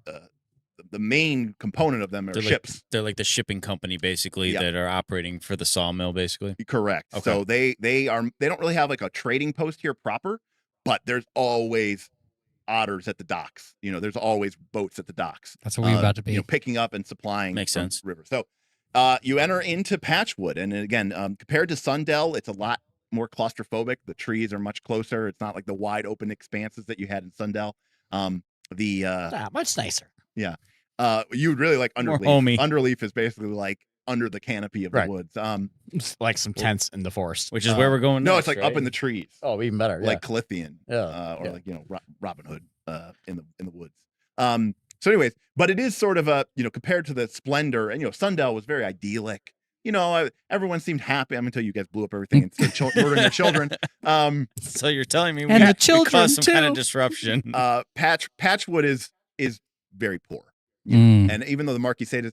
S1: the main component of them are
S2: They're
S1: ships.
S2: They're like the shipping company, basically,
S1: Yeah.
S2: that are operating for the sawmill, basically.
S1: Correct.
S2: Okay.
S1: So they don't really have like a trading post here proper, but there's always otters at the docks. You know, there's always boats at the docks.
S4: That's what we're about to be.
S1: You know, picking up and supplying.
S2: Makes
S1: from
S2: sense.
S1: River. So you enter into Patchwood, and again, compared to Sundell, it's a lot more claustrophobic. The trees are much closer. It's not like the wide open expanses that you had in Sundell.
S3: Much nicer.
S1: You would really like
S2: More
S1: Underleaf.
S2: homey.
S1: Underleaf is basically like under the canopy of
S3: Right.
S1: the woods.
S3: Just like some tents in the forest.
S2: Which is where we're going
S1: No,
S2: next,
S1: it's like
S2: right?
S1: up in the trees,
S3: Oh, even better.
S1: like Calithian,
S3: Yeah.
S1: or
S3: Yeah.
S1: like Robin Hood in the woods. So, anyways, but it is sort of a compared to the splendor, and Sundell was very idyllic. Everyone seemed happy until you guys blew up everything and started murdering their children.
S2: So you're telling me we
S4: And the
S2: we
S4: children,
S2: caused some kind of
S4: too.
S2: disruption.
S1: Patchwood is very poor.
S4: Mm.
S1: And even though the Marquis State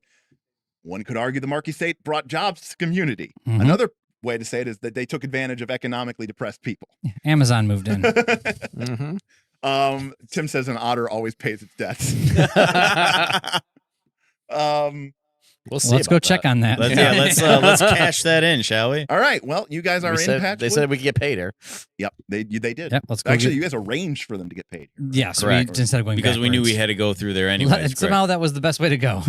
S1: one could argue the Marquis State brought jobs to the community.
S4: Mhm.
S1: Another way to say it is that they took advantage of economically depressed people.
S4: Amazon moved in.
S3: Mm-hmm.
S1: Tim says an otter always pays its debts.
S3: We'll see.
S4: Let's go check on that.
S2: Let's cash that in, shall we?
S1: All right. Well, you guys are in Patchwood.
S3: They said we could get paid here.
S1: Yep, they did.
S4: Yep, let's go.
S1: Actually, you guys arranged for them to get paid.
S4: Yes,
S2: Correct.
S4: instead of going
S2: Because we knew we
S4: backwards.
S2: had to go through there anyways.
S4: Somehow that was the best way to go.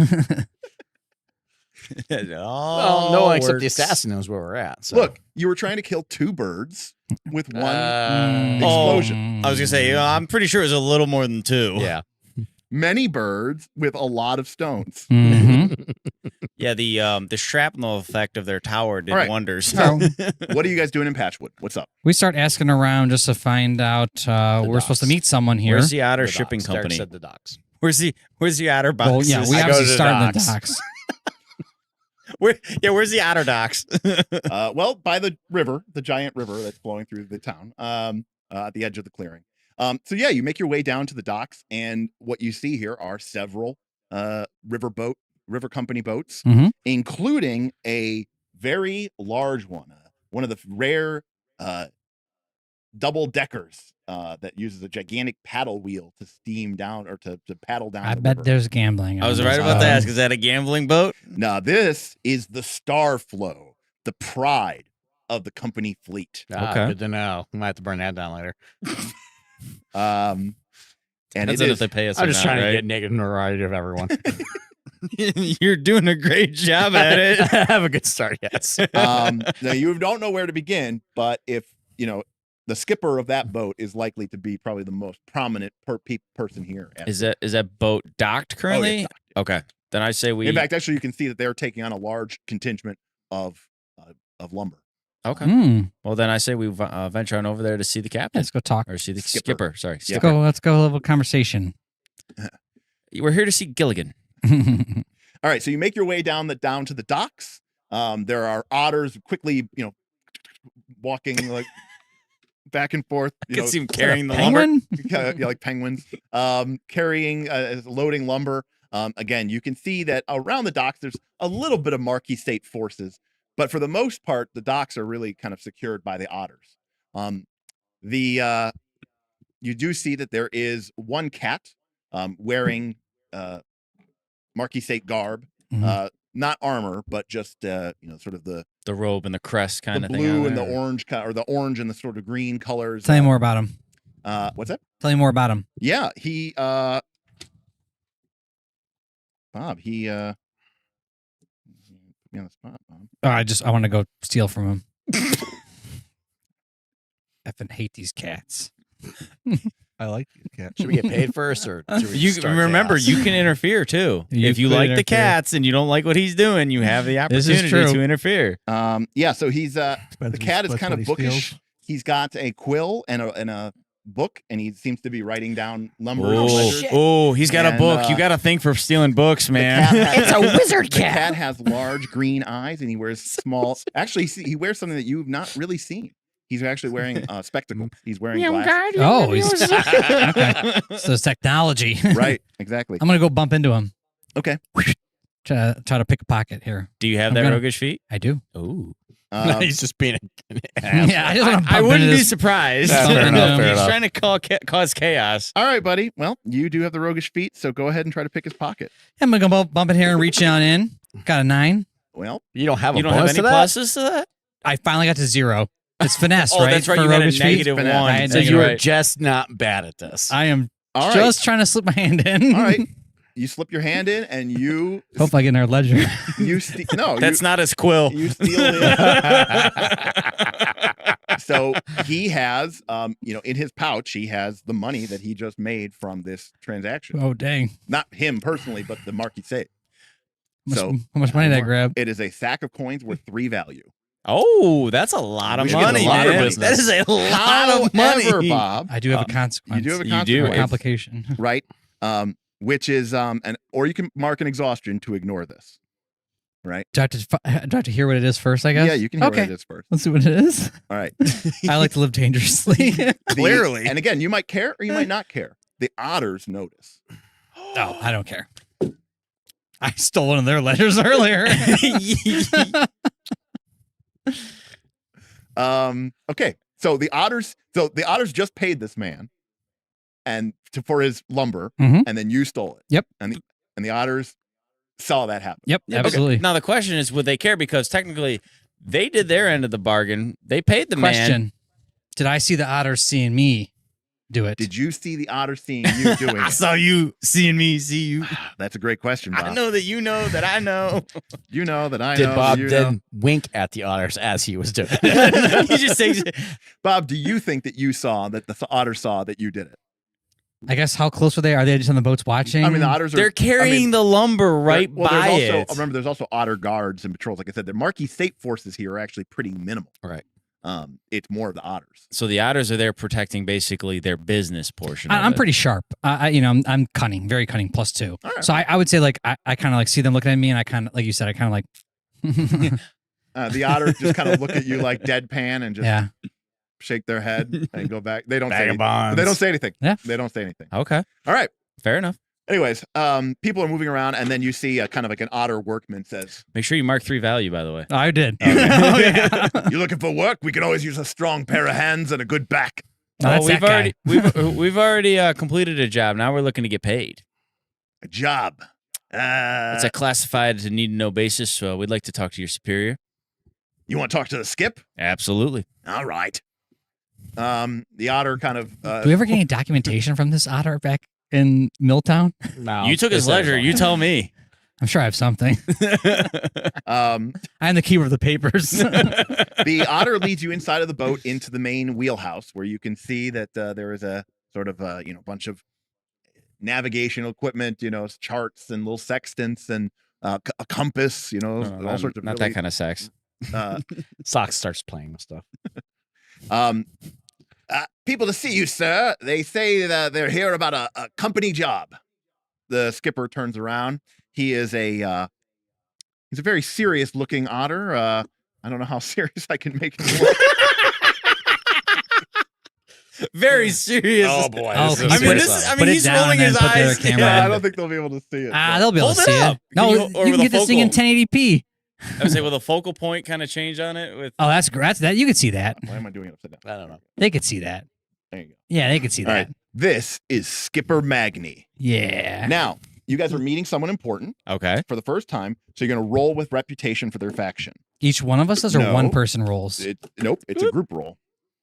S3: Well, no one except the assassin knows where we're at. So.
S1: Look, you were trying to kill two birds with one
S4: Mm.
S1: explosion.
S2: I was gonna say, I'm pretty sure it was a little more than two.
S3: Yeah.
S1: Many birds with a lot of stones.
S4: Mhm.
S2: Yeah, the shrapnel effect of their tower did
S1: All right.
S2: wonders.
S4: So
S1: What are you guys doing in Patchwood? What's up?
S4: we start asking around just to find out. We're supposed to
S3: docks.
S4: meet someone here.
S2: Where's the Otter
S3: The
S2: Shipping
S3: docks. Derek
S2: Company?
S3: said the docks.
S2: Where's the Otter box?
S4: Well, yeah, we
S3: I go
S4: obviously
S3: to the
S4: start in the
S3: docks.
S4: docks.
S2: Where's the Otter docks?
S1: Well, by the river, the giant river that's flowing through the town, at the edge of the clearing. So yeah, you make your way down to the docks, and what you see here are several river company boats,
S4: Mhm.
S1: including a very large one of the rare double deckers that uses a gigantic paddle wheel to steam down or to paddle down.
S4: I
S1: the
S4: bet
S1: river.
S4: there's gambling.
S2: I was
S4: on
S2: right
S4: this.
S2: about to ask, is that a gambling boat?
S1: Now this is the Starflow, the pride of the company fleet.
S2: Okay.
S3: Good to know. We might have to burn that down later.
S1: And
S2: Depends
S1: it
S2: on
S1: is
S2: if they pay us
S3: I'm
S2: or
S3: just
S2: not,
S3: trying to
S2: right?
S3: get negative notoriety of everyone.
S2: You're doing a great job at it.
S3: Have a good start, yes.
S1: now you don't know where to begin, but if the skipper of that boat is likely to be probably the most prominent person here.
S2: Is that boat docked currently?
S1: docked.
S2: Okay. Then I say we.
S1: In fact, actually, you can see that they're taking on a large contingent of lumber.
S2: Okay.
S4: Mm.
S2: Well, then I say we venture on over there to see the captain
S4: Let's go talk.
S2: or see the
S1: Skipper.
S2: skipper. Sorry,
S1: Yeah.
S2: skipper.
S4: Let's go have a little conversation.
S2: We're here to see Gilligan.
S1: All right, so you make your way down to the docks. There are otters quickly, walking like back and forth.
S2: I can see him carrying the lumber.
S4: Penguin?
S1: Yeah, like penguins, carrying, loading lumber. Again, you can see that around the docks, there's a little bit of Marquis State forces, but for the most part, the docks are really kind of secured by the otters. You do see that there is one cat wearing Marquisate garb, not armor, but just sort of the
S2: robe and the crest kind of thing.
S1: blue and the orange or the orange and the sort of green colors.
S4: Tell me more about him.
S1: What's that?
S4: Tell me more about him.
S1: Yeah, he Bob, he put me on the spot, Bob.
S4: I want to go steal from him. Effing hate these cats.
S5: I like you, cat.
S3: Should we get paid first, or should we
S2: You
S3: start
S2: remember,
S3: chaos?
S2: you can interfere too. If you
S4: could
S2: like the
S4: interfere.
S2: cats and you don't like what he's doing, you have the
S4: This is
S2: opportunity
S4: true.
S2: to interfere.
S1: Yeah, so he's the
S5: Spencer
S1: cat is
S5: splits
S1: kind
S5: what
S1: of
S5: he
S1: bookish.
S5: steals.
S1: He's got a quill and a book, and he seems to be writing down numbers. and ledgers.
S2: Oh, he's got a
S1: And,
S2: book. You got to think for stealing books,
S1: The
S2: man.
S1: cat has-
S3: It's a wizard
S1: The
S3: cat.
S1: cat has large green eyes, and he wears small. Actually, he wears something that you've not really seen. He's actually wearing spectacles. He's wearing glasses.
S4: Oh, he's okay. So it's technology.
S1: Right, exactly.
S4: I'm gonna go bump into him.
S1: Okay.
S4: Try to pick a pocket here.
S2: Do you have
S4: I'm
S2: that
S4: gonna-
S2: roguish feat?
S4: I do.
S2: Oh,
S3: He's just being an asshole.
S4: Yeah, I just want to
S2: I
S4: bump
S2: wouldn't
S4: into
S2: be
S4: this.
S2: surprised.
S3: Yeah, fair enough, fair
S2: He's
S3: enough.
S2: trying to cause chaos.
S1: all right, buddy. Well, you do have the roguish feat, so go ahead and try to pick his pocket.
S4: I'm gonna go bump in here and reach on in. Got a 9.
S1: Well,
S3: You don't have a
S2: You don't have
S3: bonus
S2: any
S3: to that?
S2: pluses to that?
S4: I finally got to 0. It's finesse,
S2: Oh,
S4: right?
S2: that's right.
S4: For
S2: You had a
S4: roguish feat?
S2: negative
S1: Finesse.
S2: one.
S4: I had
S3: So
S4: negative,
S3: you were
S2: right.
S3: just not bad at this.
S4: I am
S1: all right.
S4: just trying to slip my hand in.
S1: All right. You slip your hand in, and you
S4: Hope I get in our ledger.
S2: That's not his quill.
S1: you steal his. So he has, in his pouch, he has the money that he just made from this transaction.
S4: Oh dang!
S1: Not him personally, but the Marquis safe.
S4: How much money did I grab?
S1: It is a sack of coins worth 3 value.
S2: Oh, that's a lot of
S1: We should get a
S2: money,
S1: lot of
S2: man.
S1: business.
S2: That is a lot of
S1: However,
S2: money.
S1: Bob,
S4: I do have a consequence.
S1: you do have a
S2: You do.
S1: consequence,
S4: Or complication.
S1: right? Which is or you can mark an exhaustion to ignore this, right?
S4: Do I have to hear what it is first? I guess.
S1: Yeah, you can hear
S4: Okay.
S1: what it is first.
S4: Let's see what it is.
S1: All right.
S4: I like to live dangerously.
S2: Clearly.
S1: And again, you might care or you might not care. The otters notice.
S4: No, I don't care. I stole one of their letters earlier.
S1: Okay. So the otters just paid this man and for his lumber,
S4: Mhm.
S1: and then you stole it.
S4: Yep.
S1: And the otters saw that happen.
S4: Yep,
S2: Yeah, but
S4: absolutely.
S2: Now the question is, would they care? Because technically, they did their end of the bargain. They paid the man.
S4: Question: did I see the otters seeing me do it?
S1: Did you see the otter seeing you doing
S2: I
S1: it?
S2: saw you seeing me see you.
S1: That's a great question, Bob.
S2: I know that you know that I know.
S1: You know that I
S3: Did
S1: know.
S3: Bob
S1: you
S3: then
S1: know.
S3: wink at the otters as he was doing it?
S2: He just says,
S1: Bob, do you think that you saw that the otter saw that you did it?
S4: I guess how close were they? Are they just on the boats watching?
S1: I mean, the otters are.
S2: they're carrying the lumber right
S1: well,
S2: by
S1: there's also,
S2: it.
S1: Remember, there's also otter guards and patrols. Like I said, the Marquis state forces here are actually pretty minimal.
S3: Right.
S1: It's more of the otters.
S2: So the otters are there protecting basically their business portion.
S4: I'm
S2: of it.
S4: pretty sharp. I'm cunning, very cunning, +2.
S1: All right.
S4: So I would say like I kind of like see them looking at me, and I kind of like you said, I kind of like.
S1: The otters just kind of look at you like deadpan and just
S4: Yeah.
S1: shake their head and go back. They don't say anything.
S3: Vagabonds.
S1: They don't say anything.
S4: Yeah.
S1: They don't say anything.
S2: Okay,
S1: All right.
S2: fair enough.
S1: Anyways, people are moving around, and then you see kind of like an otter workman says,
S2: Make sure you mark 3 value, by the way.
S4: I did.
S1: Okay.
S4: Oh, yeah.
S1: "You looking for work? We can always use a strong pair of hands and a good back."
S4: No, that's
S2: we've
S4: that guy.
S2: already we've already completed a job. Now we're looking to get paid.
S1: A job.
S2: It's a classified to need to know basis. So we'd like to talk to your superior.
S1: You want to talk to the skip?
S2: Absolutely.
S1: All right. The otter kind of.
S4: Do we ever get any documentation from this otter back in Milltown?
S3: No,
S2: You took his
S3: this is
S2: ledger.
S3: all.
S2: You tell me.
S4: I'm sure I have something.
S1: um,
S4: I'm the keeper of the papers.
S1: the otter leads you inside of the boat into the main wheelhouse, where you can see that there is a sort of bunch of navigational equipment, charts and little sextants and a compass, all sorts of
S2: not
S1: really,
S2: that kind of sex.
S3: Sox starts playing with stuff.
S1: People to see you, sir. They say that they're here about a company job. The skipper turns around. He is he's a very serious looking otter. I don't know how serious I can make it more.
S2: Very serious.
S3: Oh boy!
S4: Oh,
S3: this
S4: can
S3: is
S4: you
S2: I mean,
S4: put
S2: this
S4: it-
S2: is. I
S4: put
S2: mean,
S4: it
S2: he's
S4: down
S2: rolling
S4: and
S2: his
S4: then put their
S2: eyes.
S4: camera
S1: Yeah,
S4: in.
S1: I don't think they'll be able to see it.
S4: They'll be able
S2: Hold
S4: to
S2: it
S4: see
S2: up.
S4: it. No,
S2: Can you- or
S4: you
S2: with
S4: can
S2: a
S4: get this thing in
S2: focal.
S4: 1080p.
S2: I would say with a focal point kind of change on it. With
S4: Oh, that's great. That you could see that.
S1: Why am I doing it upside down?
S3: I don't know.
S4: They could see that.
S1: There you go.
S4: Yeah, they could see
S1: All
S4: that.
S1: right. This is Skipper Magni.
S4: Yeah.
S1: Now, you guys are meeting someone important
S2: Okay.
S1: for the first time, so you're going to roll with reputation for their faction.
S4: Each one of us does, or
S1: No.
S4: one person rolls?
S1: Nope, it's a group roll.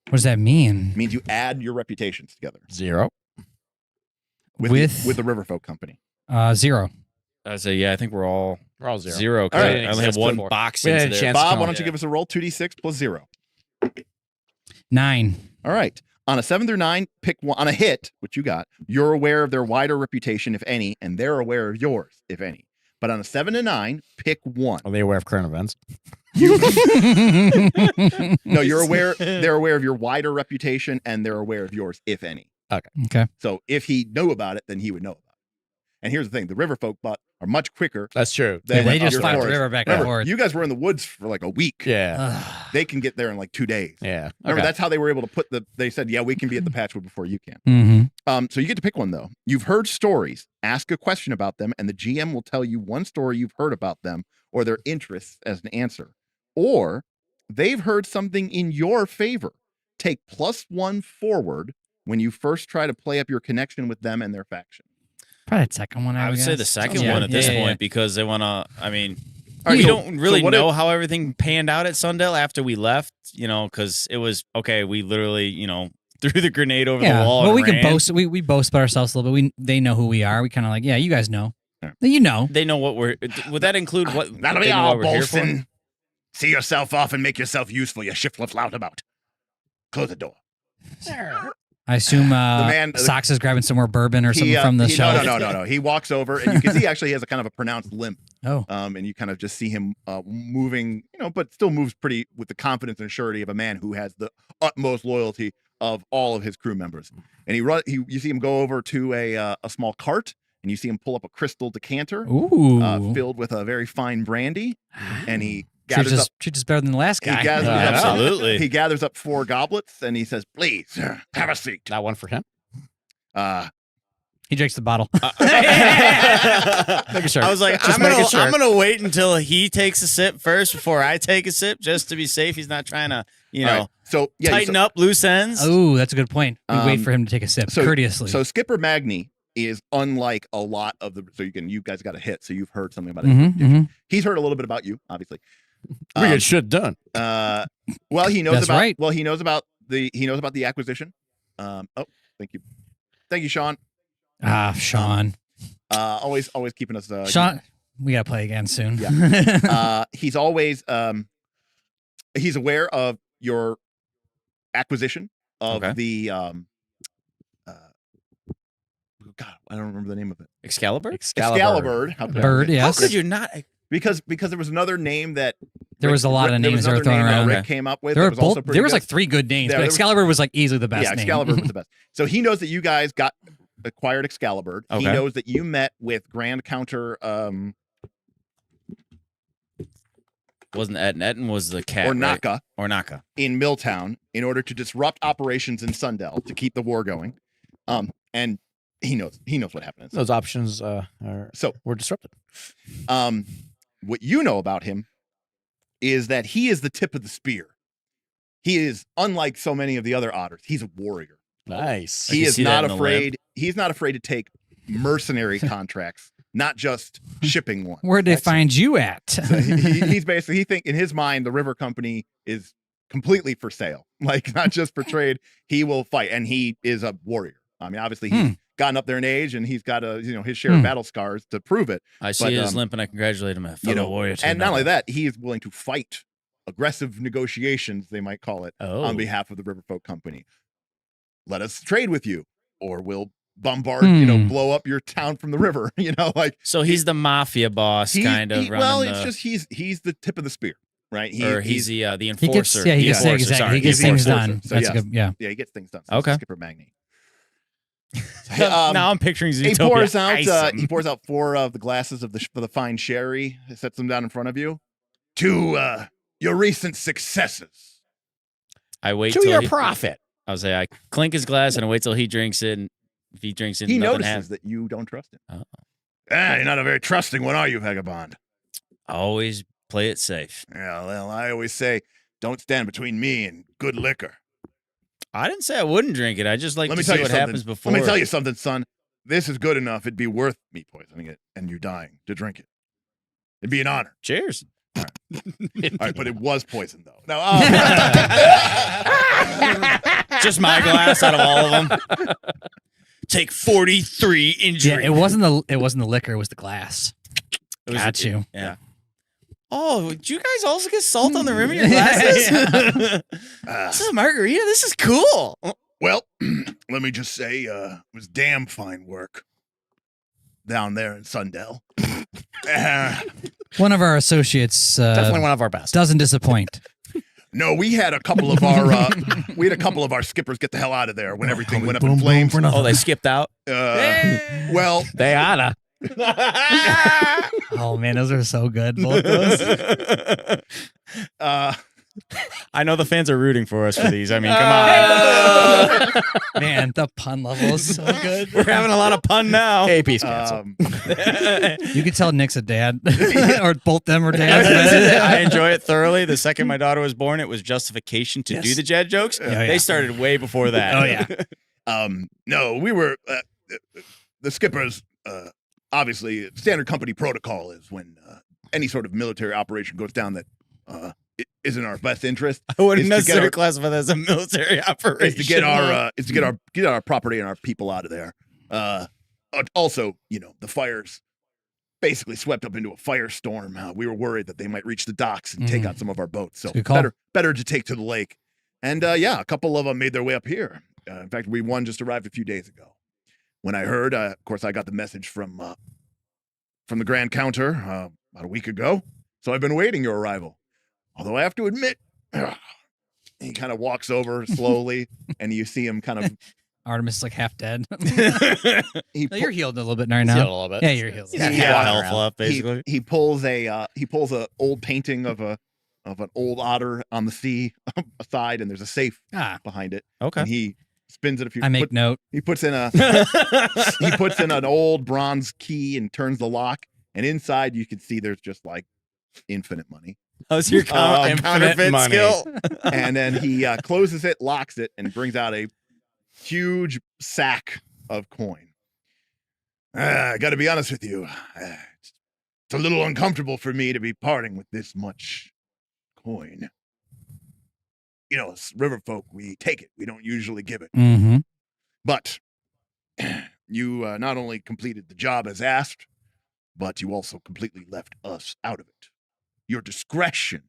S4: What does that mean?
S1: It means you add your reputations together
S3: 0.
S1: with the Riverfolk Company.
S4: 0.
S2: I say, yeah, I think we're all
S3: We're all 0.
S2: 0. 'Cause
S1: All
S2: I
S1: right.
S2: only have one box
S3: We had
S2: into
S3: a
S2: there.
S3: chance.
S1: Bob,
S3: come
S1: why
S3: on.
S1: don't you give us a roll? 2d6 plus 0.
S4: 9.
S1: All right. On a 7 through 9, pick one. On a hit, which you got, you're aware of their wider reputation, if any, and they're aware of yours, if any. But on a 7 to 9, pick one.
S3: Are they aware of current events?
S1: No, you're aware. They're aware of your wider reputation, and they're aware of yours, if any.
S4: Okay.
S1: So if he knew about it, then he would know about it. And here's the thing: the Riverfolk are much quicker.
S3: That's true.
S1: than
S4: They just
S1: your
S4: fly up the
S1: forest.
S4: river back and
S1: Remember,
S4: forth.
S1: you guys were in the woods for like a week.
S3: Yeah.
S1: They can get there in like 2 days.
S3: Yeah.
S1: Remember,
S3: Okay.
S1: that's how they were able to put they said, yeah, we can be at the Patchwood before you can.
S4: Mm-hmm.
S1: So you get to pick one, though. You've heard stories. Ask a question about them, and the GM will tell you one story you've heard about them or their interests as an answer. Or they've heard something in your favor. Take +1 forward when you first try to play up your connection with them and their faction.
S4: Probably the second one.
S2: I would say the second
S4: Yeah.
S2: one at this
S4: Yeah, yeah,
S2: point
S4: yeah.
S2: because they want to. I mean,
S1: All right,
S2: we
S1: so-
S2: don't really
S1: so what
S2: know
S1: if-
S2: how everything panned out at Sundell after we left. Because it was okay. We literally, threw the grenade over the wall.
S4: Well,
S2: and
S4: we can
S2: ran.
S4: boast. We boast about ourselves a little bit. They know who we are. We kind of like, yeah, you guys know.
S1: Yeah.
S4: You know.
S2: They know what we're. Would that include what?
S1: That'll
S2: they
S1: be
S2: know
S1: all,
S2: what we're here for?
S1: Bolson. See yourself off and make yourself useful, you shiftless loudabout. Close the door.
S4: I assume
S1: man-
S4: Socks is grabbing some more bourbon or something from the shelf.
S1: No. He walks over, and you can see actually he has a kind of a pronounced limp.
S4: Oh.
S1: And you kind of just see him moving, but still moves pretty with the confidence and surety of a man who has the utmost loyalty of all of his crew members. And you see him go over to a small cart, and you see him pull up a crystal decanter
S4: Ooh.
S1: filled with a very fine brandy, and he gathers up.
S4: Treats us better than the last
S1: He
S4: guy.
S1: gathers, up
S2: Absolutely.
S1: he gathers up 4 goblets, and he says, "Please have a seat."
S3: That one for him.
S4: He drinks the bottle.
S3: Making sure.
S2: I was like,
S3: Just
S2: I'm
S3: making sure.
S2: gonna wait until he takes a sip first before I take a sip, just to be safe. He's not trying to,
S1: All right. So yeah,
S2: tighten up loose ends.
S4: Oh, that's a good point. We wait
S1: Um,
S4: for him to take a sip
S1: so-
S4: courteously.
S1: So Skipper Magni is unlike a lot of the. So you guys got a hit. So you've heard something about it.
S4: Mm-hmm.
S1: He's heard a little bit about you, obviously.
S3: We get shit done.
S1: Well, he knows
S4: That's
S1: about.
S4: right.
S1: Well, he knows about the acquisition. Thank you, Sean.
S4: Sean.
S1: Always keeping us.
S4: Sean, we gotta play again soon.
S1: He's always he's aware of your acquisition of
S2: Okay.
S1: the God, I don't remember the name of it.
S2: Excalibur?
S1: Excalibur. How could I
S4: Bird,
S1: forget?
S2: How
S4: yes.
S2: could you not?
S1: Because there was another name that
S4: There was a lot of names that were thrown around.
S1: Rick came up with.
S4: There
S1: that
S4: were
S1: was also
S4: both.
S1: pretty
S4: There was
S1: good.
S4: like 3 good names,
S1: Yeah,
S4: but
S1: there was-
S4: Excalibur was like easily the best
S1: Yeah,
S4: name.
S1: Excalibur was the best. So he knows that you guys acquired Excalibur. He
S2: Okay.
S1: knows that you met with Grand Counter
S2: Wasn't Etten? Etten was the cat. right?
S1: Ornaka
S2: Ornaka.
S1: in Milltown in order to disrupt operations in Sundell to keep the war going. And he knows what happened.
S3: Those options were disrupted.
S1: What you know about him is that he is the tip of the spear. He is unlike so many of the other otters. He's a warrior.
S3: Nice.
S1: He
S2: can
S1: is
S2: see that
S1: not
S2: in the
S1: afraid. He's not afraid to take mercenary contracts, not just shipping one.
S4: Where'd they find you at?
S1: So he's basically, he think in his mind, the River Company is completely for sale, like not just for trade. He will fight, and he is a warrior. I mean, obviously he's gotten up there in age, and he's got his share of battle scars to prove it.
S2: I see
S1: But,
S2: his limp, and I congratulate him. A fellow warrior. to
S1: And not only
S2: another.
S1: that, he is willing to fight aggressive negotiations, they might call it, on behalf of the Riverfolk Company. Let us trade with you, or we'll bombard, blow up your town from the river.
S2: So he's the mafia boss, kind of.
S1: Well,
S2: running
S1: it's just he's the tip of the spear, right?
S2: he's the
S4: He
S2: enforcer.
S4: gets,
S1: he gets-
S2: enforcer,
S4: exactly.
S2: sorry.
S4: He gets
S1: He's the
S4: things
S1: enforcer.
S4: done.
S1: So,
S4: That's
S1: yes.
S4: good. Yeah.
S1: Yeah, he gets things done. So
S2: Okay.
S1: Skipper Magni.
S2: Now I'm picturing
S1: He
S2: Zootopia.
S1: pours out.
S2: Ice him.
S1: He pours out 4 of the glasses of the fine sherry. Sets them down in front of you. To your recent successes.
S2: I wait
S3: To
S2: till
S3: your
S2: he,
S3: profit.
S2: I was say I clink his glass and I wait till he drinks it. And if he drinks it,
S1: He
S2: nothing
S1: notices
S2: happens.
S1: that you don't trust him.
S2: Oh.
S1: You're not a very trusting one, are you, Vagabond?
S2: Always play it safe.
S1: Yeah, well, I always say, don't stand between me and good liquor.
S2: I didn't say I wouldn't drink it. I just like
S1: Let
S2: to
S1: me tell
S2: see
S1: you
S2: what
S1: something.
S2: happens before.
S1: Let me tell you something, son. This is good enough. It'd be worth me poisoning it and you dying to drink it. It'd be an honor.
S2: Cheers.
S1: All right, but it was poison though. No,
S2: Just my glass out of all of them. Take 43 injury.
S4: Yeah, it wasn't the liquor, it was the glass.
S2: It was
S4: Got you.
S2: Yeah. Oh, did you guys also get salt on the rim of your glasses? This is a margarita. This is cool.
S1: well, let me just say, it was damn fine work down there in Sundell.
S4: One of our associates
S3: Definitely one of our best.
S4: doesn't disappoint.
S1: No, we had a couple of our skippers get the hell out of there when everything went up in flames.
S2: Oh, they skipped out.
S1: Well,
S3: They oughta.
S4: Oh man, those are so good. Both those.
S2: I know the fans are rooting for us for these. I mean, come on.
S4: Man, the pun level is so good.
S2: We're having a lot of pun now.
S3: Hey, peace cancel.
S4: You could tell Nick's a dad, or both them are
S2: I
S4: dads.
S2: enjoy it thoroughly. The second my daughter was born, it was justification to do the dad jokes.
S4: yeah.
S2: They started way before that.
S4: Oh yeah.
S1: no, we were the skippers. Obviously, standard company protocol is when any sort of military operation goes down that it isn't our best interest.
S2: I wouldn't
S1: is to get
S2: necessarily
S1: our-
S2: classify that as a military operation.
S1: Is to get our property and our people out of there. Also, the fires basically swept up into a firestorm. We were worried that they might reach the docks and take out some of our boats. So
S4: Good call.
S1: better to take to the lake. And a couple of them made their way up here. In fact, one just arrived a few days ago. When I heard, of course, I got the message from the Grand Counter about a week ago. So I've been waiting your arrival. Although I have to admit, he kind of walks over slowly, and you see him kind of.
S4: Artemis is like half dead.
S1: He
S4: No, you're healed a little bit right
S3: He's
S4: now.
S3: healed a little bit.
S4: Yeah, you're healed.
S2: He's
S1: Yeah,
S2: got
S1: yeah.
S2: health left, basically.
S1: He pulls a old painting of an old otter on the sea aside, and there's a safe behind it.
S2: Okay.
S1: And he spins it a few.
S4: I make note.
S1: He puts in an old bronze key and turns the lock, and inside you can see there's just like infinite money.
S2: How's your counterfeit
S3: money.
S2: skill?
S1: And then he closes it, locks it, and brings out a huge sack of coin. I got to be honest with you. It's a little uncomfortable for me to be parting with this much coin. As Riverfolk, we take it. We don't usually give it.
S4: Mm-hmm.
S1: But you not only completed the job as asked, but you also completely left us out of it. Your discretion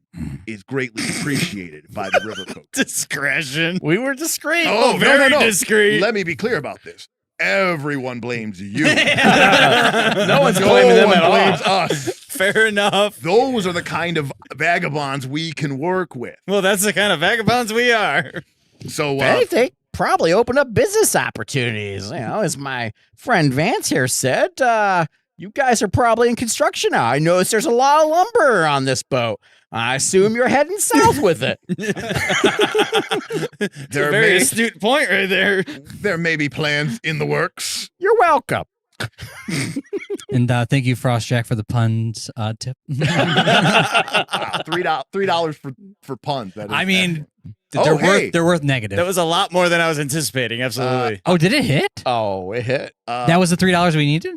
S1: is greatly appreciated by the Riverfolk.
S2: Discretion.
S3: We were discreet.
S1: Oh,
S2: very
S1: no.
S2: discreet.
S1: Let me be clear about this. Everyone blames you.
S3: No one's blaming them at all.
S1: blames us.
S2: Fair enough.
S1: Those are the kind of vagabonds we can work with.
S2: Well, that's the kind of vagabonds we are.
S1: So,
S3: They probably open up business opportunities. As my friend Vance here said, you guys are probably in construction now. I noticed there's a lot of lumber on this boat. I assume you're heading south with it.
S2: It's a very astute point right there.
S1: there may be plans in the works.
S3: You're welcome.
S4: And thank you, Frost Jack, for the puns tip.
S1: Wow, $3 for puns. That is,
S4: I mean,
S1: Oh, hey.
S4: they're worth negative.
S2: That was a lot more than I was anticipating. Absolutely.
S4: Oh, did it hit?
S3: Oh, it hit.
S4: That was the $3 we needed?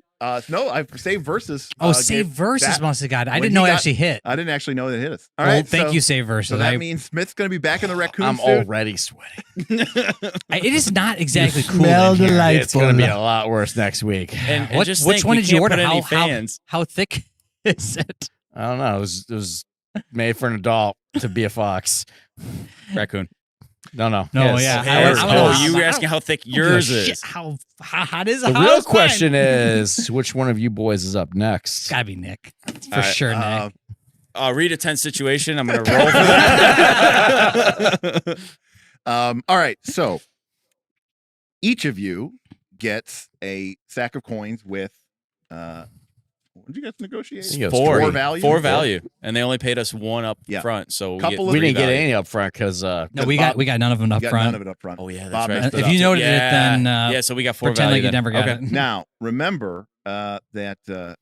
S1: No, I've saved versus.
S4: Save versus
S1: that-
S4: must have got it. I
S1: when
S4: didn't
S1: he
S4: know it
S1: got-
S4: actually hit.
S1: I didn't actually know that it hit us. All
S4: Well,
S1: right,
S4: thank
S1: so-
S4: you, save versus.
S1: So that means Smith's going to be back in the raccoon
S3: I'm
S1: suit.
S3: already sweating.
S4: It is not exactly cool.
S3: Smell
S4: in here.
S3: delightful. It's going to be a lot worse next week.
S2: And
S4: What-
S2: just
S4: which
S2: think,
S4: one
S2: we
S4: did you
S2: can't
S4: order?
S2: put any
S4: How
S2: fans.
S4: how thick is it?
S3: I don't know. It was made for an adult to be a fox.
S2: Raccoon.
S3: No.
S4: No,
S3: Yes.
S4: yeah.
S3: Yes.
S4: I
S2: Oh,
S4: don't know.
S2: you were
S4: I
S2: asking
S4: don't-
S2: how thick
S4: I don't give a
S2: yours
S4: shit
S2: is.
S4: How hot is
S3: The
S4: how
S3: real
S4: is mine?
S3: question is, which one of you boys is up next?
S4: It's gotta be Nick. For
S2: All right,
S4: sure, Nick.
S2: I'll read a tense situation. I'm going to roll for that.
S1: All right, so each of you gets a sack of coins with what did you guys negotiate?
S3: I think it was
S2: Four
S1: value.
S2: Four value. And they only paid us one up
S1: Yeah.
S2: front. So
S1: Couple
S3: We
S1: of-
S3: didn't get
S2: value.
S3: any up front because
S4: No,
S1: Bob-
S4: we got none of them
S1: You
S4: up
S1: got
S4: front.
S1: none of it up front.
S2: Oh, yeah, that's
S1: Bob
S2: right.
S1: messed it
S4: If
S1: up.
S4: you noted
S2: yeah.
S4: it, then
S2: yeah, so we got four
S4: pretend
S2: value
S4: like you
S2: then.
S4: never got
S2: Okay.
S4: it.
S1: Now, remember that a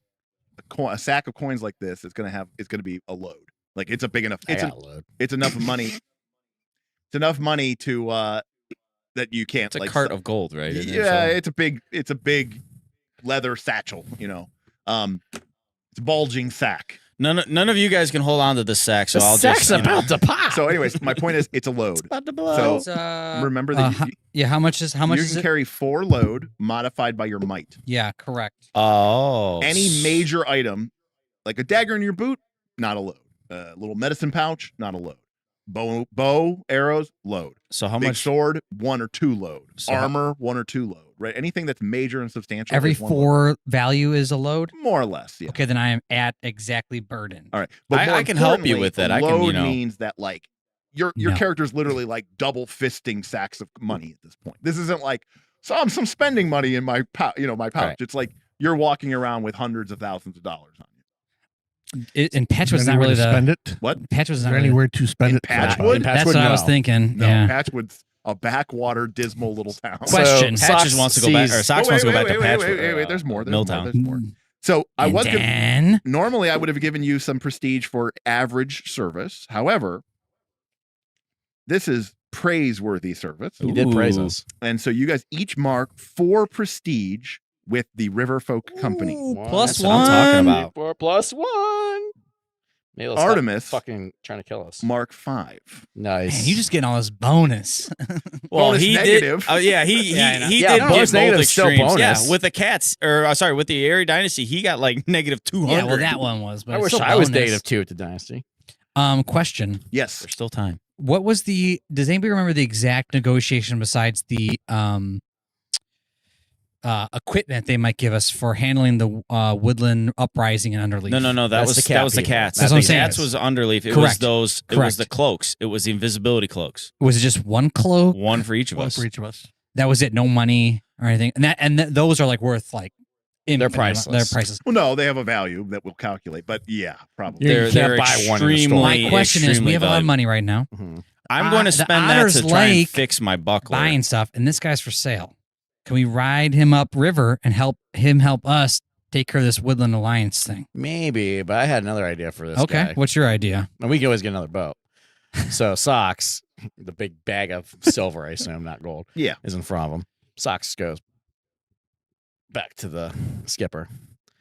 S1: sack of coins like this is going to be a load. Like it's a big enough.
S3: I
S1: It's
S3: got a load.
S1: it's enough money. It's enough money to that you can't
S2: It's a
S1: like
S2: cart of gold, right? Isn't it?
S1: yeah,
S2: So-
S1: it's a big leather satchel, it's a bulging sack.
S2: None of you guys can hold on to this sack, so
S3: The
S2: I'll
S3: sack's
S2: just
S3: about to pop.
S1: So anyways, my point is it's a load.
S3: about to blow.
S1: So remember that
S4: how much is
S1: you
S4: it?
S1: can carry 4 load modified by your might.
S4: Yeah, correct.
S2: Oh,
S1: Any major item, like a dagger in your boot, not a load. A little medicine pouch, not a load. Bow, arrows, load.
S2: So how
S1: Big
S2: much?
S1: sword, 1 or 2 load.
S2: So
S1: Armor, 1 or 2 load. Right? Anything that's major and substantial.
S4: Every
S1: is 1 load.
S4: 4 value is a load.
S1: More or less. Yeah.
S4: Okay, then I am at exactly burden.
S1: All right.
S2: I can help you
S1: importantly,
S2: with that.
S1: a
S2: I can,
S1: load
S2: you know-
S1: means that like your
S4: No.
S1: character's literally like double fisting sacks of money at this point. This isn't like some spending money in my pouch.
S2: Right.
S1: It's like you're walking around with hundreds of thousands of dollars on you.
S4: And Patchwood's
S5: Is there
S4: not really
S5: anywhere to spend
S4: the
S5: it?
S1: What?
S4: Patchwood's
S5: Is
S4: not
S5: there
S4: really.
S5: anywhere to spend
S1: In
S5: it?
S1: Patchwood?
S4: That's what I was thinking.
S1: No,
S4: Yeah.
S1: Patchwood's a backwater, dismal little town.
S4: Question.
S2: Patches wants to go back, or Sox wants to go back to Patchwood.
S1: Wait. There's more.
S2: Milltown.
S1: There's more. So I
S4: And
S1: was gonna,
S4: then
S1: normally I would have given you some prestige for average service. However, this is praiseworthy service.
S3: You did praise
S2: Ooh.
S3: us.
S1: And so you guys each mark 4 prestige with the Riverfolk Company.
S4: plus
S2: That's what I'm talking
S4: one.
S2: about.
S3: 4 plus 1. Maybe they'll stop
S1: Artemis
S3: fucking trying to kill us.
S1: mark 5.
S3: Nice.
S4: Man, you just getting all this bonus.
S2: Well,
S1: Bonus
S2: he
S1: negative.
S2: did. Yeah, he
S4: Yeah, I know.
S2: he
S3: Yeah,
S2: did
S3: bonus
S2: get both
S3: negative is still
S2: extremes.
S3: bonus.
S2: Yeah, with the cats, or sorry, with the Eyrie Dynasty, he got like negative 200.
S4: Yeah, well, that one was. But
S3: I
S4: it's
S3: wish
S4: still
S3: I was
S4: bonus.
S3: negative 2 at the Dynasty.
S4: Question:
S1: Yes.
S2: There's still time.
S4: What was the? Does anybody remember the exact negotiation besides the equipment they might give us for handling the Woodland Uprising and Underleaf?
S2: No. That
S3: That's
S2: was
S3: the cat
S2: the
S3: people.
S2: cats.
S4: That's what I'm
S2: the
S4: saying.
S2: cats was Underleaf. It was
S4: Correct.
S2: those. It was
S4: Correct.
S2: the cloaks. It was the invisibility cloaks.
S4: Was it just one cloak?
S2: One for each of
S5: One
S2: us.
S5: for each of us.
S4: That was it. No money or anything. And those are like worth like. infinite amount-
S3: priceless.
S4: They're priceless.
S1: Well, no, they have a value that we'll calculate, but yeah, probably.
S3: You
S2: They're
S3: can't buy one in the store.
S2: extremely.
S4: My question is: we
S2: extremely
S4: have a lot of
S2: valuable.
S4: money right now,
S3: Mhm.
S2: I'm going to
S4: The
S2: spend that to
S4: Otter's
S2: try and
S4: Lake
S2: fix my buckler.
S4: buying stuff, and this guy's for sale. Can we ride him up river and help us take care of this Woodland Alliance thing?
S3: Maybe, but I had another idea for this
S4: Okay,
S3: guy.
S4: what's your idea?
S3: And we can always get another boat. So Socks, the big bag of silver, I assume, not gold,
S1: Yeah.
S3: is in front of him. Socks goes back to the skipper.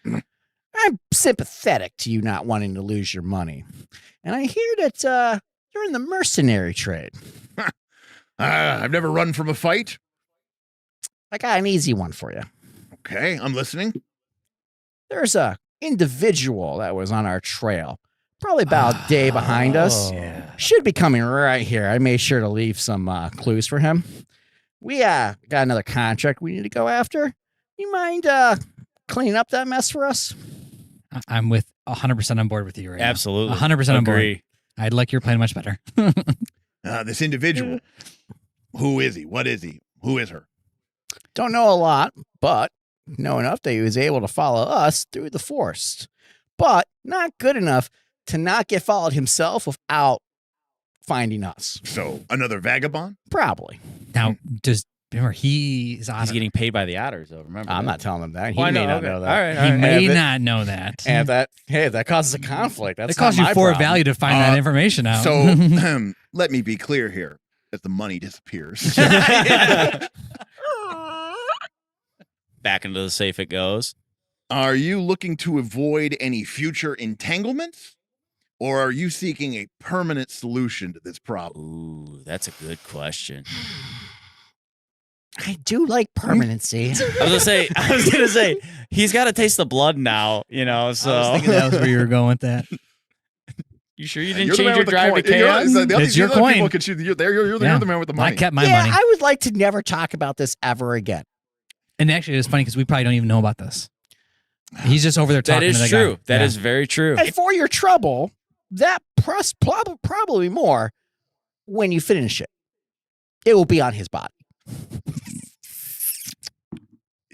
S3: I'm sympathetic to you not wanting to lose your money. And I hear that you're in the mercenary trade.
S1: I've never run from a fight.
S3: I got an easy one for you.
S1: Okay, I'm listening.
S3: There's a individual that was on our trail, probably about a day behind us. Should be coming right here. I made sure to leave some clues for him. We got another contract we need to go after. You mind cleaning up that mess for us?
S4: I'm with 100% on board with you right
S2: Absolutely.
S4: now. 100% on board.
S2: Agree.
S4: I'd like your plan much better.
S1: This individual. Who is he? What is he? Who is her?
S3: Don't know a lot, but know enough that he was able to follow us through the forest. But not good enough to not get followed himself without finding us.
S1: So another vagabond?
S3: Probably.
S4: Now, remember he's on.
S2: He's getting paid by the Otters, though. Remember?
S3: I'm
S2: that.
S3: not telling him that. He
S2: Why
S3: may
S2: not?
S3: not
S2: Okay.
S3: know that.
S2: All right.
S4: He may
S3: if it-
S4: not know that.
S3: And if that causes a conflict, that's
S4: it costs
S3: not
S4: you
S3: my
S4: 4
S3: problem.
S4: value to find that information out.
S1: So let me be clear here as the money disappears.
S2: Back into the safe it goes.
S1: Are you looking to avoid any future entanglements? Or are you seeking a permanent solution to this problem?
S2: Ooh, that's a good question.
S3: I do like permanency.
S2: I was gonna say, he's got to taste the blood now, you know. So
S4: I was thinking that was where you were going with that.
S2: you sure you
S1: You're
S2: didn't
S1: the man
S2: change your
S1: with the
S2: drive to
S1: coin. You're-
S2: chaos?
S1: the other-
S4: It's your
S1: the other people
S4: coin.
S1: can choose- You're the
S4: Yeah.
S1: man with the
S4: I
S1: money.
S4: kept my
S3: yeah,
S4: money.
S3: I would like to never talk about this ever again.
S4: And actually, it's funny because we probably don't even know about this. He's just over there
S2: That
S4: talking to
S2: is
S4: the
S2: true.
S4: guy.
S2: That
S4: Yeah.
S2: is very true.
S3: And for your trouble, that plus probably more when you finish it. It will be on his body.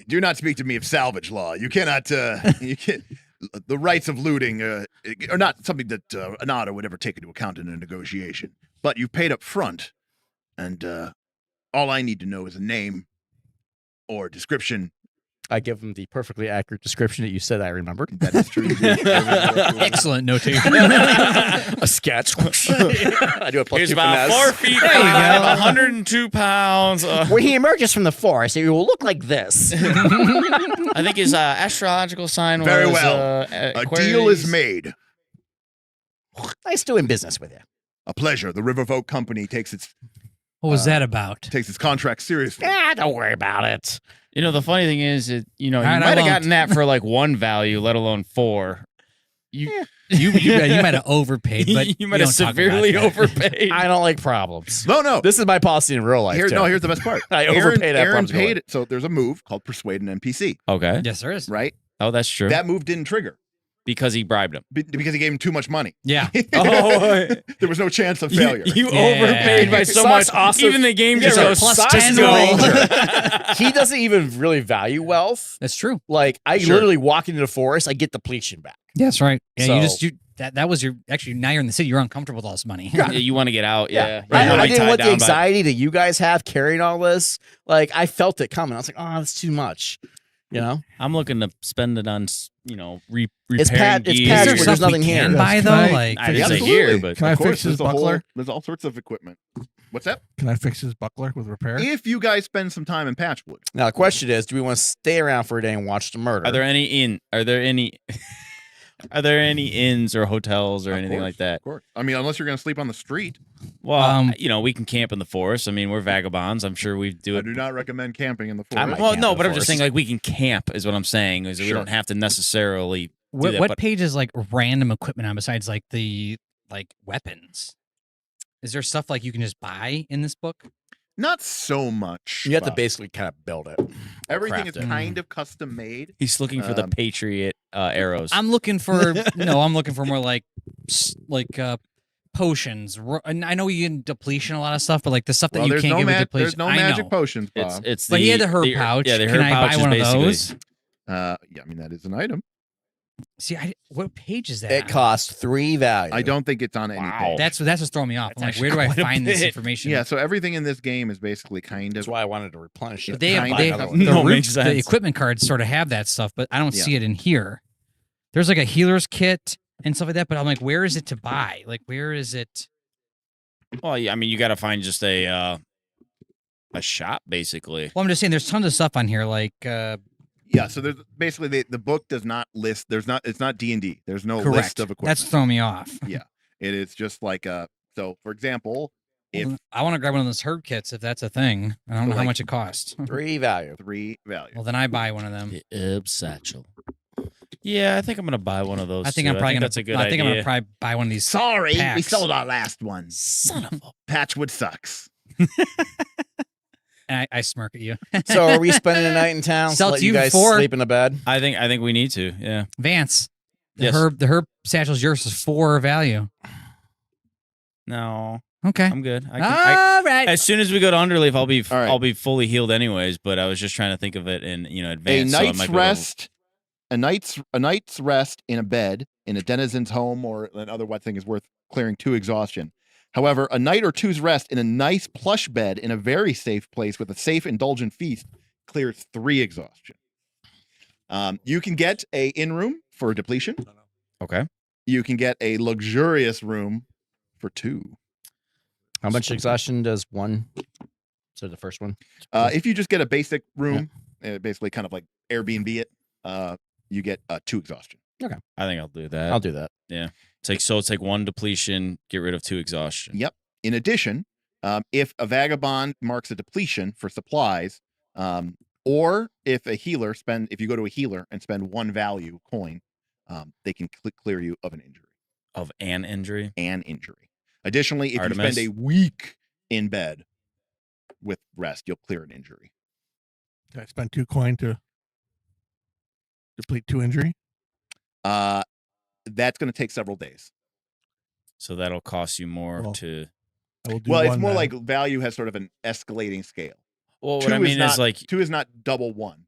S1: Do not speak to me of salvage law. You cannot. You can. The rights of looting are not something that an otter would ever take into account in a negotiation. But you paid up front, and all I need to know is a name or description
S3: I give him the perfectly accurate description that you said I remembered.
S1: That is true.
S4: Excellent notation.
S3: A sketch. I do a plus
S2: He's
S3: 2
S2: about
S3: finesse.
S2: 4 feet
S4: There you
S2: high,
S4: go.
S2: 102 pounds.
S3: When he emerges from the forest, he will look like this.
S2: I think his astrological sign was
S1: Very well. A deal is
S2: Aquarius.
S1: made.
S3: Nice doing business with you.
S1: A pleasure. The Riverfolk Company takes its
S4: What was that about?
S1: contract seriously.
S3: Don't worry about it.
S2: You know, the funny thing is, you
S4: All right, I
S2: might have
S4: won't.
S2: gotten that for like 1 value, let alone 4. You
S4: You might have overpaid, but
S2: you might have
S4: don't talk about
S2: severely
S4: that.
S2: overpaid.
S3: I don't like problems.
S1: No.
S3: This is my policy in real life.
S1: Here's
S3: too.
S1: no. Here's the best part.
S3: I
S1: Aaron,
S3: overpaid.
S1: Aaron paid it. So there's a move called Persuade an NPC,
S2: Okay.
S4: Yes, there is.
S1: right?
S2: Oh, that's true.
S1: That move didn't trigger
S2: Because he bribed him.
S1: because he gave him too much money.
S4: Yeah.
S2: Oh,
S1: There was no chance of failure.
S2: You
S4: Yeah.
S2: overpaid by so
S3: Socks
S2: much.
S3: also-
S2: Even the game
S3: Yeah,
S2: just
S3: right.
S2: goes
S4: Plus
S2: Socks
S4: 10
S2: is
S4: roll.
S2: ranger.
S3: He doesn't even really value wealth.
S4: That's true.
S3: Like I
S1: Sure.
S3: literally walk into the forest, I get depletion back.
S4: That's right. Yeah,
S3: So-
S4: that was your actually now you're in the city, you're uncomfortable with all this money.
S2: Yeah, you want to get out. Yeah.
S3: I,
S2: You're
S3: I
S2: really
S3: didn't
S2: tied
S3: want the
S2: down by-
S3: anxiety that you guys have carrying all this. Like I felt it coming. I was like, oh, that's too much. You know,
S2: I'm looking to spend it on, repairing
S3: It's Patchwood,
S4: Is
S2: gear.
S4: there
S3: There's
S4: stuff
S3: nothing
S4: we
S3: here.
S4: can
S3: Yes,
S4: buy
S5: can
S4: though?
S5: I-
S4: Like
S2: I didn't say
S1: Absolutely.
S2: here, but
S5: Can I
S1: Of course,
S5: fix his buckler?
S1: There's all sorts of equipment. What's that?
S5: Can I fix his buckler with repair?
S1: If you guys spend some time in Patchwood,
S3: Now the question is, do we want to stay around for a day and watch the murder?
S2: are there any Are there any inns or hotels or
S1: Of
S2: anything
S1: course,
S2: like that?
S1: Of course. I mean, unless you're going to sleep on the street.
S2: Well, we can camp in the forest. I mean, we're vagabonds. I'm sure we do
S1: I
S2: it.
S1: do not recommend camping in the
S3: I
S1: forest.
S3: might
S2: Well,
S3: camp
S2: no,
S3: in
S2: but
S3: the
S2: I'm just saying,
S3: forest.
S2: like, we can camp is what I'm saying. Is we
S1: Sure.
S2: don't have to necessarily.
S4: what,
S2: that,
S4: what
S2: but-
S4: page is like random equipment on besides like the weapons? Is there stuff like you can just buy in this book?
S1: Not so much.
S3: You have to
S1: Bob.
S3: basically kind of build it.
S1: Everything is
S3: craft it.
S1: kind of custom made.
S2: He's looking for the
S1: Um,
S2: Patriot arrows.
S4: I'm looking for I'm looking for more like potions. And I know you can depletion a lot of stuff, but like the stuff that
S1: Well,
S4: you
S1: there's
S4: can't
S1: no,
S4: get with depletion.
S1: there's no
S4: I
S1: magic
S4: know.
S1: potions, Bob.
S2: it's
S4: But he had the herb
S2: the-
S4: pouch.
S2: Yeah, the
S4: Can
S2: herb
S4: I
S2: pouch
S4: buy
S2: is
S4: one of
S2: basically-
S4: those?
S1: Yeah, I mean, that is an item.
S4: See, what page is that?
S3: It
S4: on?
S3: costs 3 value.
S1: I don't think it's on any
S2: Wow.
S1: page.
S4: That's what's throwing me off.
S2: That's
S4: I'm like,
S2: actually
S4: where do I
S2: quite a
S4: find this
S2: bit.
S4: information?
S1: Yeah, so everything in this game is basically kind
S3: That's
S1: of.
S3: why I wanted to replenish it.
S4: But they have,
S1: Kind
S4: they
S1: of.
S4: have
S1: No,
S4: the,
S2: makes
S4: the
S2: sense.
S4: equipment cards sort of have that stuff, but I don't
S1: Yeah.
S4: see it in here. There's like a healer's kit and stuff like that, but I'm like, where is it to buy? Like, where is it?
S2: Well, yeah, I mean, you got to find just a shop, basically.
S4: Well, I'm just saying, there's tons of stuff on here. Like,
S1: Yeah, so there's basically the book does not list. It's not D&D. There's no
S4: correct.
S1: list of equipment.
S4: That's throwing me off.
S1: It is just like so. For example, if
S4: Well, I want to grab one of those herb kits if that's a thing. I don't know how
S1: Like-
S4: much it costs.
S3: 3 value.
S1: 3 value.
S4: Well, then I buy one of them.
S2: The herb satchel. Yeah, I think I'm gonna buy one of those.
S4: I think
S2: too.
S4: I'm probably gonna.
S2: that's a good
S4: I think I'm
S2: idea.
S4: gonna probably buy one of these.
S1: Sorry, we
S4: Packs.
S1: sold our last one.
S2: Son of a.
S1: Patchwood sucks.
S4: And I smirk at you.
S3: So are we spending the night in town?
S4: Sell
S3: Let
S4: to
S3: you
S4: you
S3: guys
S4: for-
S3: sleep in the bed?
S2: I think we need to. Yeah.
S4: Vance, the
S2: Yes.
S4: herb satchel's yours is 4 value.
S2: No,
S4: Okay.
S2: I'm good. I can,
S4: All right.
S2: as soon as we go to Underleaf,
S1: All right.
S2: I'll be fully healed anyways. But I was just trying to think of it in
S1: A
S2: advance. so I
S1: night's
S2: might be able to-
S1: rest. A night's rest in a bed in a denizen's home or another what thing is worth clearing 2 exhaustion. However, a night or two's rest in a nice plush bed in a very safe place with a safe indulgent feast clears 3 exhaustion. You can get a in-room for depletion.
S2: Okay.
S1: You can get a luxurious room for 2.
S3: How much exhaustion does one? So the first one?
S1: If you just get a basic room, basically kind of like Airbnb it, you get 2 exhaustion.
S2: I think I'll do that.
S3: I'll do that.
S2: Take 1 depletion, get rid of 2 exhaustion.
S1: Yep. In addition, if a vagabond marks a depletion for supplies, or if if you go to a healer and spend 1 value coin, they can clear you of an injury.
S2: Of an injury.
S1: Additionally, if
S2: Artemis?
S1: you spend a week in bed with rest, you'll clear an injury.
S5: Can I spend 2 coin to deplete 2 injury?
S1: That's going to take several days.
S2: So that'll cost you more
S5: Well,
S2: to.
S5: I will do
S1: Well, it's
S5: one
S1: more
S5: then.
S1: like value has sort of an escalating scale.
S2: Well, what
S1: 2
S2: I mean
S1: not,
S2: is like
S1: 2 is not double 1.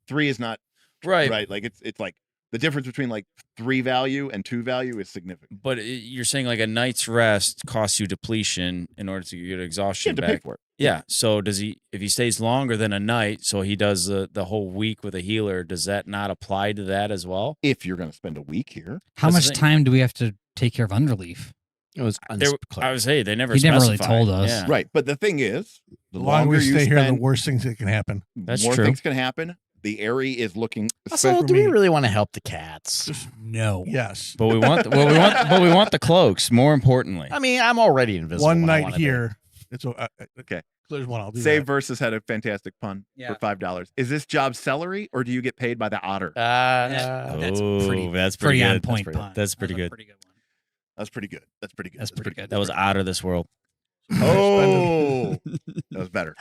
S1: 3 is not
S2: right.
S1: right. Like it's like The difference between like 3 value and 2 value is significant.
S2: But you're saying like a night's rest costs you depletion in order to get
S1: You
S2: exhaustion
S1: have to
S2: back.
S1: pay for it.
S2: Yeah. So does he? If he stays longer than a night, so he does the whole week with a healer, does that not apply to that as well?
S1: If you're going to spend a week here.
S4: How
S2: That's the
S4: much
S2: thing.
S4: time do we have to take care of Underleaf?
S3: It was
S2: I
S3: unclear.
S2: would say they never.
S4: He never really
S2: specified.
S4: told us.
S2: Yeah.
S1: Right. But the thing is,
S5: The longer we
S1: you
S5: stay here, the
S1: spend,
S5: worse things that can happen.
S2: That's
S1: more
S2: true.
S1: things can happen. The Eyrie is looking.
S3: Also,
S5: for
S3: do we
S5: me.
S3: really want to help the cats?
S4: No.
S5: Yes.
S2: But we want. Well, we want the cloaks. More importantly.
S3: I mean, I'm already invisible.
S5: One
S3: when I
S5: night
S3: wanna be.
S5: here. It's
S1: Okay.
S5: There's one. I'll do
S1: Save
S5: that.
S1: Versus had a fantastic pun
S4: Yeah.
S1: for $5. Is this job celery or do you get paid by the otter?
S4: That's pretty-
S2: That's
S4: Pretty
S2: good.
S4: on point
S3: pretty-
S4: pun.
S2: that's pretty
S4: That was a
S2: good.
S4: Pretty good one.
S1: That's pretty good. That's pretty good.
S4: That's pretty good.
S2: That was out of this world.
S1: Oh, that was better.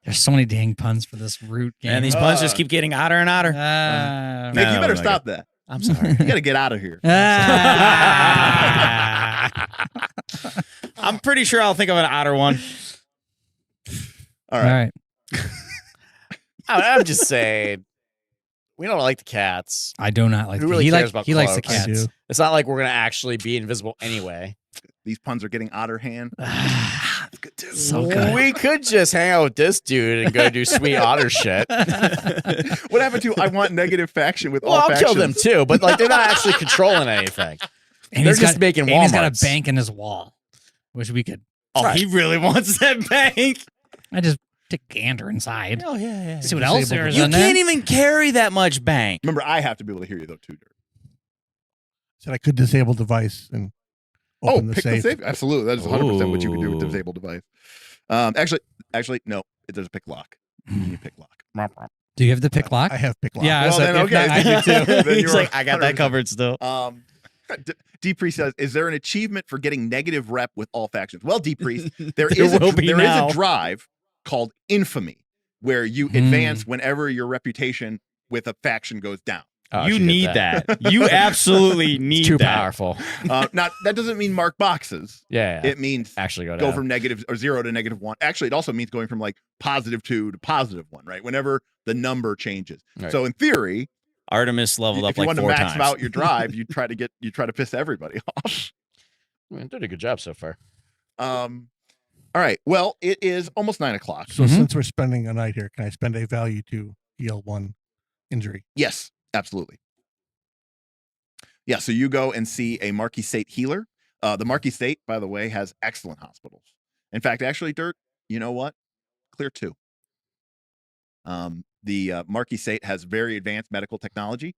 S4: There's so many dang puns for this root game.
S2: And these puns just keep getting odder and odder.
S1: Nick,
S2: No,
S1: you better
S2: no,
S1: stop that.
S2: I'm sorry.
S1: You got to get out of here.
S2: I'm pretty sure I'll think of an otter one.
S1: All
S4: All
S1: right.
S4: right.
S3: I'm just saying, we don't like the cats.
S4: I do not like.
S3: Who really
S4: he
S3: cares
S4: like,
S3: about
S4: he likes the
S3: cloaks?
S5: I
S4: cats.
S5: do.
S3: It's not like we're gonna actually be invisible anyway.
S1: These puns are getting otter hand. That's good too.
S4: So good.
S3: We could just hang out with this dude and go do sweet otter shit.
S1: What happened to I want negative faction with
S3: Well,
S1: all
S3: I'll
S1: factions?
S3: kill them too, but like they're not actually controlling anything.
S4: And
S3: They're
S4: he's
S3: just
S4: got,
S3: making
S4: and he's got a
S3: Walmarts.
S4: bank in his wall. Wish we could.
S2: Oh,
S3: Right.
S2: he really wants that bank.
S4: I just take a gander inside.
S2: Oh yeah.
S4: See what else there is
S2: You
S4: in
S2: can't
S4: there.
S2: even carry that much bank.
S1: Remember, I have to be able to hear you though too, Dirk.
S5: Said I could disable device and open the
S1: pick
S5: safe.
S1: the safe. Absolutely, that is 100% what you can do with
S2: Ooh.
S1: disabled device. Actually, no. There's a pick lock. You need a pick lock.
S4: Do you have the pick lock?
S5: I have pick lock.
S4: Yeah, I
S1: Well,
S4: said,
S1: then,
S4: if
S1: okay.
S4: not, I do too.
S1: Then
S2: He's
S1: you're
S2: like, I got that
S1: 100%.
S2: covered still.
S1: D Priest says, "Is there an achievement for getting negative rep with all factions?" Well, D Priest, there
S2: There
S1: is a
S2: will be
S1: there is
S2: now.
S1: a drive called Infamy, where you advance whenever your reputation with a faction goes down.
S3: Oh, I
S2: You
S3: should get
S2: need that. You absolutely need
S3: It's too
S2: that.
S3: powerful.
S1: Now that doesn't mean mark boxes.
S3: Yeah.
S1: It means
S3: actually go
S1: go
S3: down.
S1: from negative or 0 to -1. Actually, it also means going from like +2 to +1, right? Whenever the number changes.
S3: Right.
S1: So in theory,
S2: Artemis leveled
S1: if
S2: up
S1: you
S2: like
S1: want to
S2: 4
S1: max
S2: times.
S1: out your drive, you try to piss everybody off.
S3: I mean, did a good job so far.
S1: All right. Well, it is almost 9 o'clock.
S5: So since we're spending a night here, can I spend a value to heal 1 injury?
S1: Yes, absolutely. Yeah, so you go and see a Marquis State healer. The Marquis State, by the way, has excellent hospitals. In fact, actually, Dirt, you know what? Clear 2. The Marquis State has very advanced medical technology.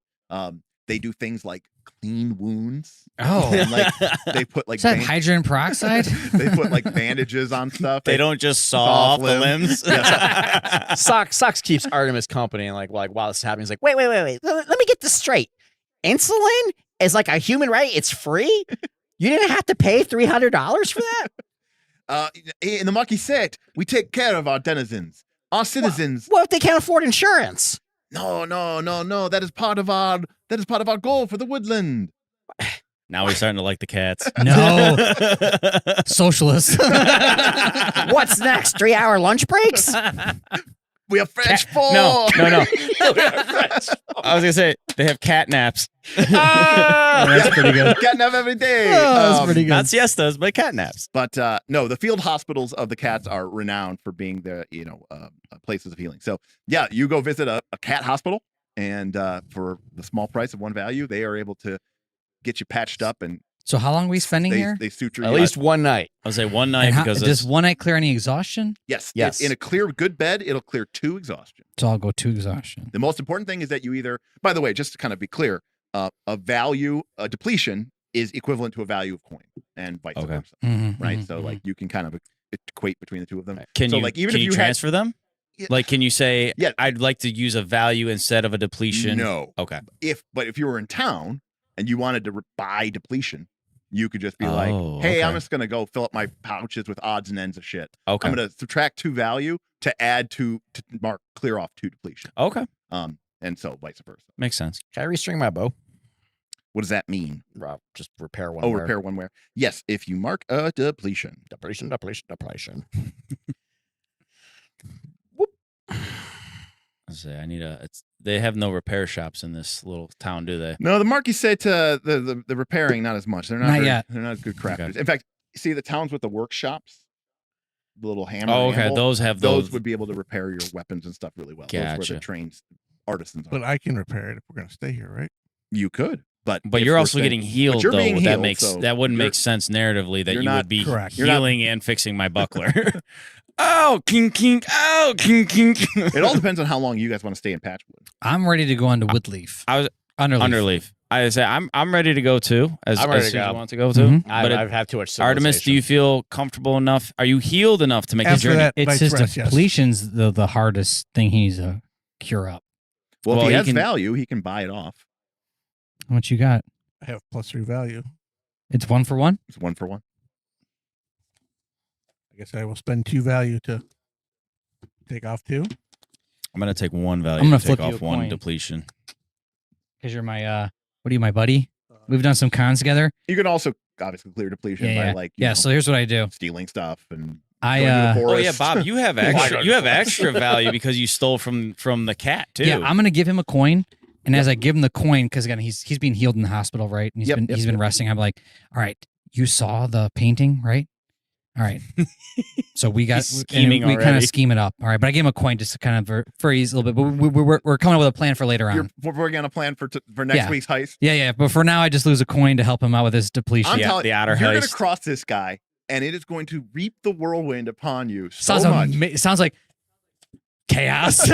S1: They do things like clean wounds.
S4: Oh.
S1: And like they put like
S4: Is that
S1: band-
S4: hydrogen peroxide?
S1: they put like bandages on stuff.
S2: They don't just saw
S1: off
S2: off the
S1: limbs.
S2: limbs.
S3: Sox keeps Artemis company and like while this is happening, he's like, wait. Let me get this straight. Insulin is like a human right. It's free. You didn't have to pay $300 for that.
S1: In the Marquis State, we take care of our denizens, our citizens.
S3: What if they can't afford insurance?
S1: No. That is part of our goal for the Woodland.
S2: Now he's starting to like the cats.
S4: No. Socialists.
S3: What's next? 3-hour lunch breaks?
S1: We have French four.
S2: No. I was gonna say they have cat naps.
S4: That's pretty good.
S1: Catnap every day.
S4: That's pretty good.
S2: Not siestas, but cat naps.
S1: But no, the field hospitals of the cats are renowned for being the places of healing. So yeah, you go visit a cat hospital, and for the small price of 1 value, they are able to get you patched up, and
S4: So how long are we spending here?
S1: they suture
S3: At
S1: you.
S3: least one night.
S2: I would say one night
S4: And how,
S2: because
S4: does
S2: it's,
S4: one night clear any exhaustion?
S1: Yes.
S3: Yes.
S1: In a clear good bed, it'll clear 2 exhaustion.
S4: So I'll go 2 exhaustion.
S1: The most important thing is that you either, by the way, just to kind of be clear, a depletion is equivalent to a value of coin, and vice
S2: Okay.
S1: versa,
S4: Mhm,
S1: right?
S4: mhm,
S1: so
S4: mhm.
S1: like you can kind of equate between the two of them.
S2: can
S1: so
S2: you
S1: like even
S2: can
S1: if
S2: you
S1: you had-
S2: transfer them?
S1: Yeah.
S2: Like, can you say,
S1: Yeah.
S2: I'd like to use a value instead of a depletion?
S1: No.
S2: Okay.
S1: But if you were in town and you wanted to buy depletion, you could just be
S2: Oh,
S1: like, hey, I'm
S2: okay.
S1: just gonna go fill up my pouches with odds and ends of shit.
S2: Okay.
S1: I'm gonna subtract 2 value to add to mark clear off 2 depletion.
S2: Okay.
S1: And so vice versa.
S2: Makes sense.
S3: Can I restring my bow?
S1: What does that mean?
S3: Just repair one.
S1: Oh,
S3: wear.
S1: repair 1 wear. Yes, if you mark a depletion.
S3: Depletion.
S2: I say I need a. They have no repair shops in this little town, do they?
S1: No, the Marquis say to the repairing not as much. They're not
S4: Not
S1: very-
S4: yet.
S1: They're not good crafters.
S2: Okay.
S1: In fact, see the towns with the workshops, the little hammer.
S2: Oh,
S1: and
S2: okay.
S1: anvil,
S2: Those have
S1: those
S2: those.
S1: would be able to repair your weapons and stuff really well. Those were
S2: Gotcha.
S1: the trained artisans.
S5: But I can repair it if we're gonna stay here, right?
S1: You could, but
S2: But
S1: if
S2: you're
S1: we're
S2: also
S1: staying-
S2: getting healed,
S1: you're
S2: though.
S1: being
S2: that
S1: healed,
S2: makes
S1: so
S2: that wouldn't
S1: you're-
S2: make sense narratively that
S1: you're
S2: you
S1: not
S2: would be
S5: correct.
S1: You're not-
S2: healing and fixing my buckler. Oh, king, king. Oh, king, king.
S1: It all depends on how long you guys want to stay in Patchwood.
S4: I'm ready to go on to Woodleaf.
S2: I was
S4: Underleaf.
S2: Underleaf. I say I'm ready to go too. As
S3: I'm ready
S2: as
S3: to
S2: soon as
S3: go.
S2: you want to go too.
S4: Mhm.
S2: But
S3: I've had too much.
S2: Artemis, do you feel comfortable enough? Are you healed enough to make the
S5: After
S2: journey?
S5: that
S4: It's
S5: night's
S4: his
S5: rest, yes.
S4: depletions the hardest thing he's a cure up.
S1: Well,
S2: Well,
S1: if he
S2: he
S1: has
S2: can-
S1: value, he can buy it off.
S4: What you got?
S5: I have +3 value.
S4: It's 1 for 1.
S1: It's 1 for 1.
S5: I guess I will spend 2 value to take off 2.
S2: I'm gonna take 1 value.
S4: I'm gonna
S2: to take
S4: flip you
S2: off
S4: a
S2: 1
S4: coin.
S2: depletion.
S4: Because you're my what are you, my buddy? We've done some cons together.
S1: You can also obviously clear depletion
S4: Yeah,
S1: by
S4: yeah.
S1: like
S4: Yeah,
S1: you know,
S4: so here's what I do.
S1: stealing stuff and
S4: I
S1: going to the
S2: Oh yeah,
S1: forest.
S2: Bob, you have extra. You have extra value because you stole from the cat too.
S4: Yeah, I'm gonna give him a coin, and as I give him the coin, because again he's being healed in the hospital, right? And he's been resting. I'm like, all right, you saw the painting, right? All right. So we got
S2: He's scheming
S4: we kind of
S2: already.
S4: scheme it up. All right, but I gave him a coin just to kind of freeze a little bit. But we're coming up with a plan for later on.
S1: We're working on a plan for next
S4: Yeah.
S1: week's heist.
S4: Yeah. But for now, I just lose a coin to help him out with his depletion.
S1: I'm
S2: Yeah,
S1: telling
S2: the
S1: you,
S2: otter
S1: you're going to
S2: heist.
S1: cross this guy, and it is going to reap the whirlwind upon you so
S4: Sounds
S1: much.
S4: sounds like chaos.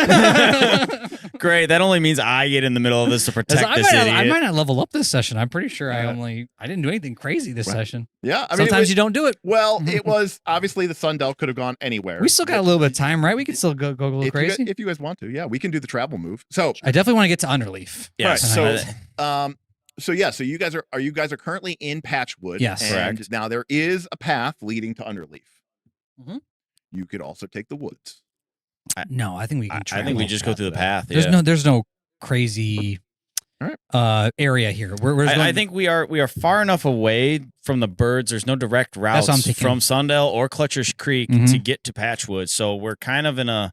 S2: Great. That only means I get in the middle of this to protect
S4: I
S2: this idiot.
S4: might not level up this session. I'm pretty sure I
S1: Yeah.
S4: didn't do anything crazy this
S1: Right.
S4: session.
S1: Yeah, I mean,
S4: Sometimes you don't do it.
S1: well, it was obviously the Sundell could have gone anywhere.
S4: We still got a little bit of time, right? We can still go a little
S1: if you,
S4: crazy.
S1: if you guys want to, yeah, we can do the travel move. So,
S4: I definitely want to get to Underleaf.
S2: Yes.
S1: Right, so you guys are currently in Patchwood.
S4: Yes.
S1: and
S2: Correct.
S1: now there is a path leading to Underleaf.
S4: Mhm.
S1: You could also take the woods.
S4: No, I think we can.
S2: I think we
S4: travel.
S2: just go through the path. Yeah.
S4: There's no crazy
S1: All
S4: area here. We're just
S2: I
S4: going-
S2: think we are far enough away from the birds. There's no direct routes
S4: what I'm thinking.
S2: from Sundell or Clutcher's Creek
S4: Mhm.
S2: to get to Patchwood. So we're kind of in a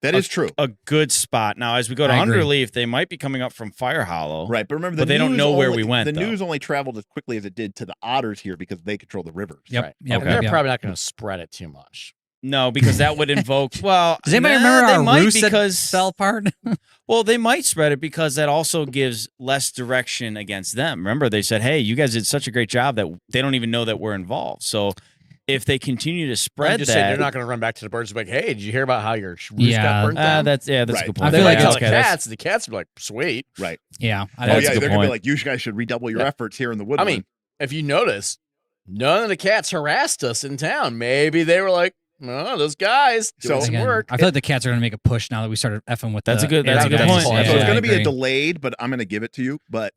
S1: That is true.
S2: good spot. Now, as we go to
S4: I agree.
S2: Underleaf, they might be coming up from Fire Hollow.
S1: Right, but remember,
S2: But they don't
S1: news
S2: know where
S1: only-
S2: we went,
S1: The
S2: though.
S1: news only traveled as quickly as it did to the otters here because they control the rivers.
S4: Yep.
S3: Right.
S4: Yep.
S3: And they're
S4: yep.
S3: probably not going to spread it too much.
S2: No, because that would invoke. Well,
S4: Does anybody
S2: nah,
S4: remember
S2: they
S4: our
S2: might
S4: roost
S2: because
S4: that fell apart?
S2: Well, they might spread it because that also gives less direction against them. Remember, they said, "Hey, you guys did such a great job that they don't even know that we're involved." So, if they continue to
S3: I'm
S2: spread
S3: just
S2: that,
S3: saying they're not going to run back to the birds and be like, "Hey, did you hear about how your roost
S4: Yeah.
S3: got burnt down?"
S2: that's
S1: Right.
S2: a good
S4: I
S2: point.
S4: feel
S3: They're
S4: like
S3: like,
S4: it's
S3: the cats. The cats be like, "Sweet."
S1: Right.
S4: Yeah.
S1: Oh
S2: That's
S1: yeah,
S2: a good
S1: they're gonna be
S2: point.
S1: like, you guys should redouble your
S3: Yeah.
S1: efforts here in the woodland.
S3: I mean, if you notice, none of the cats harassed us in town. Maybe they were like, "Oh, those guys doing
S1: So-
S3: some
S4: Again,
S3: work."
S4: I feel like the cats are going to make a push now that we started effing with
S2: That's
S4: the
S2: a good- that's a good
S4: guys.
S2: point.
S1: so
S2: Yeah,
S1: it's
S2: I
S1: going to be a
S4: agree.
S1: delayed, but I'm going to give it to you. But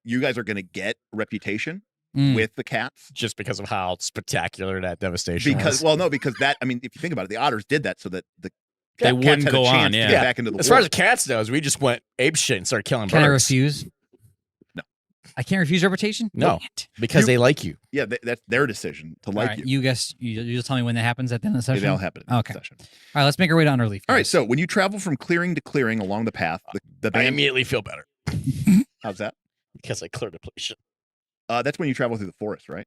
S1: you guys are going to get reputation
S4: Mm.
S1: with the cats
S3: just because of how spectacular that devastation
S1: because,
S3: was.
S1: well, no, because that. I mean, if you think about it, the otters did that so that the
S2: They
S1: cats
S2: wouldn't
S1: had
S2: go
S1: a chance
S2: on,
S1: to
S2: yeah.
S1: get
S3: Yeah.
S1: back into the
S3: As far as the
S1: war.
S3: cats knows, we just went apeshit and started killing
S4: Can I
S3: birds.
S4: refuse?
S1: No.
S4: I can't refuse reputation?
S3: No.
S4: Dang it.
S3: Because
S1: You-
S3: they like you.
S1: Yeah, that's their decision to
S4: All
S1: like
S4: right,
S1: you.
S4: you guess. You just tell me when that happens at the end of the session.
S1: They'll happen in
S4: Okay.
S1: the session.
S4: All right, let's make our way to Underleaf.
S1: All right,
S4: guys.
S1: so when you travel from clearing to clearing along the path, the
S3: I
S1: band.
S3: immediately feel better
S1: How's that?
S3: because I cleared depletion.
S1: That's when you travel through the forest, right?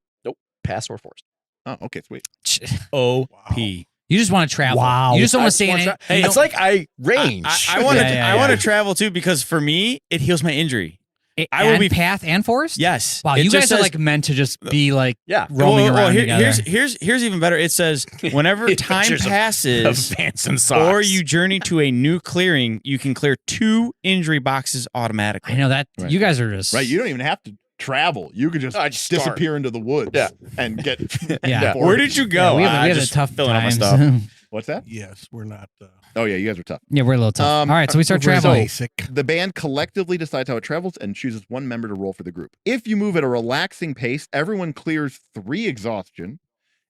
S3: Pass or forced.
S1: Oh, okay, sweet.
S2: O.P.
S4: You just want to travel.
S3: Wow.
S4: You just don't
S3: I
S4: want to stay in
S3: wanna
S4: it.
S3: tra-
S2: Hey,
S3: it's like I range.
S2: I want to.
S4: Yeah, yeah,
S2: I want
S4: yeah.
S2: to travel too because for me, it heals my injury. I will
S4: and
S2: be-
S4: path and forest.
S2: Yes.
S4: Wow,
S2: It
S4: you
S2: just
S4: guys are
S2: says-
S4: like meant to just be like
S3: yeah.
S4: roaming around together.
S2: Here's even better. It says whenever time
S3: Pictures of
S2: passes
S3: Pants and socks.
S2: or you journey to a new clearing, you can clear 2 injury boxes automatically.
S4: I know that
S1: Right.
S4: you guys are just
S1: Right, you don't even have to travel. You could just
S3: I just start.
S1: disappear into the woods
S3: Yeah.
S1: and get.
S4: Yeah.
S2: Where did you
S4: Yeah,
S2: go?
S4: we have
S2: I
S4: a
S2: just
S4: tough
S2: filling out my
S4: times.
S2: stuff.
S1: What's that?
S5: Yes, we're not.
S1: Oh yeah, you guys are tough.
S4: Yeah, we're a little tough. All right, so we start
S5: we're
S4: traveling.
S5: basic.
S1: The band collectively decides how it travels and chooses one member to roll for the group. If you move at a relaxing pace, everyone clears 3 exhaustion,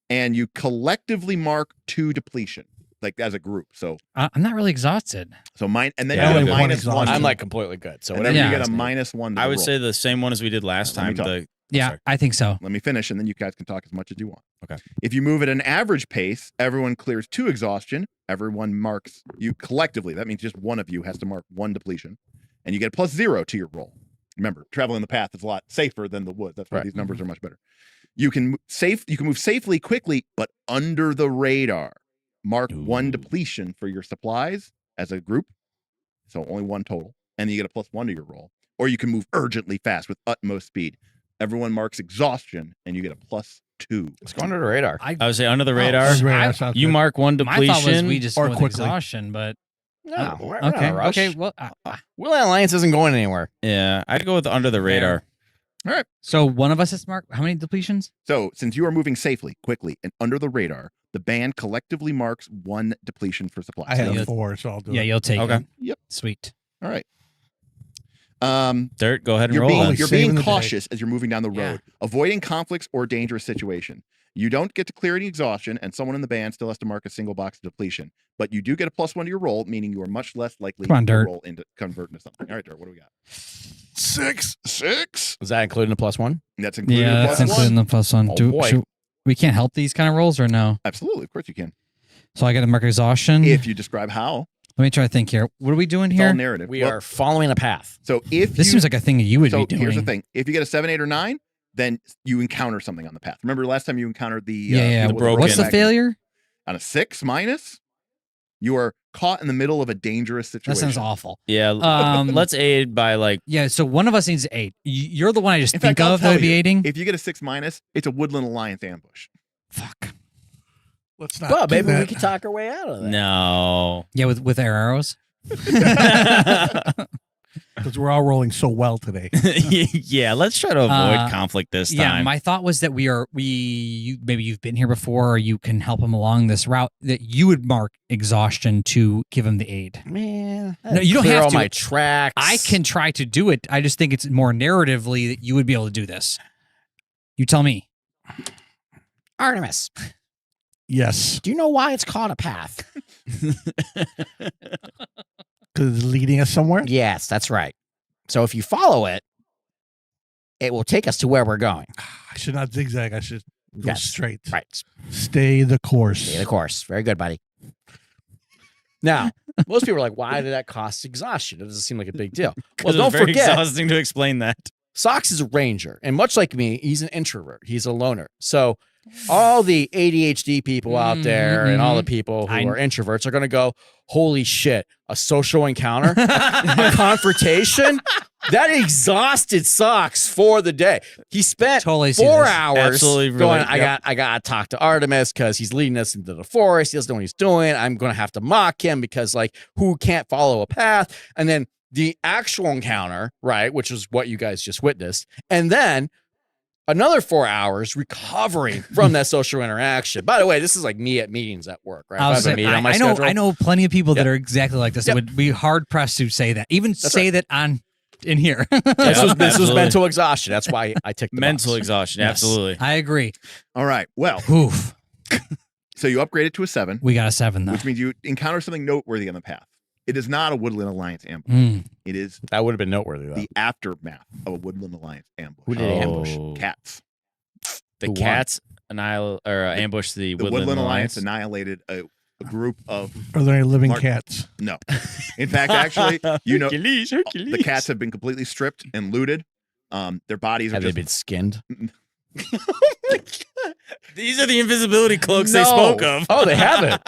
S1: and you collectively mark 2 depletion, like as a group. So
S4: I'm not really exhausted.
S1: mine, and then
S3: Yeah,
S1: you
S3: I'm
S1: get a
S3: good.
S1: minus
S5: One
S1: 1.
S3: I'm like completely good. So
S1: and
S3: whatever
S1: then
S4: Yeah.
S1: you
S3: guys
S1: get a
S3: need.
S1: minus 1. To
S2: I
S1: the
S2: would
S1: roll.
S2: say the same one as we did last
S1: Let me
S2: time.
S1: talk.
S4: Yeah,
S3: Sorry.
S4: I think so.
S1: Let me finish, and then you guys can talk as much as you want.
S3: Okay.
S1: If you move at an average pace, everyone clears 2 exhaustion. Everyone marks you collectively. That means just one of you has to mark 1 depletion, and you get a +0 to your roll. Remember, traveling the path is a lot safer than the woods. That's why these numbers are much better. You can move safely, quickly, but under the radar. Mark 1 depletion for your supplies as a group, so only 1 total, and you get a +1 to your roll. Or you can move urgently fast with utmost speed. Everyone marks exhaustion, and you get a +2.
S3: Let's go under the radar.
S2: I would say under the radar.
S5: Under the radar sounds
S2: You
S5: good.
S2: mark 1
S4: My thought was
S2: depletion.
S4: we just
S5: or
S4: go with
S5: quickly.
S4: exhaustion, but
S3: No, we're not in
S4: okay,
S3: a rush.
S4: okay. Well,
S3: Woodland Alliance isn't going anywhere.
S2: Yeah, I'd go with under the radar.
S4: so one of us has marked how many depletions?
S1: So, since you are moving safely, quickly, and under the radar, the band collectively marks 1 depletion for supplies.
S5: I
S4: Yeah.
S5: have 4, so I'll do
S4: Yeah,
S5: it.
S4: you'll take
S2: Okay.
S4: it.
S1: Yep.
S4: Sweet.
S1: All right.
S2: Dirt, go ahead and
S1: You're
S2: roll
S1: being,
S2: then.
S1: you're
S5: Saving
S1: being
S5: the day.
S1: cautious as you're moving down the
S4: Yeah.
S1: road, avoiding conflicts or dangerous situation. You don't get to clear any exhaustion, and someone in the band still has to mark a single box of depletion. But you do get a +1 to your roll, meaning you are much less likely
S4: Come on,
S1: to
S4: Dirt.
S1: roll into convert into something. All right, Dirt, what do we got?
S5: 6.
S1: 6.
S3: Was that including a +1?
S1: That's including
S4: Yeah,
S1: a
S4: that's
S1: +1.
S4: including the +1.
S3: Oh, boy.
S4: We can't help these kind of rolls or no?
S1: Absolutely, of course you can.
S4: So I got to mark exhaustion.
S1: If you describe how,
S4: Let me try to think here. What are we doing
S1: it's all
S4: here?
S1: narrative.
S3: We
S1: Well,
S3: are following a path.
S1: So if
S4: This
S1: you,
S4: seems like a thing you would
S1: so
S4: be doing.
S1: here's the thing: if you get a 7, 8, or 9, then you encounter something on the path. Remember last time you encountered the
S4: Yeah.
S1: people with
S2: broken
S4: What's the
S1: wagon?
S4: failure?
S1: On a 6 minus? You are caught in the middle of a dangerous
S4: That
S1: situation.
S4: sounds awful.
S2: Yeah, let's aid by like
S4: Yeah, so one of us needs to aid. You're the one I just
S1: In
S4: think
S1: fact, I'll
S4: of that
S1: tell
S4: would be
S1: you,
S4: aiding.
S1: If you get a 6 minus, it's a Woodland Alliance ambush.
S4: Fuck.
S5: Let's not.
S3: But
S5: do
S3: maybe we
S5: that.
S3: could talk our way out of that.
S2: no.
S4: Yeah, with our arrows.
S5: Because we're all rolling so well today.
S2: Yeah, let's try to avoid conflict this
S4: Yeah,
S2: time.
S4: my thought was that maybe you've been here before or you can help him along this route, that you would mark exhaustion to give him the aid.
S3: Man,
S4: No, you don't
S3: clear
S4: have
S3: all
S4: to.
S3: my tracks.
S4: I can try to do it. I just think it's more narratively that you would be able to do this. You tell me.
S3: Artemis,
S5: Yes.
S3: do you know why it's called a path?
S5: Because it's leading us somewhere.
S3: Yes, that's right. So if you follow it, it will take us to where we're going.
S5: I should not zigzag. I should go
S3: Yes.
S5: straight.
S3: Right.
S5: Stay the course.
S3: Stay the course. Very good, buddy. Now, most people are like, why did that cost exhaustion? It doesn't seem like a big deal. Well,
S2: Because
S3: don't
S2: it's very
S3: forget,
S2: exhausting to explain that.
S3: Socks is a ranger. And much like me, he's an introvert. He's a loner. So all the ADHD people out there and all the people who are introverts are going to go, holy shit, a social encounter, a confrontation? That exhausted Socks for the day. He spent
S4: Totally see
S3: 4
S4: this.
S3: hours
S2: Absolutely
S3: going,
S2: relate. Yep.
S3: I got to talk to Artemis because he's leading us into the forest. He doesn't know what he's doing. I'm going to have to mock him because, like, who can't follow a path? And then the actual encounter, right, which is what you guys just witnessed. And then another 4 hours recovering from that social interaction. By the way, this is like me at meetings at work, right? If I have a meeting on my schedule.
S4: I know plenty of people that
S3: Yep.
S4: are exactly like this. It
S3: Yep.
S4: would be hard pressed to say that. Even
S3: That's
S4: say that in here.
S3: This was
S2: Absolutely.
S3: mental exhaustion. That's why I took the
S2: Mental
S3: bus.
S2: exhaustion,
S3: Yes.
S2: absolutely.
S4: I agree.
S1: All right. Well,
S4: Oof.
S1: so you upgrade it to a 7,
S4: We got a 7 though.
S1: which means you encounter something noteworthy on the path. It is not a Woodland Alliance ambush.
S4: Mm.
S1: It is
S3: That would have been noteworthy, though.
S1: the aftermath of a Woodland Alliance ambush.
S3: Who did it ambush?
S2: Oh.
S1: Cats.
S2: The
S3: Who won?
S2: cats ambush the
S1: The
S2: Woodland
S1: Alliance
S2: Alliance.
S1: annihilated a group of
S5: Are there any living
S1: Mark-
S5: cats?
S1: no. In fact, actually, you know,
S2: Hercules.
S1: the cats have been completely stripped and looted. Their bodies are
S3: Have they
S1: just
S3: been skinned?
S2: These are the invisibility cloaks they
S3: No.
S2: spoke of.
S3: Oh, they haven't.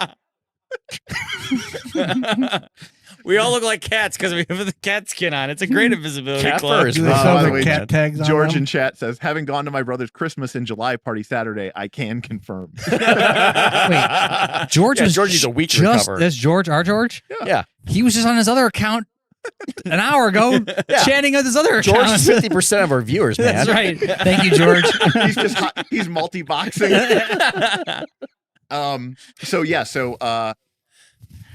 S2: We all look like cats because we have the cat skin on. It's a great invisibility
S3: Cat
S2: cloak.
S3: fur is
S5: Do they
S3: Oh,
S5: sell
S1: by the
S5: the
S1: way,
S5: cat tags on
S1: George
S5: them?
S1: in chat says, having gone to my brother's Christmas in July party Saturday, I can confirm.
S4: Wait, George
S3: Yeah,
S4: was
S3: George needs a week to
S4: just
S3: recover.
S4: that's George, our George.
S3: Yeah.
S4: He was just on his other account an hour ago,
S3: Yeah.
S4: chatting with his other
S3: George
S4: account.
S3: is 50% of our viewers, man.
S4: That's right. Thank you, George.
S1: He's multi-boxing. So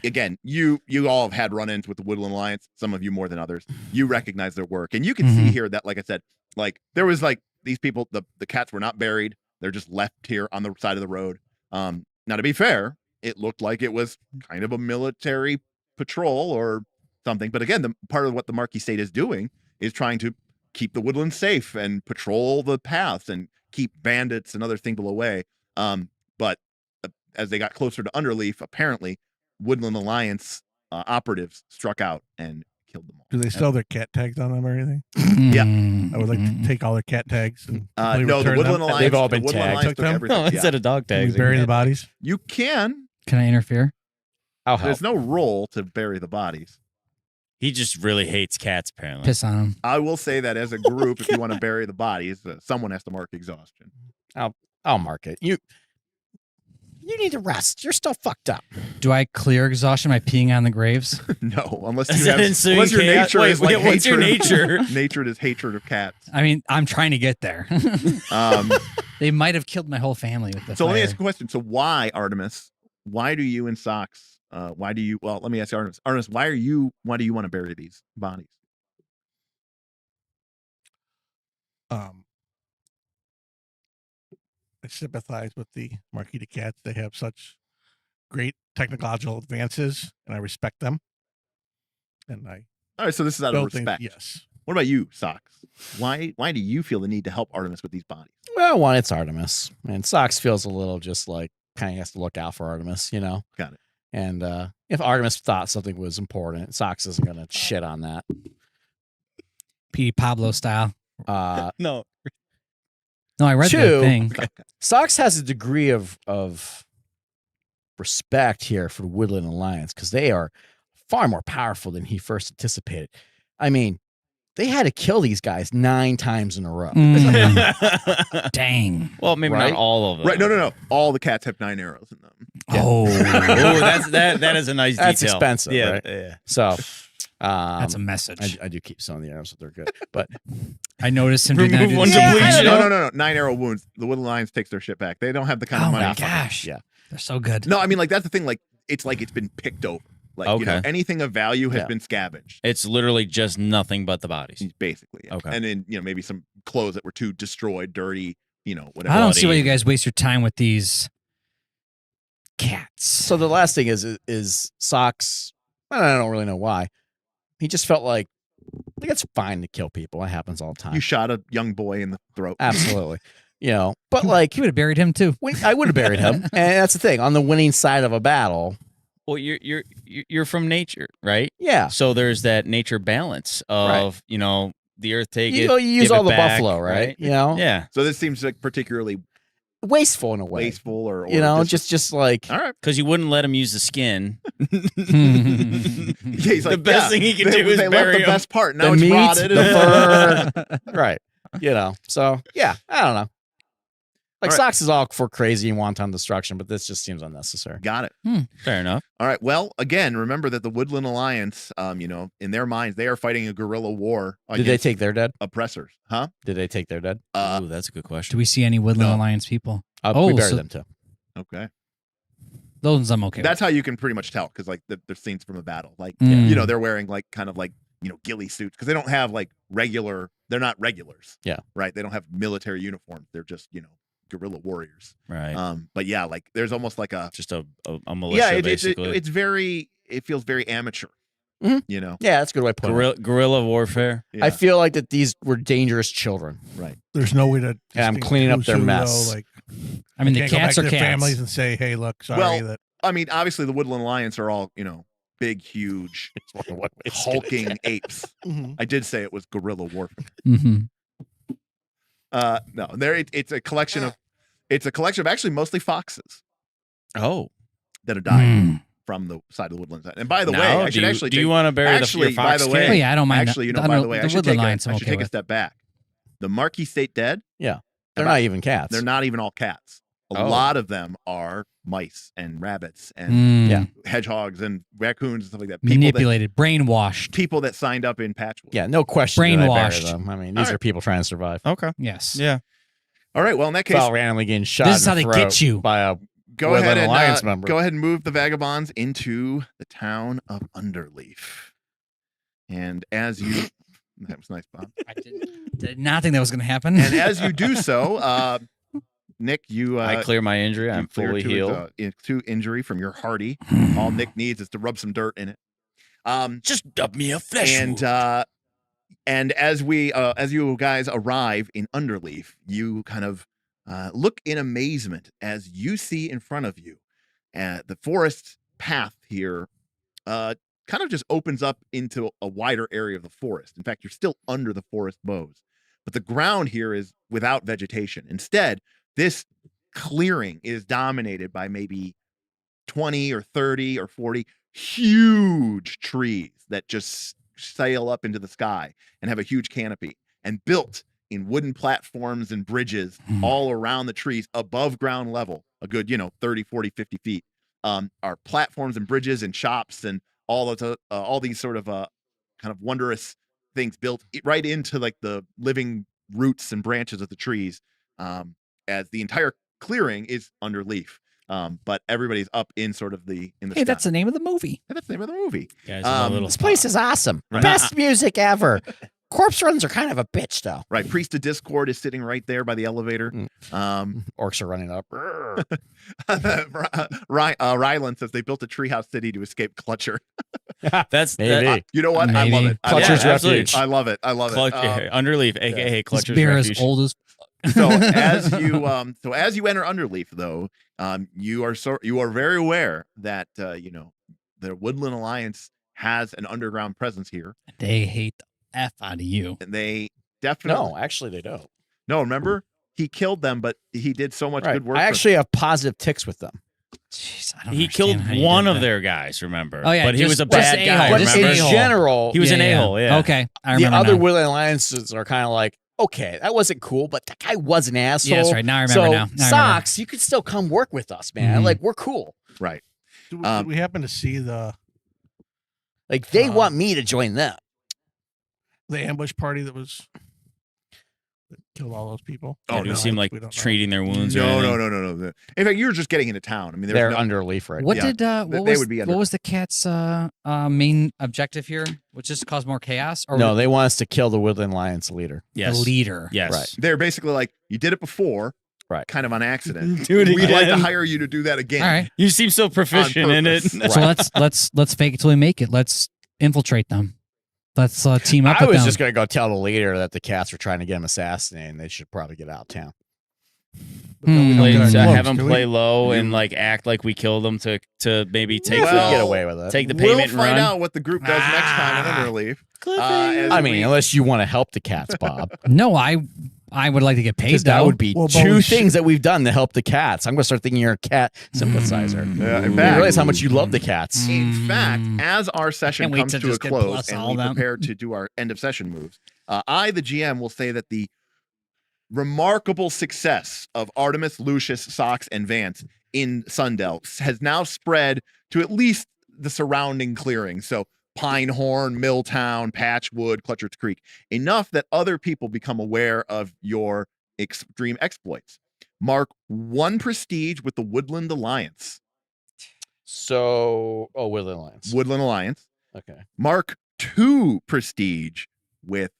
S1: again, you all have had run-ins with the Woodland Alliance, some of you more than others. You recognize their work, and you can see here that, like I said, like there was like these people, the cats were not buried, they're just left here on the side of the road. Now, to be fair, it looked like it was kind of a military patrol or something, but again, the part of what the Marquis State is doing is trying to keep the woodland safe and patrol the paths and keep bandits and other things away. But as they got closer to Underleaf, apparently Woodland Alliance operatives struck out and killed them all.
S5: Do they still have their cat tags on them or anything?
S1: Yeah.
S5: I would like to take all their cat tags and
S1: No, the
S5: return
S1: Woodland
S5: them.
S1: Alliance.
S3: They've all
S1: the
S3: been
S1: Woodland
S3: tagged.
S1: Alliance
S5: Took
S1: took
S5: them?
S1: everything.
S2: No,
S1: Yeah.
S2: instead of dog
S5: Can we
S2: tags.
S5: bury the bodies?
S1: You can.
S4: Can I interfere?
S3: I'll help.
S1: There's no role to bury the bodies.
S2: He just really hates cats, apparently.
S4: Piss on him.
S1: I will say that as a group, if you want to bury the bodies, someone has to mark exhaustion.
S3: I'll mark it. You need to rest. You're still fucked up.
S4: Do I clear exhaustion by peeing on the graves?
S1: No, unless
S2: Is
S1: you
S2: that
S1: have,
S2: ensuing
S1: unless your
S2: chaos?
S1: nature
S2: Wait,
S1: is like
S2: what's your
S1: hatred.
S2: nature?
S1: Nature is hatred of cats.
S4: I mean, I'm trying to get there.
S1: Um,
S4: They might have killed my whole family with the
S1: so let me
S4: fire.
S1: ask you a question. So why, Artemis? Why do you and Socks? Why do you? Well, let me ask you, Artemis. Artemis, why do you want to bury these bodies?
S5: I sympathize with the Marquis de Cats. They have such great technological advances, and I respect them. And I
S1: All right, so this is out of
S5: build things.
S1: respect.
S5: Yes.
S1: What about you, Socks? Why do you feel the need to help Artemis with these bodies?
S3: Well, one, it's Artemis. And Sox feels a little just like kind of has to look out for Artemis, you know?
S1: Got it.
S3: And if Artemis thought something was important, Sox isn't going to shit on that.
S4: P. Pablo style.
S3: Uh,
S2: No.
S4: No, I read
S3: Two.
S4: the thing.
S3: Sox has a degree of respect here for the Woodland Alliance because they are far more powerful than he first anticipated. I mean, they had to kill these guys 9 times in a row.
S4: Mm. Dang.
S2: Well, maybe
S3: Right?
S2: not all of them.
S1: Right? No. All the cats have 9 arrows in them.
S4: Oh,
S2: Oh, that is a nice detail.
S3: That's expensive,
S2: Yeah,
S3: right?
S2: yeah.
S3: So
S4: that's a message.
S3: I do keep some of the arrows, so they're good. But
S4: I noticed him doing that.
S2: Remove one
S4: Yeah.
S2: depletion.
S1: No. 9 arrow wounds. The Woodland Alliance takes their shit back. They don't have the kind of
S4: Oh
S1: money.
S4: my gosh.
S3: yeah.
S4: They're so good.
S1: No, I mean, like, that's the thing. Like it's been picked over. Like, you know,
S2: Okay.
S1: anything of value has
S3: Yeah.
S1: been scavenged.
S2: It's literally just nothing but the bodies.
S1: Basically. Yeah.
S2: Okay.
S1: And then, you know, maybe some clothes that were too destroyed, dirty, you know, whatever.
S4: I don't see why
S2: bloody.
S4: you guys waste your time with these cats.
S3: So the last thing is Sox. I don't really know why. He just felt like it's fine to kill people. It happens all the time.
S1: You shot a young boy in the throat.
S3: Absolutely. You know, but like
S4: you would have buried him too.
S3: I would have buried him. And that's the thing. On the winning side of a battle,
S2: Well, you're from nature, right?
S3: yeah.
S2: So there's that nature balance of you know the earth take it.
S3: You use
S2: give
S3: all
S2: it
S3: the
S2: back,
S3: buffalo, right? You know?
S2: Yeah,
S1: So this seems like particularly
S3: Wasteful in a way.
S1: wasteful or
S3: You know, just like
S1: all right.
S2: because you wouldn't let him use the skin.
S1: Yeah, he's
S2: The
S1: like,
S2: best
S1: yeah,
S2: thing he can
S1: they,
S2: do is
S1: they
S2: bury
S1: left the
S2: him.
S1: best part. Now
S3: the
S1: it's
S3: meat,
S1: rotted.
S3: the fur. Right. You know. So yeah, I don't know. Like
S1: All right.
S3: Sox is all for crazy and wanton destruction, but this just seems unnecessary.
S1: Got it.
S2: Fair enough.
S1: All right. Well, again, remember that the Woodland Alliance, you know, in their minds, they are fighting a guerrilla war
S3: Did
S1: against
S3: they take their dead?
S1: oppressors. Huh?
S3: Did they take their dead?
S2: Ooh, that's a good question.
S4: Do we see any Woodland
S1: No.
S4: Alliance people?
S3: We
S4: Oh,
S3: buried
S4: so-
S3: them too.
S1: Okay.
S4: Those I'm okay.
S1: That's how you can pretty much tell because, like, the scenes from a battle, like,
S4: Mm.
S1: you know, they're wearing like kind of like, you know, ghillie suits because they don't have like they're not regulars.
S3: Yeah.
S1: Right. They don't have military uniforms. They're just, you know, guerrilla warriors.
S2: Right.
S1: But yeah, like there's almost like a
S2: Just a militia, basically.
S1: it feels very amateur.
S3: Mhm.
S1: You know.
S3: Yeah, that's a good way to put it.
S2: guerrilla warfare.
S1: Yeah.
S3: I feel like that these were dangerous children.
S5: There's no way to.
S3: And I'm
S5: distinguish
S3: cleaning up
S5: who's
S3: their
S5: who,
S3: mess.
S5: Though. Like,
S4: I mean, the
S5: can't go back
S4: cats
S5: to
S4: are
S5: their
S4: cats.
S5: families and say, "Hey, look, sorry
S1: Well,
S5: that."
S1: I mean, obviously the Woodland Alliance are all, you know, big, huge, hulking apes.
S5: Mhm.
S1: I did say it was guerrilla warfare.
S4: Mm-hmm.
S1: No, it's a collection of actually mostly foxes
S2: Oh,
S1: that have died
S4: Mm.
S1: from the side of the Woodlands. And by the way,
S2: now,
S1: I should actually
S2: do you
S1: take-
S2: want to bury
S1: actually,
S2: your fox
S1: by the way,
S2: kid?
S4: Oh yeah, I don't mind.
S1: actually, you know,
S4: the,
S1: by the way, I
S4: the
S1: should
S4: Woodland
S1: take
S4: Alliance. I'm okay
S1: a
S4: with.
S1: step back. The Marquis State dead.
S3: They're not even cats.
S1: They're not even all cats. A
S2: Oh.
S1: lot of them are mice and rabbits and
S4: Mm.
S3: Yeah.
S1: hedgehogs and raccoons and stuff like that. People
S4: Manipulated, brainwashed.
S1: that signed up in Patchwood.
S3: Yeah, no question. Did I bury
S4: Brainwashed.
S3: them. I mean,
S1: All
S3: these
S1: right.
S3: are people trying to survive.
S2: Okay.
S4: Yes.
S2: Yeah.
S1: All right. Well, in that case,
S3: Without randomly getting shot.
S4: This is
S3: in
S4: how
S3: the
S4: they get
S3: throat
S4: you.
S3: by a
S1: go
S3: Woodland
S1: ahead and
S3: Alliance member.
S1: go ahead and move the Vagabonds into the town of Underleaf. And as you, that was nice, Bob.
S4: I did not think that was going to happen.
S1: And as you do so, Nick, you
S2: I clear my injury.
S1: you
S2: I'm
S1: clear
S2: fully healed.
S1: to injury from your hardy. All Nick needs is to rub some dirt in it.
S2: Just dub me a flesh
S1: And
S2: wound.
S1: And as you guys arrive in Underleaf, you kind of look in amazement as you see in front of you the forest path here kind of just opens up into a wider area of the forest. In fact, you're still under the forest boughs, but the ground here is without vegetation. Instead, this clearing is dominated by maybe 20 or 30 or 40 huge trees that just sail up into the sky and have a huge canopy, and built in wooden platforms and bridges all around the trees above ground level, a good 30, 40, 50 feet, are platforms and bridges and shops and all these sort of kind of wondrous things built right into like the living roots and branches of the trees, as the entire clearing is Underleaf. But everybody's up in sort of the
S4: Hey,
S1: sky.
S4: that's the name of the movie.
S1: That's the name of the movie.
S2: Guys, I'm a little
S3: This place is awesome.
S1: Right.
S3: Best music ever. Corpse runs are kind of a bitch, though.
S1: Right, Priest of Discord is sitting right there by the elevator.
S3: Orcs are running up.
S1: Rylan says they built a treehouse city to escape Clutcher.
S2: That's
S3: Maybe.
S1: You know what? I
S4: Maybe.
S1: love it.
S3: Clutcher's
S2: absolutely.
S3: refuge.
S1: I love it. I love it.
S2: Underleaf, aka
S4: This
S2: Clutcher's
S4: beer
S2: Refuge.
S4: is old as
S1: So as you enter Underleaf, though, you are very aware that the Woodland Alliance has an underground presence here,
S4: they hate the F out of you.
S1: and they definitely
S3: No, actually, they don't.
S1: no. Remember, he killed them, but he did so much
S3: Right.
S1: good work.
S3: I actually have positive ticks with them.
S4: Jeez, I don't
S2: He
S4: understand
S2: killed
S4: how you
S2: one
S4: did
S2: of
S4: that.
S2: their guys, remember?
S4: Oh, yeah,
S2: but he
S4: just-
S2: was a
S4: just
S2: bad
S4: a-hole,
S2: guy,
S3: But
S4: just
S2: remember?
S3: in
S4: a-hole.
S3: general,
S2: He was an a-hole, yeah.
S4: Okay, I
S3: the
S4: remember
S3: other
S4: now.
S3: Woodland Alliances are kind of like, okay, that wasn't cool, but that guy was an asshole.
S4: Yeah, that's right. Now I remember
S3: so,
S4: now. Now I remember.
S3: Socks, you could still come work with us, man.
S4: Mhm.
S3: Like, we're cool.
S1: right.
S5: Did we happen to see the
S3: Like, they want me to join them.
S5: ambush party that killed all those people?
S1: Oh,
S2: Yeah, do
S1: no.
S2: you seem like
S5: We don't know.
S2: treating their wounds? or
S1: No.
S2: anything?
S1: In fact, you're just getting into town. I mean,
S3: They're
S1: there's no,
S3: under Leaf right
S4: What
S1: Yeah,
S4: did
S1: they
S4: what was
S1: would be under-
S4: what was the cat's main objective here? Which is to cause more chaos? Or
S3: No, they want us to kill the Woodland Alliance leader.
S2: Yes.
S4: the leader?
S2: Yes.
S3: Right.
S1: they're basically like, you did it before,
S3: Right.
S1: kind of on accident.
S2: Do it
S1: We'd like to
S2: again.
S1: hire you to do that again.
S4: All right.
S2: You seem so proficient in it.
S1: purpose.
S4: So let's fake it till we make it. Let's infiltrate them. Let's team up
S3: I
S4: with
S3: was
S4: them.
S3: just going to go tell the leader that the cats were trying to get him assassinated and they should probably get out of town.
S5: But then we don't
S4: Hmm.
S2: Play,
S5: get our
S2: to
S5: cloaks,
S2: have him
S5: do we?
S2: play low and like act like we killed him to maybe take
S3: If we
S1: Well,
S3: get away with it.
S2: take the
S1: We'll
S2: payment and
S1: find
S2: run.
S1: out what the group does next time in Underleaf. as
S3: I mean,
S1: we-
S3: unless you want to help the cats, Bob.
S4: No, I would like to get paid.
S3: Because that
S4: though.
S3: would be
S5: Well, but
S3: two
S5: we
S3: things that we've done to help the cats. I'm going to start thinking you're a cat sympathizer.
S1: Yeah, in
S3: You
S1: fact-
S3: realize how much you love the cats.
S1: In fact, as our session
S4: Can't wait
S1: comes
S4: to
S1: to a
S4: just get
S1: close
S4: plus
S1: and
S4: all
S1: we
S4: them.
S1: prepare to do our end of session moves, I, the GM, will say that the remarkable success of Artemis, Lucius, Socks, and Vance in Sundell has now spread to at least the surrounding clearings. So Pinehorn, Milltown, Patchwood, Clutcher's Creek, enough that other people become aware of your extreme exploits. Mark 1 prestige with the Woodland Alliance.
S3: So, Woodland Alliance.
S1: Woodland Alliance.
S3: Okay.
S1: Mark 2 prestige with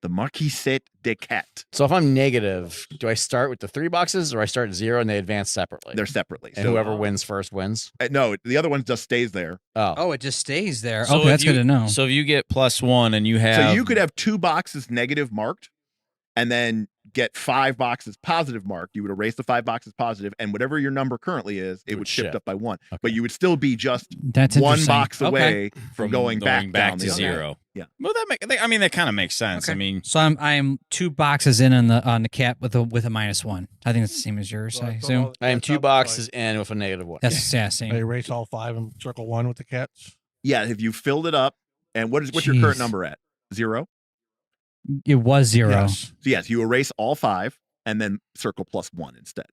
S1: the Marquisate de Cat.
S3: So if I'm negative, do I start with the 3 boxes or I start at 0 and they advance separately?
S1: They're separately.
S3: and
S1: So,
S3: whoever wins first wins?
S1: no, the other one just stays there.
S3: Oh.
S4: Oh, it just stays there.
S2: So
S4: okay,
S2: if
S4: that's good to know.
S2: So if you get +1 and you have,
S1: So you could have 2 boxes negative marked and then get 5 boxes positive marked. You would erase the 5 boxes positive, and whatever your number currently is, it
S3: Would
S1: would shift
S3: shift.
S1: up by 1.
S3: Okay.
S1: But you would still be just
S4: That's
S1: 1
S4: interesting.
S1: box
S4: Okay.
S1: away from going back down
S2: to
S1: the other.
S2: 0.
S1: Yeah.
S2: Well, that kind of makes sense.
S4: Okay.
S2: I mean,
S4: So I'm 2 boxes in on the cat with a -1. I think it's the same as yours. I assume.
S3: I am 2 boxes in with a -1.
S4: That's yeah,
S5: I
S4: same.
S5: erase all 5 and circle 1 with the cats.
S1: Yeah, if you filled it up, and what's your current
S4: Jeez.
S1: number at? 0?
S4: It was 0.
S5: Yes.
S1: So yes, you erase all 5 and then circle +1 instead.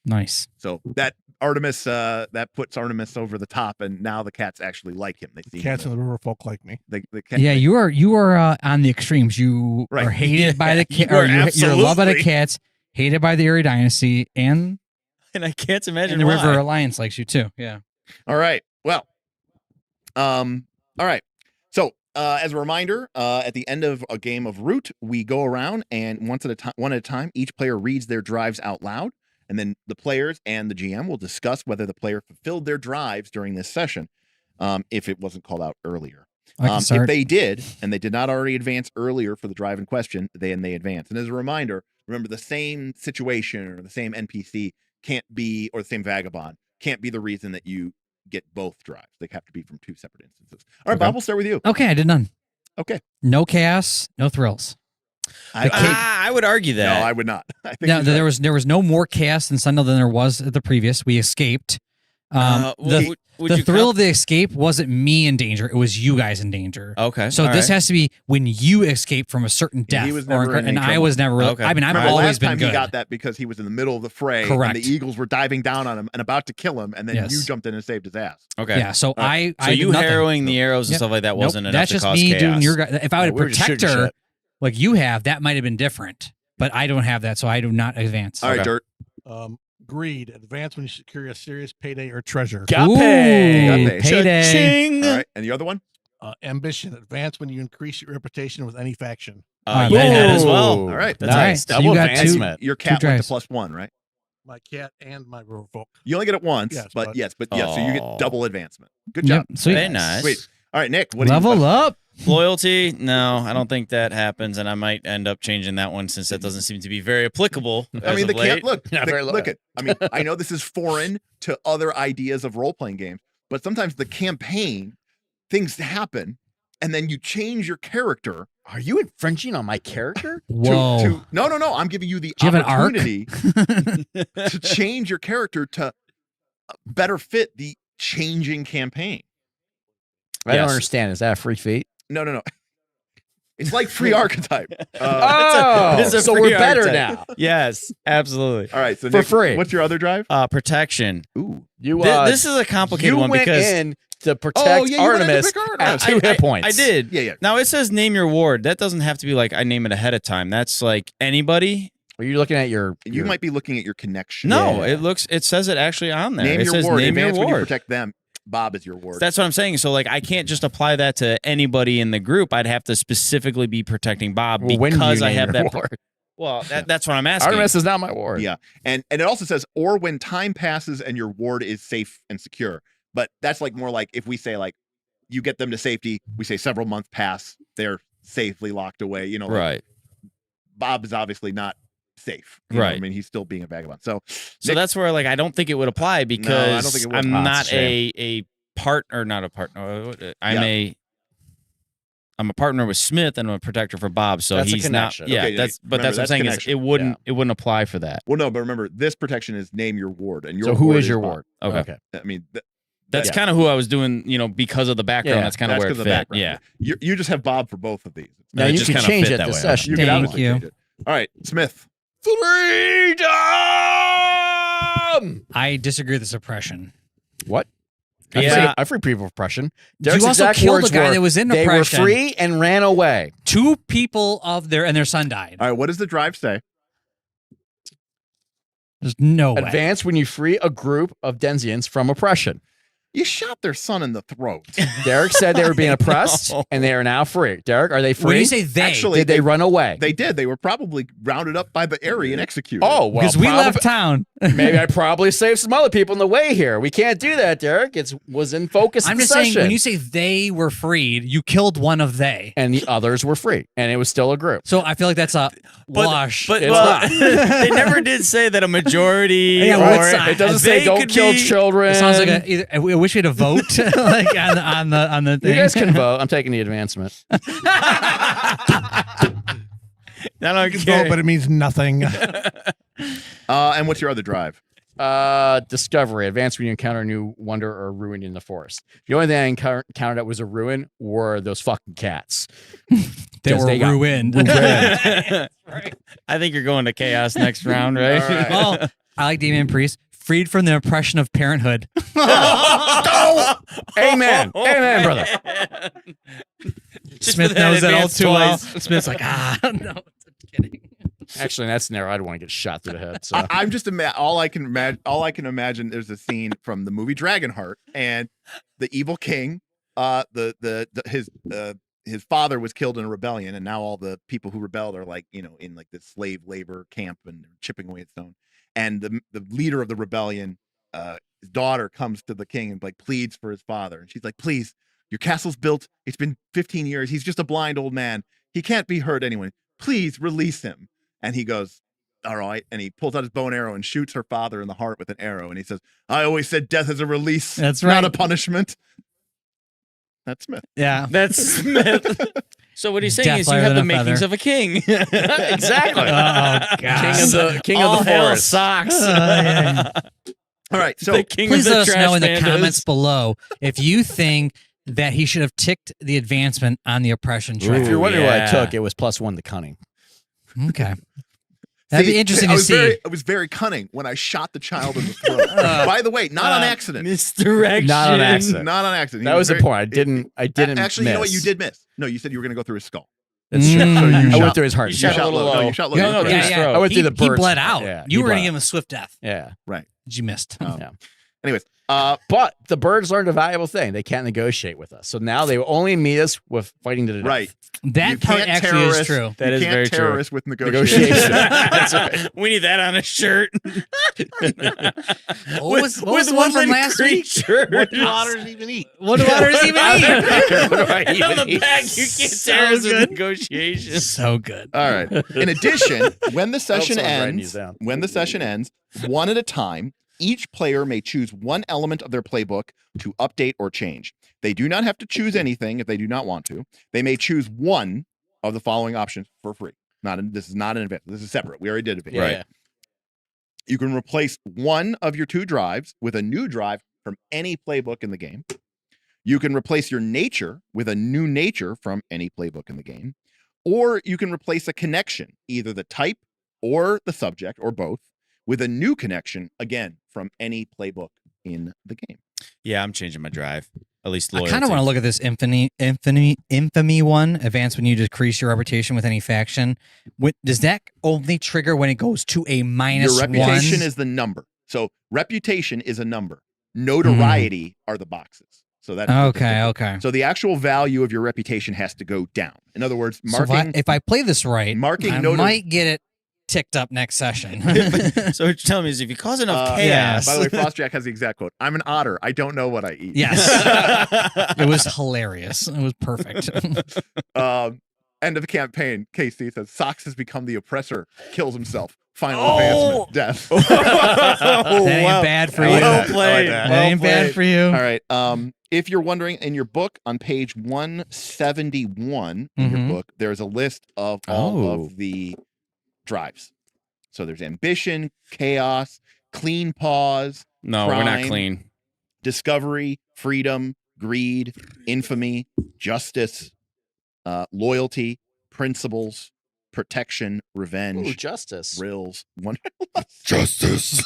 S4: Nice.
S1: So that Artemis, that puts Artemis over the top, and now the cats actually like him. They see
S5: Cats
S1: him.
S5: and the Riverfolk like me.
S1: The cat,
S4: Yeah, you are on the extremes. You
S1: Right.
S4: are hated by the cat,
S2: You
S4: or
S2: are
S4: you're loved by the
S2: absolutely.
S4: cats, hated by the Eyrie Dynasty, and
S2: and I can't imagine
S4: and the
S2: why.
S4: River Alliance likes you too. Yeah.
S1: All right. Well, all right. So, as a reminder, at the end of a game of Root, we go around and one at a time, each player reads their drives out loud, and then the players and the GM will discuss whether the player fulfilled their drives during this session, if it wasn't called out earlier.
S4: I can
S1: If
S4: start.
S1: they did, and they did not already advance earlier for the drive in question, then they advance. And as a reminder, remember the same situation or the same NPC can't be, or the same vagabond can't be the reason that you get both drives. They have to be from two separate instances. All right,
S3: Okay.
S1: Bob, we'll start with you.
S4: Okay, I did none.
S1: Okay.
S4: No chaos, no thrills.
S2: I would argue
S1: No,
S2: that.
S1: I would not. I think
S4: Now,
S1: he's
S4: there
S1: right.
S4: was no more chaos in Sundell than there was at the previous. We escaped.
S2: Would
S4: The
S2: you
S4: thrill
S2: count-
S4: of the escape wasn't me in danger; it was you guys in danger.
S2: Okay.
S4: So
S2: all
S4: this
S2: right.
S4: has to be when you escape from a certain
S1: Yeah,
S4: death,
S1: he was never in
S4: and
S1: any
S4: I
S1: trouble.
S4: was never. Really,
S2: Okay.
S4: I mean, I've
S1: Remember,
S4: always
S1: last
S4: been
S1: time
S4: good.
S1: he got that because he was in the middle of the fray,
S4: Correct.
S1: and the Eagles were diving down on him and about to kill him, and then
S4: Yes.
S1: you jumped in and saved his ass.
S2: Okay.
S4: Yeah, so I
S2: So
S4: did
S2: you
S4: nothing.
S2: harrowing the arrows and
S4: Yep.
S2: stuff like that
S4: Nope,
S2: wasn't enough
S4: that's
S2: to
S4: just
S2: cause
S4: me
S2: chaos.
S4: doing your guy. If I would
S3: we were just
S4: protect
S3: shooting
S4: her
S3: shit.
S4: like you have, that might have been different. But I don't have that, so I do not advance.
S1: All right,
S2: Okay.
S1: Dirt.
S5: Greed. Advance when you secure a serious payday or treasure.
S3: Got
S4: Ooh,
S1: paid.
S4: payday.
S2: Cha-ching.
S1: All right, and the other one?
S5: Ambition. Advance when you increase your reputation with any faction.
S4: Alright,
S2: You had that as
S3: Ooh.
S2: well.
S1: All right,
S2: That's
S4: All right,
S2: nice.
S4: so
S3: Double
S4: you got two.
S3: advancement.
S1: Your cat went to
S4: drives.
S1: +1, right?
S5: My cat and my Riverfolk.
S1: You only get it once,
S5: Yes,
S1: but
S5: but-
S1: yes, so you
S2: Oh.
S1: get double advancement. Good job.
S4: Yep, sweet.
S2: Very nice.
S1: Sweet. All right, Nick, what do
S4: Level
S1: you
S4: up.
S2: Loyalty? No, I don't think that happens, and I might end up changing that one since that doesn't seem to be very applicable.
S1: I mean,
S2: as
S1: the
S2: of late.
S1: camp. Look,
S3: Not very
S1: look at. I mean, I know this is foreign to other ideas of role playing games, but sometimes the campaign things happen, and then you change your character.
S3: Are you infringing on my character?
S4: Whoa.
S1: No. I'm giving you the
S4: Do you have an arc?
S1: opportunity to change your character to better fit the changing campaign.
S3: I don't
S2: Yes.
S3: understand. Is that a free feat?
S1: No. It's like free archetype.
S2: it's a
S3: so
S2: free
S3: we're better
S2: archetype.
S3: now.
S2: Yes, absolutely.
S1: All right, so
S3: For
S1: Nick,
S3: free.
S1: what's your other drive?
S2: Protection.
S1: Ooh,
S3: You
S2: This is a complicated
S3: you
S2: one
S3: went
S2: because
S3: in to protect
S1: you went in to
S3: Artemis
S1: pick Artemis.
S3: at 2 hit points.
S2: I did.
S1: yeah.
S2: Now it says name your ward. That doesn't have to be like I name it ahead of time. That's like anybody.
S3: Are you looking at your?
S1: You might be looking at your connection.
S2: No,
S3: Yeah.
S2: it says it actually on there.
S1: Name
S2: it
S1: your
S2: says
S1: ward.
S2: name your
S1: Advance when you
S2: ward.
S1: protect them. Bob is your ward.
S2: That's what I'm saying. So like I can't just apply that to anybody in the group. I'd have to specifically be protecting Bob
S3: Well, when do
S2: because
S3: you
S2: I
S3: name
S2: have
S3: your
S2: that.
S3: ward?
S2: Well, that's what I'm asking.
S3: Artemis is not my ward.
S1: Yeah. And it also says, or when time passes and your ward is safe and secure. But that's like more like if we say like you get them to safety, we say several months pass, they're safely locked away. You know, like,
S2: Right.
S1: Bob is obviously not safe. You know what
S2: Right.
S1: I mean, he's still being a vagabond. So
S2: So that's where like I don't think it would apply because
S1: don't think it would.
S2: I'm
S3: Ah,
S2: not
S3: it's a
S2: a partner, not a partner.
S1: Yeah.
S2: I'm a partner with Smith and I'm a protector for Bob. So
S3: That's a
S2: he's not.
S3: connection.
S2: Yeah,
S1: Okay,
S2: that's
S1: remember,
S2: that's what I'm
S1: that's
S2: saying is
S1: connection.
S2: it wouldn't apply for that.
S1: well, no, but remember this protection is name your ward. And your
S3: So who
S1: ward
S3: is your
S1: Bob.
S3: ward?
S2: Okay.
S1: I mean,
S2: That's
S3: Yeah.
S2: kind of who I was doing, because of the background.
S3: Yeah,
S2: That's kind of where it
S1: 'cause
S2: fit.
S1: of the background.
S2: Yeah.
S1: You just have Bob for both of these.
S3: Now
S2: it
S3: you
S2: just
S3: can
S2: kinda
S3: change
S2: fit
S3: it
S2: that
S3: this
S2: way.
S3: session.
S1: You can
S4: Thank
S1: obviously
S4: you.
S1: change it. All right, Smith.
S3: Freedom.
S4: I disagree with the suppression.
S3: What?
S2: Yeah.
S3: I free people of oppression.
S4: You
S3: Derek's
S4: also
S3: exact
S4: killed the
S3: words
S4: guy
S3: were,
S4: that was in
S3: they
S4: oppression.
S3: were free and ran away.
S4: 2 people of their and their son died.
S1: All right, what does the drive say?
S4: There's no way.
S3: Advance when you free a group of Denzians from oppression.
S1: You shot their son in the throat.
S3: Derek said they were being oppressed
S2: No.
S3: and they are now free. Derek, are they free?
S4: When you say they,
S1: Actually,
S3: Did they run away?
S1: They did. They were probably rounded up by the Eyrie and executed.
S3: Oh, well,
S4: because we left town.
S3: maybe I probably saved some other people in the way here. We can't do that, Derek. It was in focus.
S4: I'm
S3: of the
S4: just saying,
S3: session.
S4: when you say they were freed, you killed one of they.
S3: and the others were free, and it was still a group.
S4: So I feel like that's a wash.
S2: But
S3: It's
S2: well,
S3: not.
S2: they never did say that a majority.
S4: Yeah,
S2: or
S4: well, it's not.
S3: It doesn't say
S2: they
S3: don't
S2: could
S3: kill
S2: be-
S3: children.
S4: it sounds like I wish we had a vote like on the
S3: You
S4: thing.
S3: guys can vote. I'm taking the advancement.
S2: I don't
S5: You can
S2: care.
S5: vote, but it means nothing.
S1: And what's your other drive?
S3: Discovery. Advance when you encounter a new wonder or ruin in the forest. The only thing I encountered that was a ruin were those fucking cats.
S4: They
S3: 'Cause
S4: were
S3: they got
S4: ruined.
S2: I think you're going to chaos next round, right?
S1: All right.
S4: Well, I like Damien Priest. Freed from the oppression of parenthood.
S3: Amen. Amen, brother.
S2: Just
S4: Smith
S2: for that
S4: knows that all
S2: advance
S4: too well.
S2: twice.
S4: Smith's like, no, I'm kidding.
S3: Actually, in that scenario, I'd want to get shot through the head. So
S1: I'm just all I can imagine. There's a scene from the movie Dragonheart, and the evil king, his father was killed in a rebellion, and now all the people who rebelled are like in like this slave labor camp and they're chipping away at stone. And the leader of the rebellion, his daughter comes to the king and like pleads for his father, and she's like, please Your castle's built. It's been 15 years. He's just a blind old man. He can't be hurt anyway. Please release him. And he goes, all right. And he pulls out his bow and arrow and shoots her father in the heart with an arrow. And he says, I always said death is a release.
S4: That's
S1: not
S4: right.
S1: a punishment. That's Smith.
S4: Yeah.
S2: That's Smith. So what he's saying
S4: Death
S2: is you
S4: lighter
S2: have the
S4: than a
S2: makings
S4: feather.
S2: of a king.
S3: Exactly.
S4: Oh, God.
S3: King
S2: All
S3: of the
S2: hell
S3: forest.
S2: socks.
S4: Yeah.
S1: All right. So
S2: the king
S4: Please
S2: of the
S4: let us
S2: trash
S4: know in the
S2: pandas.
S4: comments below if you think that he should have ticked the advancement on the oppression track.
S3: If you're wondering what I
S2: yeah.
S3: took, it was +1 to cunning.
S4: Okay. That'd be interesting to see.
S1: I was very cunning when I shot the child in the throat. By the way, not on accident.
S2: Misdirection.
S3: Not on accident.
S1: Not on accident.
S3: That was the point. I didn't
S1: Actually, you know what?
S3: miss.
S1: You did miss. No, you said you were going to go through his skull.
S3: That's true.
S4: Mm.
S1: So you
S3: I
S1: shot,
S3: went through his heart.
S2: you shot a little
S1: low. No,
S2: low.
S1: you shot low.
S3: Yeah, no,
S1: You
S3: yeah,
S1: shot-
S3: yeah. I went through the
S4: He
S3: birds.
S4: bled out.
S3: Yeah,
S4: You
S3: he
S4: were going to
S3: bled
S4: give him a swift death.
S3: Yeah.
S4: You missed.
S1: Oh.
S3: Yeah.
S1: Anyways,
S3: But the birds learned a valuable thing. They can't negotiate with us. So now they will only meet us with fighting to the death.
S1: right.
S4: That
S1: You
S4: part
S1: can't
S4: actually is
S1: terrorist-
S4: true.
S2: That
S1: you
S2: is
S1: can't
S2: very true.
S1: terrorist with
S3: Negotiation.
S1: negotiation.
S3: That's right.
S2: We need that on a shirt.
S4: What was the one from last week?
S5: What do otters even eat?
S4: What do otters even eat?
S3: What do I
S2: On
S3: even
S2: the
S3: eat?
S2: back, you can't
S4: So
S2: terrorist with
S4: good.
S2: negotiation.
S4: So good.
S1: All right. In addition, when the session
S3: someone's writing these
S1: ends, one at a time, each player may choose one element of their playbook to update or change. They do not have to choose anything if they do not want to. They may choose one of the following options for free. This is not an event. This is separate. We already did it.
S3: Yeah.
S1: You can replace one of your 2 drives with a new drive from any playbook in the game. You can replace your nature with a new nature from any playbook in the game. Or you can replace a connection, either the type or the subject or both, with a new connection, again, from any playbook in the game.
S2: Yeah, I'm changing my drive. At least
S4: I
S2: loyalty.
S4: kind of want to look at this infamy one. Advance when you decrease your reputation with any faction. Does that only trigger when it goes to a -1?
S1: Your reputation is the number. So reputation is a number. Notoriety are the boxes. So that's
S4: okay.
S1: So the actual value of your reputation has to go down. In other words,
S4: So
S1: marking
S4: if I play this right,
S1: marking
S4: I might get it ticked up next session.
S2: So what you're telling me is if you cause enough
S4: yeah.
S2: chaos.
S1: By the way, Frostjack has the exact quote. I'm an otter. I don't know what I eat.
S4: Yes. It was hilarious. It was perfect.
S1: End of the campaign. KC says Socks has become the oppressor, kills himself. Final
S2: Oh!
S1: advancement, death.
S4: That ain't bad for
S1: I
S4: you.
S1: like
S2: Well
S1: that. I
S2: played.
S1: like that.
S4: That ain't bad for you.
S1: All right. If you're wondering, in your book on page 171 in your
S4: Mhm.
S1: book, there's a list of all
S2: Oh.
S1: of the drives. So there's ambition, chaos, clean paws,
S2: No, we're not
S1: crime,
S2: clean.
S1: discovery, freedom, greed, infamy, justice, loyalty, principles, protection, revenge,
S3: Ooh, justice.
S1: rills, wonder.
S2: Justice.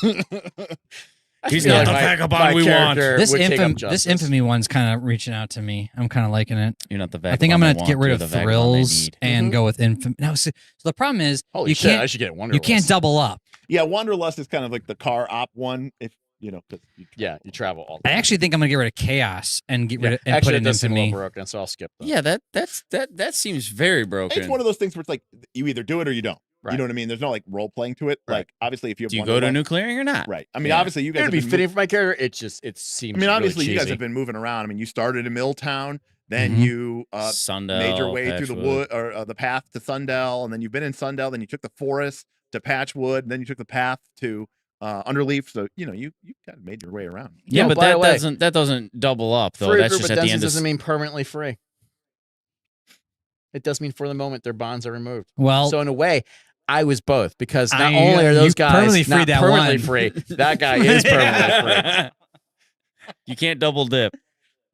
S3: I
S2: He's
S3: feel
S2: not the
S3: my-
S2: vagabond
S3: my
S2: we want.
S3: character
S4: This
S3: would take up
S4: this
S3: justice.
S4: infamy one's kind of reaching out to me. I'm kind of liking it.
S2: You're not the vagabond.
S4: I think I'm gonna
S2: they
S4: have to get
S2: want,
S4: rid
S2: you're
S4: of
S2: the vagabond they
S4: thrills
S2: need.
S4: and go with infamy. No, so the problem is
S3: Holy
S4: you
S3: shit! I
S4: can't
S3: should get Wonderlust.
S4: you can't double up.
S1: Yeah, Wanderlust is kind of like the car op one. If you know, 'cause you
S3: Yeah, you travel all the
S4: I
S3: time.
S4: actually think I'm gonna get rid of chaos and get rid of and
S3: Actually,
S4: put
S3: it
S4: it
S3: does seem a
S4: infamy.
S3: little broken, so I'll skip that.
S2: Yeah, that seems very broken.
S1: It's one of those things where it's like you either do it or you don't.
S3: Right.
S1: You know what I mean? There's no like role playing to it.
S3: Right.
S1: Like obviously, if you have
S2: Do you go to
S1: Wanderlust-
S2: new clearing or not?
S1: right? I mean,
S2: Yeah.
S1: obviously, you guys
S3: It
S1: have
S3: would be
S1: been
S3: fitting for my character. It seems.
S1: I mean, obviously,
S3: really
S1: you guys
S3: cheesy.
S1: have been moving around. I mean, you started in Milltown, then
S4: Mhm.
S1: you
S2: Sundell,
S1: made your way through the
S2: Patchwood.
S1: wood or the path to Sundell, and then you've been in Sundell. Then you took the forest to Patchwood, and then you took the path to Underleaf. So you know, you kind of made your way around.
S2: Yeah,
S3: No,
S2: but
S3: by the way,
S2: that doesn't double up though.
S3: Free
S2: That's
S3: group
S2: just
S3: of
S2: at the
S3: dungeons
S2: end of
S3: doesn't mean permanently free. It does mean for the moment their bonds are removed.
S4: Well,
S3: So in a way, I was both because not
S4: I-
S3: only are
S4: you
S3: those guys
S4: permanently
S3: not
S4: freed that
S3: permanently
S4: one.
S3: free, that guy is permanently free.
S2: You can't double dip.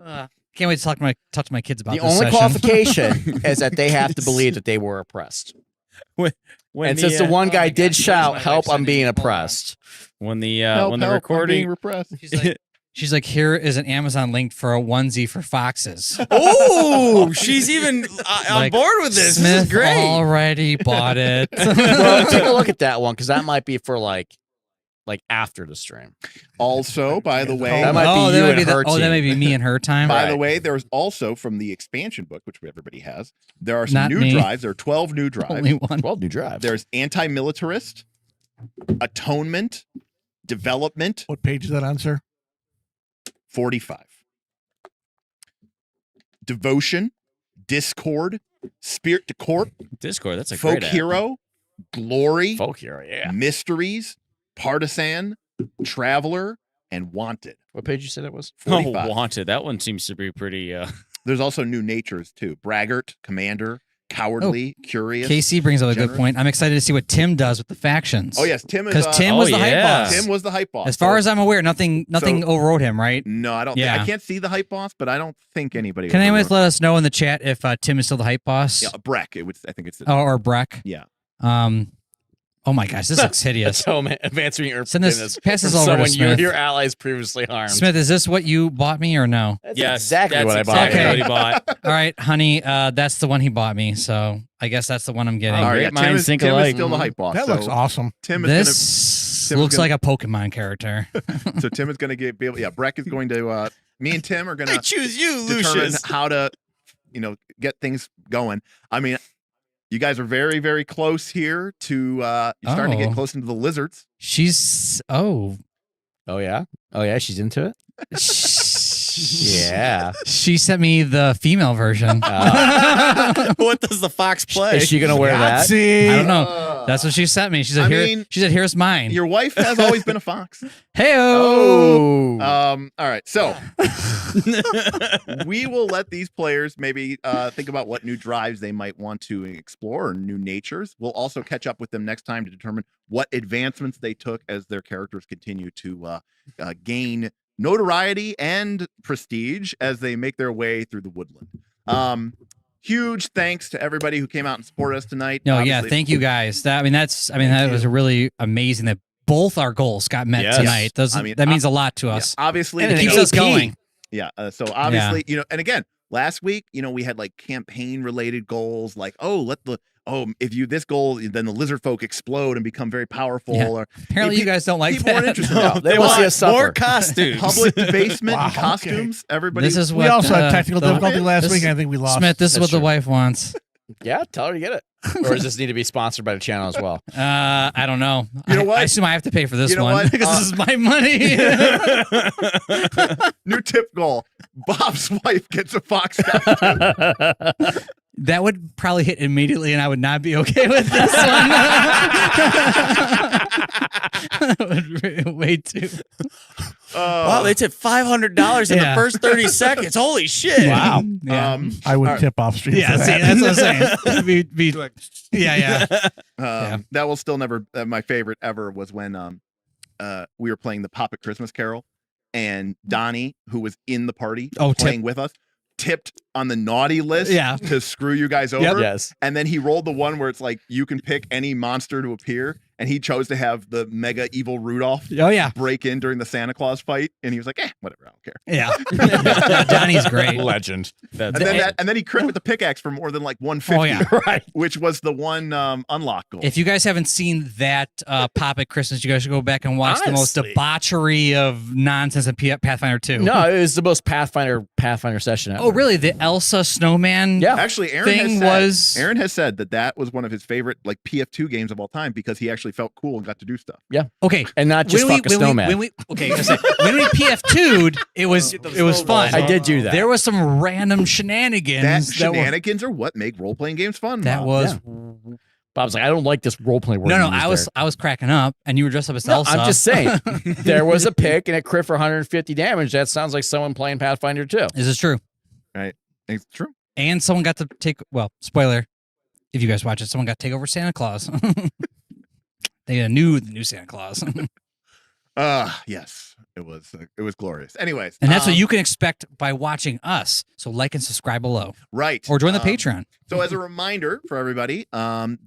S4: can't wait to talk to my kids about
S3: The
S4: this
S3: only
S4: session.
S3: qualification is that they have to believe that they were oppressed.
S2: When
S3: And since the one
S4: oh
S3: guy
S4: my
S3: did
S4: gosh,
S3: shout,
S4: where's my
S3: "Help!
S4: wife
S3: I'm being
S4: sending me? Hold on.
S3: oppressed."
S2: when the
S1: Help,
S2: when the
S1: help, I'm being
S2: recording
S1: repressed.
S4: She's like, here is an Amazon link for a onesie for foxes.
S2: Oh, she's even on
S4: Like,
S2: board with this.
S4: Smith
S2: This is great.
S4: already bought it.
S3: Well, take a look at that one because that might be for like after the stream.
S1: Also, by the way,
S3: That might be
S4: that
S3: you
S4: might
S3: and
S4: be
S3: her
S4: that
S3: team.
S4: may be me and her time.
S1: by the
S3: Right.
S1: way, there's also from the expansion book, which everybody has. There are some
S4: Not
S1: new
S4: me.
S1: drives. There are 12 new drives.
S4: Only one.
S3: 12 new drives.
S1: There's anti-militarist, atonement, development,
S5: What page is that on, sir?
S1: 45. Devotion, Discord, Spirit to Court,
S2: Discord. That's a
S1: Folk
S2: great app.
S1: Hero, Glory,
S3: Folk hero, yeah.
S1: Mysteries, Partisan, Traveler, and Wanted.
S3: What page you said it was?
S1: 45.
S2: Oh, Wanted. That one seems to be pretty.
S1: There's also new natures too. Braggart, Commander, Cowardly, Curious.
S4: KC brings up a good
S1: Generous.
S4: point. I'm excited to see what Tim does with the factions.
S1: Oh yes, Tim is
S4: Because Tim
S2: oh,
S4: was the
S2: yeah.
S4: hype boss.
S1: Tim was the hype boss.
S4: As far
S1: So-
S4: as I'm aware, nothing overrode him, right?
S1: no, I don't.
S4: Yeah.
S1: I can't see the hype boss, but I don't think anybody.
S4: Can anyone
S1: overrode
S4: let us know in the chat if Tim is still the hype boss?
S1: him. Yeah, Breck. It would. I think it's.
S4: Or Breck?
S1: Yeah.
S4: Oh my gosh, this looks hideous.
S3: So answering your
S4: Send this, pass this over to
S3: someone
S4: Smith.
S3: your allies previously harmed.
S4: Smith, is this what you bought me or no?
S3: That's
S2: Yes,
S3: exactly
S2: that's
S3: what I bought.
S2: exactly
S4: Okay.
S2: what he bought.
S4: All right, honey, that's the one he bought me, so I guess that's the one I'm getting.
S2: Oh,
S1: All right,
S2: great
S1: yeah, Tim
S2: minds
S1: is,
S2: think
S1: Tim is
S2: alike.
S1: still the hype boss.
S5: That
S1: so
S5: looks awesome.
S1: Tim is
S4: This
S1: Tim is
S4: looks
S1: gonna-
S4: like a Pokemon character.
S1: gonna. So Tim is going to be able. Yeah, Breck is going to. Me and Tim are going
S2: I
S1: to
S2: choose you,
S1: determine
S2: Lucius.
S1: how to, get things going. I mean, you guys are very, very close here to. You're starting to
S4: Oh.
S1: get close into the lizards.
S4: She's
S3: Oh yeah. Oh yeah. She's into it. Yeah.
S4: She sent me the female version.
S2: What does the fox play?
S3: Is she gonna wear that?
S5: Yahtzee.
S4: I don't know. That's what she sent me. She said,
S1: I
S4: "Here."
S1: mean,
S4: She said, "Here's mine."
S1: Your wife has always been a fox.
S4: Hey-oh.
S3: Oh.
S1: All right. So we will let these players maybe think about what new drives they might want to explore or new natures. We'll also catch up with them next time to determine what advancements they took as their characters continue to gain notoriety and prestige as they make their way through the woodland. Huge thanks to everybody who came out and supported us tonight.
S4: No,
S1: Obviously,
S4: yeah, thank you guys. That was really amazing that both our goals got met
S2: Yes.
S4: tonight. That means a lot to
S1: Yeah,
S4: us.
S1: obviously,
S3: And
S4: It
S3: an
S4: keeps
S3: AP.
S4: us going.
S1: Yeah. So obviously, and again, last week, we had like campaign related goals, like, if you this goal, then the lizard folk explode and become very powerful.
S4: Yeah.
S1: Or
S4: Apparently, you guys don't like
S1: people weren't
S4: that.
S1: interested.
S3: No, they want to see us suffer.
S2: more costumes.
S1: Public debasement
S5: Wow,
S1: and
S5: okay.
S1: costumes. Everybody.
S4: This is what
S5: We also had technical
S4: the-
S5: difficulty last
S4: this-
S5: week. And I think we lost.
S4: Smith, this is
S3: That's
S4: what the
S3: true.
S4: wife wants.
S3: Yeah. Tell her to get it. Or does this need to be sponsored by the channel as well?
S4: I don't know.
S1: You know what?
S4: I assume I have to pay for this
S1: You know
S4: one
S1: what?
S4: because this is my money.
S1: New tip goal. Bob's wife gets a fox costume.
S4: That would probably hit immediately, and I would not be okay with this one. Way too.
S2: Wow, they tipped $500 in the
S4: Yeah.
S2: first 30 seconds. Holy shit!
S4: Wow. Yeah.
S5: I would
S1: all right.
S5: tip off stream.
S4: Yeah.
S5: for
S4: See,
S5: that.
S4: that's what I'm saying. Yeah.
S1: That will still never. My favorite ever was when we were playing the Puppet Christmas Carol, and Donnie, who was in the party playing with us, tipped on the naughty list to screw you guys over.
S3: Yes.
S1: And then he rolled the one where it's like you can pick any monster to appear, and he chose to have the mega evil Rudolph
S4: Oh yeah.
S1: break in during the Santa Claus fight, and he was like, whatever, I don't care.
S4: Yeah. Donnie's great.
S3: Legend.
S2: That's
S1: And then he crit with the pickaxe for more than like 150,
S4: Oh yeah.
S3: Right.
S1: which was the one unlock goal.
S4: If you guys haven't seen that Pop at Christmas, you guys should go back and watch the most
S3: Honestly.
S4: debauchery of nonsense in Pathfinder 2.
S3: No, it was the most Pathfinder session ever.
S4: Oh, really? The Elsa Snowman?
S3: Yeah.
S1: Actually,
S4: Thing
S1: Aaron has said that was one of his favorite like PF2 games of all time because he actually felt cool and got to do stuff.
S4: Okay.
S3: And not just fuck a snowman.
S4: when we PF2'd, it was fun.
S3: I did do that.
S4: There was some random shenanigans.
S1: That shenanigans are what make role playing games fun.
S4: That
S1: Bob.
S4: was
S3: Bob's like, I don't like this role playing word.
S4: no.
S3: you used there.
S4: I was cracking up, and you were dressed up as
S3: No,
S4: Elsa.
S3: I'm just saying. There was a pick and it crit for 150 damage. That sounds like someone playing Pathfinder 2.
S4: This is true.
S1: It's true.
S4: And someone got to take. Well, spoiler. If you guys watch it, someone got to take over Santa Claus. They got the new Santa Claus, and
S1: Yes, it was glorious. Anyways,
S4: that's what you can expect by watching us. So like and subscribe below,
S1: right
S4: or join the Patreon.
S1: So as a reminder for everybody,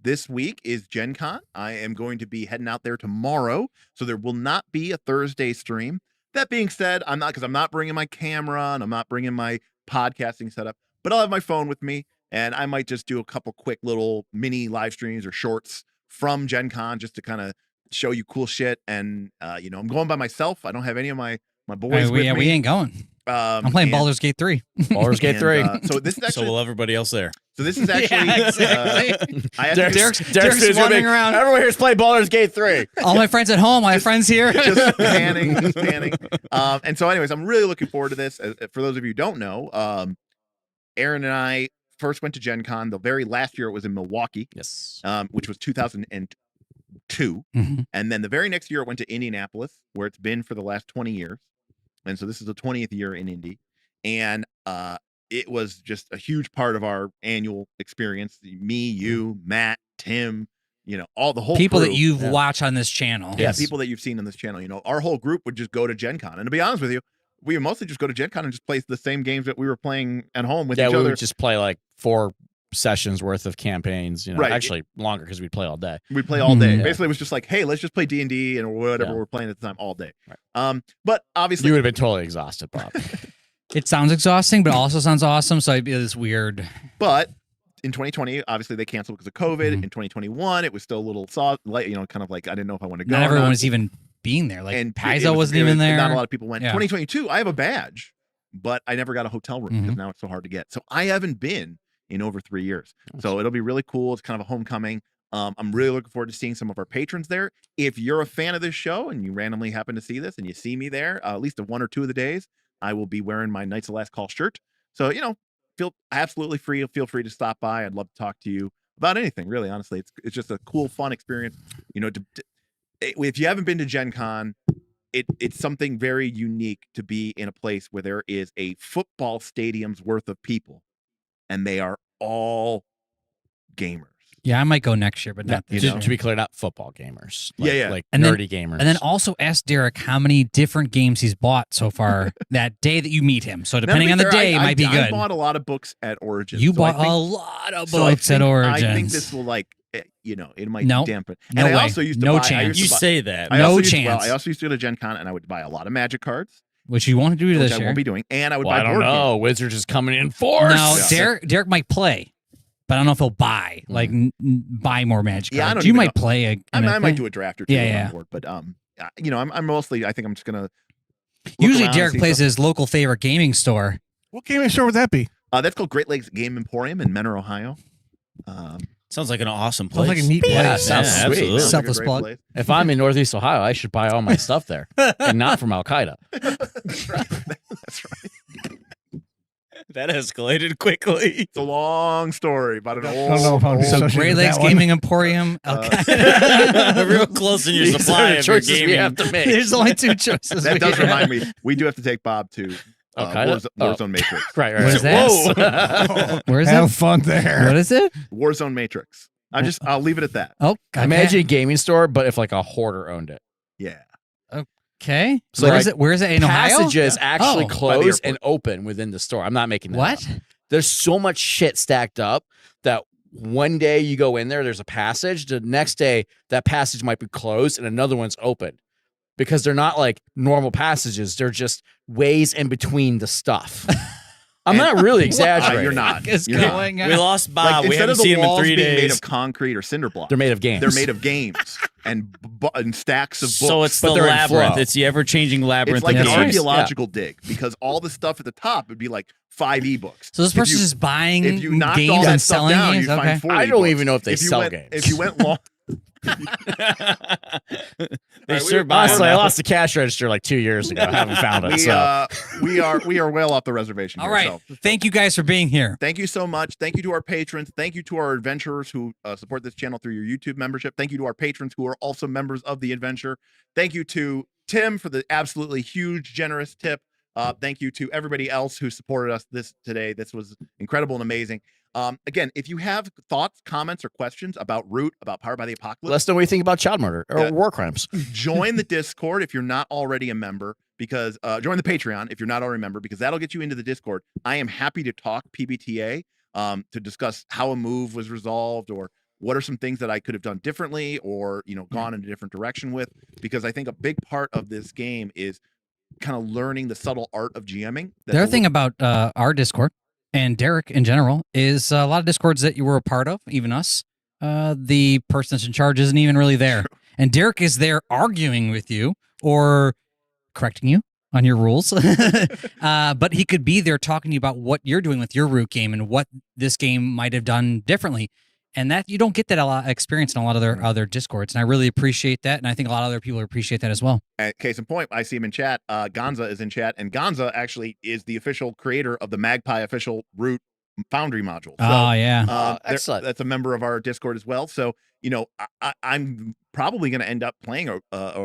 S1: this week is Gen Con. I am going to be heading out there tomorrow, so there will not be a Thursday stream. That being said, I'm not bringing my camera and I'm not bringing my podcasting setup, but I'll have my phone with me, and I might just do a couple quick little mini live streams or shorts from Gen Con just to kind of show you cool shit. And I'm going by myself. I don't have any of my boys with me.
S4: We ain't going. I'm playing Baldur's Gate 3.
S3: Baldur's Gate 3.
S1: So this is
S2: so
S1: actually
S2: will everybody else there.
S1: So this is actually
S4: Yeah, exactly.
S1: I have to
S4: Derek's wandering around.
S3: Everyone here's playing Baldur's Gate 3.
S4: All my friends at home, my friends here.
S1: just panning. And so anyways, I'm really looking forward to this. For those of you who don't know, Aaron and I first went to Gen Con. The very last year it was in Milwaukee,
S3: Yes.
S1: which was 2002.
S4: Mhm.
S1: And then the very next year it went to Indianapolis, where it's been for the last 20 years. And so this is the 20th year in Indy. And it was just a huge part of our annual experience. Me, you, Matt, Tim, all the whole
S4: people
S1: crew.
S4: that you've watched on this channel.
S1: Yeah, people that you've seen on this channel. Our whole group would just go to Gen Con. And to be honest with you, we would mostly just go to Gen Con and just play the same games that we were playing at home with each
S3: we
S1: other.
S3: would just play like 4 sessions worth of campaigns,
S1: Right.
S3: Actually longer because we'd play all day.
S1: We'd play all day.
S4: Mhm.
S1: Basically, it was just like, hey, let's just play D&D and whatever
S3: Yeah.
S1: we're playing at the time all day.
S3: Right.
S1: But obviously,
S3: You would have been totally exhausted, Bob.
S4: It sounds exhausting, but also sounds awesome. So it'd be this weird.
S1: But in 2020, obviously they canceled because of COVID.
S4: Mhm.
S1: In 2021, it was still a little soft, kind of like I didn't know if I wanted to go.
S4: Not
S1: or
S4: everyone
S1: not.
S4: was even being there. Like
S1: And
S4: Paizo wasn't even there.
S1: Not a lot of people went.
S4: Yeah.
S1: 2022, I have a badge, but I never got a hotel room because now it's so hard to get. So I haven't been in over 3 years. So it'll be really cool. It's kind of a homecoming. I'm really looking forward to seeing some of our patrons there. If you're a fan of this show and you randomly happen to see this and you see me there, at least 1 or 2 of the days, I will be wearing my Knights of Last Call shirt. So, feel absolutely free. Feel free to stop by. I'd love to talk to you about anything, really, honestly. It's just a cool, fun experience. If you haven't been to Gen Con, it's something very unique to be in a place where there is a football stadium's worth of people, and they are all gamers.
S4: Yeah, I might go next year, but not this year.
S3: To be clear, not football gamers.
S1: Yeah.
S3: Like
S4: And then-
S3: nerdy gamers.
S4: And then also ask Derek how many different games he's bought so far that day that you meet him. So
S1: Now, to
S4: depending
S1: be
S4: on the
S1: fair,
S4: day, it might be
S1: I
S4: good.
S1: bought a lot of books at Origins.
S4: You
S1: so I
S4: bought
S1: think-
S4: a lot of
S1: so I
S4: books at
S1: think-
S4: Origins.
S1: I think this will it might
S4: No.
S1: dampen.
S4: No
S1: and
S4: way.
S1: I also used to
S4: No
S1: buy,
S4: chance.
S1: I used to
S2: You
S1: buy-
S2: say that.
S1: I
S4: No
S1: also used to-
S4: chance.
S1: I also used to go to Gen Con and I would buy a lot of Magic cards,
S4: which you won't do
S1: which
S4: this
S1: I
S4: year.
S1: won't be doing, and I would
S3: Well,
S1: buy
S3: I don't
S1: board games.
S3: know. Wizards is coming in force.
S4: No,
S1: Yeah.
S4: Derek might play, but I don't know if he'll buy buy more Magic
S1: Yeah, I
S4: cards.
S1: don't
S4: You
S1: even
S4: might
S1: know.
S4: play.
S1: I might do a draft or 2
S4: Yeah,
S1: on board, but I'm mostly. I think I'm just gonna. look
S4: Usually,
S1: around and
S4: Derek
S1: see
S4: plays
S1: stuff.
S4: his local favorite gaming store.
S5: What gaming store would that be?
S1: That's called Great Lakes Game Emporium in Menor, Ohio.
S2: Sounds like an awesome
S5: Sounds
S2: place.
S5: like a neat
S3: Yeah,
S5: place.
S3: sounds
S2: Yeah,
S3: sweet.
S2: absolutely.
S1: Sounds like a
S4: Selfless
S1: great
S4: plug.
S1: place.
S3: If I'm in Northeast Ohio, I should buy all my stuff there and not from Al Qaeda.
S1: That's right.
S2: That escalated quickly.
S1: It's a long story about an
S5: I
S1: old.
S5: don't know if I'm
S1: old-
S4: So
S5: associated
S4: Great
S5: with
S4: Lakes
S5: that one.
S4: Gaming Emporium.
S2: Real close in your
S3: These are
S2: supply
S3: the
S2: of your
S3: choices we
S2: gaming.
S3: have to make.
S4: There's only 2 choices.
S1: That
S4: we
S1: does
S4: have.
S1: remind me. We do have to take Bob to
S3: Al-Qaeda?
S1: Warzone Matrix.
S3: Right.
S4: Where's that?
S3: Whoa.
S4: Where is
S5: Have
S4: it?
S5: fun there.
S4: What is it?
S1: Warzone Matrix. I'll leave it at that.
S4: Oh, okay.
S3: Imagine a gaming store, but if like a hoarder owned it.
S1: Yeah.
S4: Okay.
S3: So,
S4: Where
S3: like,
S4: is it? Where is it in Ohio?
S3: Passages actually
S4: Oh. By the
S3: close
S1: airport.
S3: and open within the store. I'm not making that up.
S4: What?
S3: There's so much shit stacked up that one day you go in there's a passage. The next day, that passage might be closed and another one's open because they're not like normal passages. They're just ways in between the stuff. I'm not really exaggerating.
S1: You're not.
S4: Is
S1: You're not.
S4: going
S2: We
S4: on?
S2: lost
S1: Like,
S2: Bob. We
S1: instead
S2: haven't
S1: of the
S2: seen him in
S1: walls
S2: 3
S1: being made
S2: days.
S1: of concrete or cinder blocks,
S3: They're made of games.
S1: they're made of games and stacks of books.
S2: So it's
S3: but
S2: the
S3: they're in
S2: labyrinth.
S3: flow.
S2: It's the ever-changing labyrinth
S1: It's like
S2: of
S1: an
S4: That's
S2: games.
S4: right.
S1: archaeological dig because all the stuff at the top would be like 5 ebooks.
S4: So this
S1: If you-
S4: person's just buying
S1: if you knocked
S4: games
S1: all that
S4: and
S1: stuff
S4: selling
S1: down,
S4: games.
S1: you'd
S4: Okay.
S1: find 40
S3: I don't
S1: books.
S3: even know if they
S1: If you
S3: sell
S1: went,
S3: games.
S1: If you went long,
S2: They
S1: Right,
S2: sure
S1: we-
S2: buy
S3: Honestly,
S2: them.
S3: I lost the cash register like 2 years ago. I haven't found it. So
S1: we are well off the reservation.
S4: All
S1: here,
S4: right.
S1: so
S4: Thank you guys for being here.
S1: thank you so much. Thank you to our patrons. Thank you to our adventurers who support this channel through your YouTube membership. Thank you to our patrons who are also members of the adventure. Thank you to Tim for the absolutely huge, generous tip. Thank you to everybody else who supported us today. This was incredible and amazing. Again, if you have thoughts, comments, or questions about Root, about Powered by the Apocalypse,
S3: let us know what you think about child murder or
S1: Yeah.
S3: war crimes.
S1: join the Discord if you're not already a member, because join the Patreon if you're not already a member, because that'll get you into the Discord. I am happy to talk PbtA to discuss how a move was resolved or what are some things that I could have done differently or gone in a different direction with, because I think a big part of this game is kind of learning the subtle art of GMing.
S4: The other thing about our Discord and Derek in general is a lot of Discords that you were a part of, even us. The person that's in charge isn't even really there. And Derek is there arguing with you or correcting you on your rules. But he could be there talking to you about what you're doing with your Root game and what this game might have done differently. And that you don't get that a lot experience in a lot of other Discords. And I really appreciate that. And I think a lot of other people appreciate that as well.
S1: Case in point, I see him in chat. Gonza is in chat, and Gonza actually is the official creator of the Magpie official Root Foundry module. So,
S4: Oh yeah.
S3: Excellent.
S1: That's a member of our Discord as well. So, you know, I'm probably going to end up playing or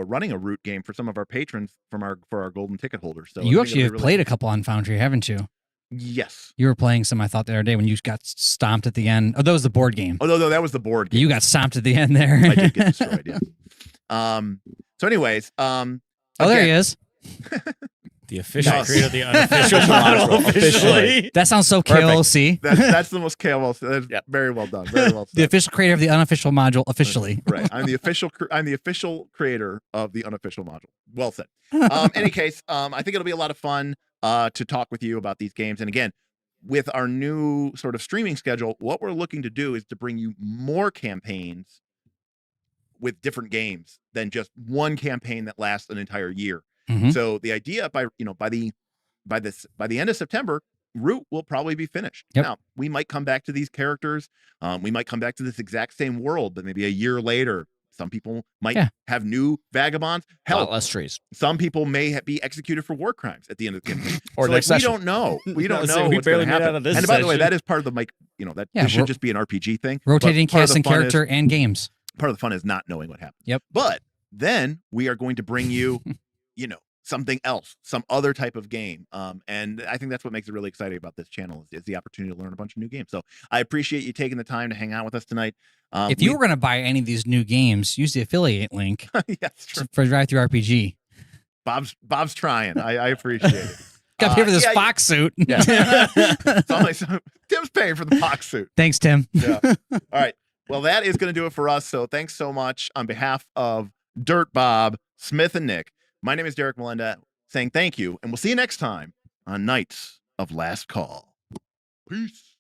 S1: running a root game for some of our patrons for our golden ticket holders. So
S4: You actually have played a couple on Foundry, haven't you?
S1: Yes.
S4: You were playing some, I thought, the other day when you got stomped at the end. Oh, that was the board game.
S1: Oh, no, that was the board game.
S4: You got stomped at the end there.
S1: I did get destroyed, yeah. So anyways,
S4: oh, there he is.
S2: The official
S1: Nice.
S2: creator of the unofficial model officially.
S4: That sounds so
S3: Perfect.
S4: KOC.
S1: that's the most KOL. That's
S3: Yep.
S1: very well done. Very well
S4: The
S1: done.
S4: official creator of the unofficial module officially.
S1: Right. I'm the official creator of the unofficial module. Well said. Any case, I think it'll be a lot of fun to talk with you about these games. And again, with our new sort of streaming schedule, what we're looking to do is to bring you more campaigns with different games than just one campaign that lasts an entire year.
S4: Mhm.
S1: So the idea by the end of September, Root will probably be finished.
S4: Yep.
S1: Now, we might come back to these characters. We might come back to this exact same world, but maybe a year later. Some people might have new Vagabonds.
S3: A lot
S1: Hell,
S3: less trees.
S1: some people may be executed for war crimes at the end of the campaign.
S3: Or
S1: So,
S3: next
S1: we
S3: session.
S1: don't know. We don't
S2: So
S1: know
S2: we
S1: what's
S2: barely
S1: going to
S2: made
S1: happen.
S2: out of this
S1: And by the way,
S2: session.
S1: that is part of the you know, that
S4: Yeah,
S1: this should just be an RPG thing. but
S4: Rotating
S1: part of
S4: cast
S1: the
S4: and
S1: fun is-
S4: character and games.
S1: part of the fun is not knowing what happened.
S4: Yep.
S1: But then we are going to bring you, you know, something else, some other type of game. And I think that's what makes it really exciting about this channel is the opportunity to learn a bunch of new games. So I appreciate you taking the time to hang out with us tonight.
S4: If you were going to buy any of these new games, use the affiliate link
S1: yes, true.
S4: for Drive Through RPG.
S1: Bob's trying. I appreciate it.
S4: Got to pay for this
S1: yeah,
S4: fox suit.
S1: Tim's paying for the box suit.
S4: Thanks, Tim.
S1: Yeah. All right. Well, that is going to do it for us. So thanks so much on behalf of Dirt Bob, Smith, and Nick. My name is Derek Melinda saying thank you, and we'll see you next time on Knights of Last Call. Peace.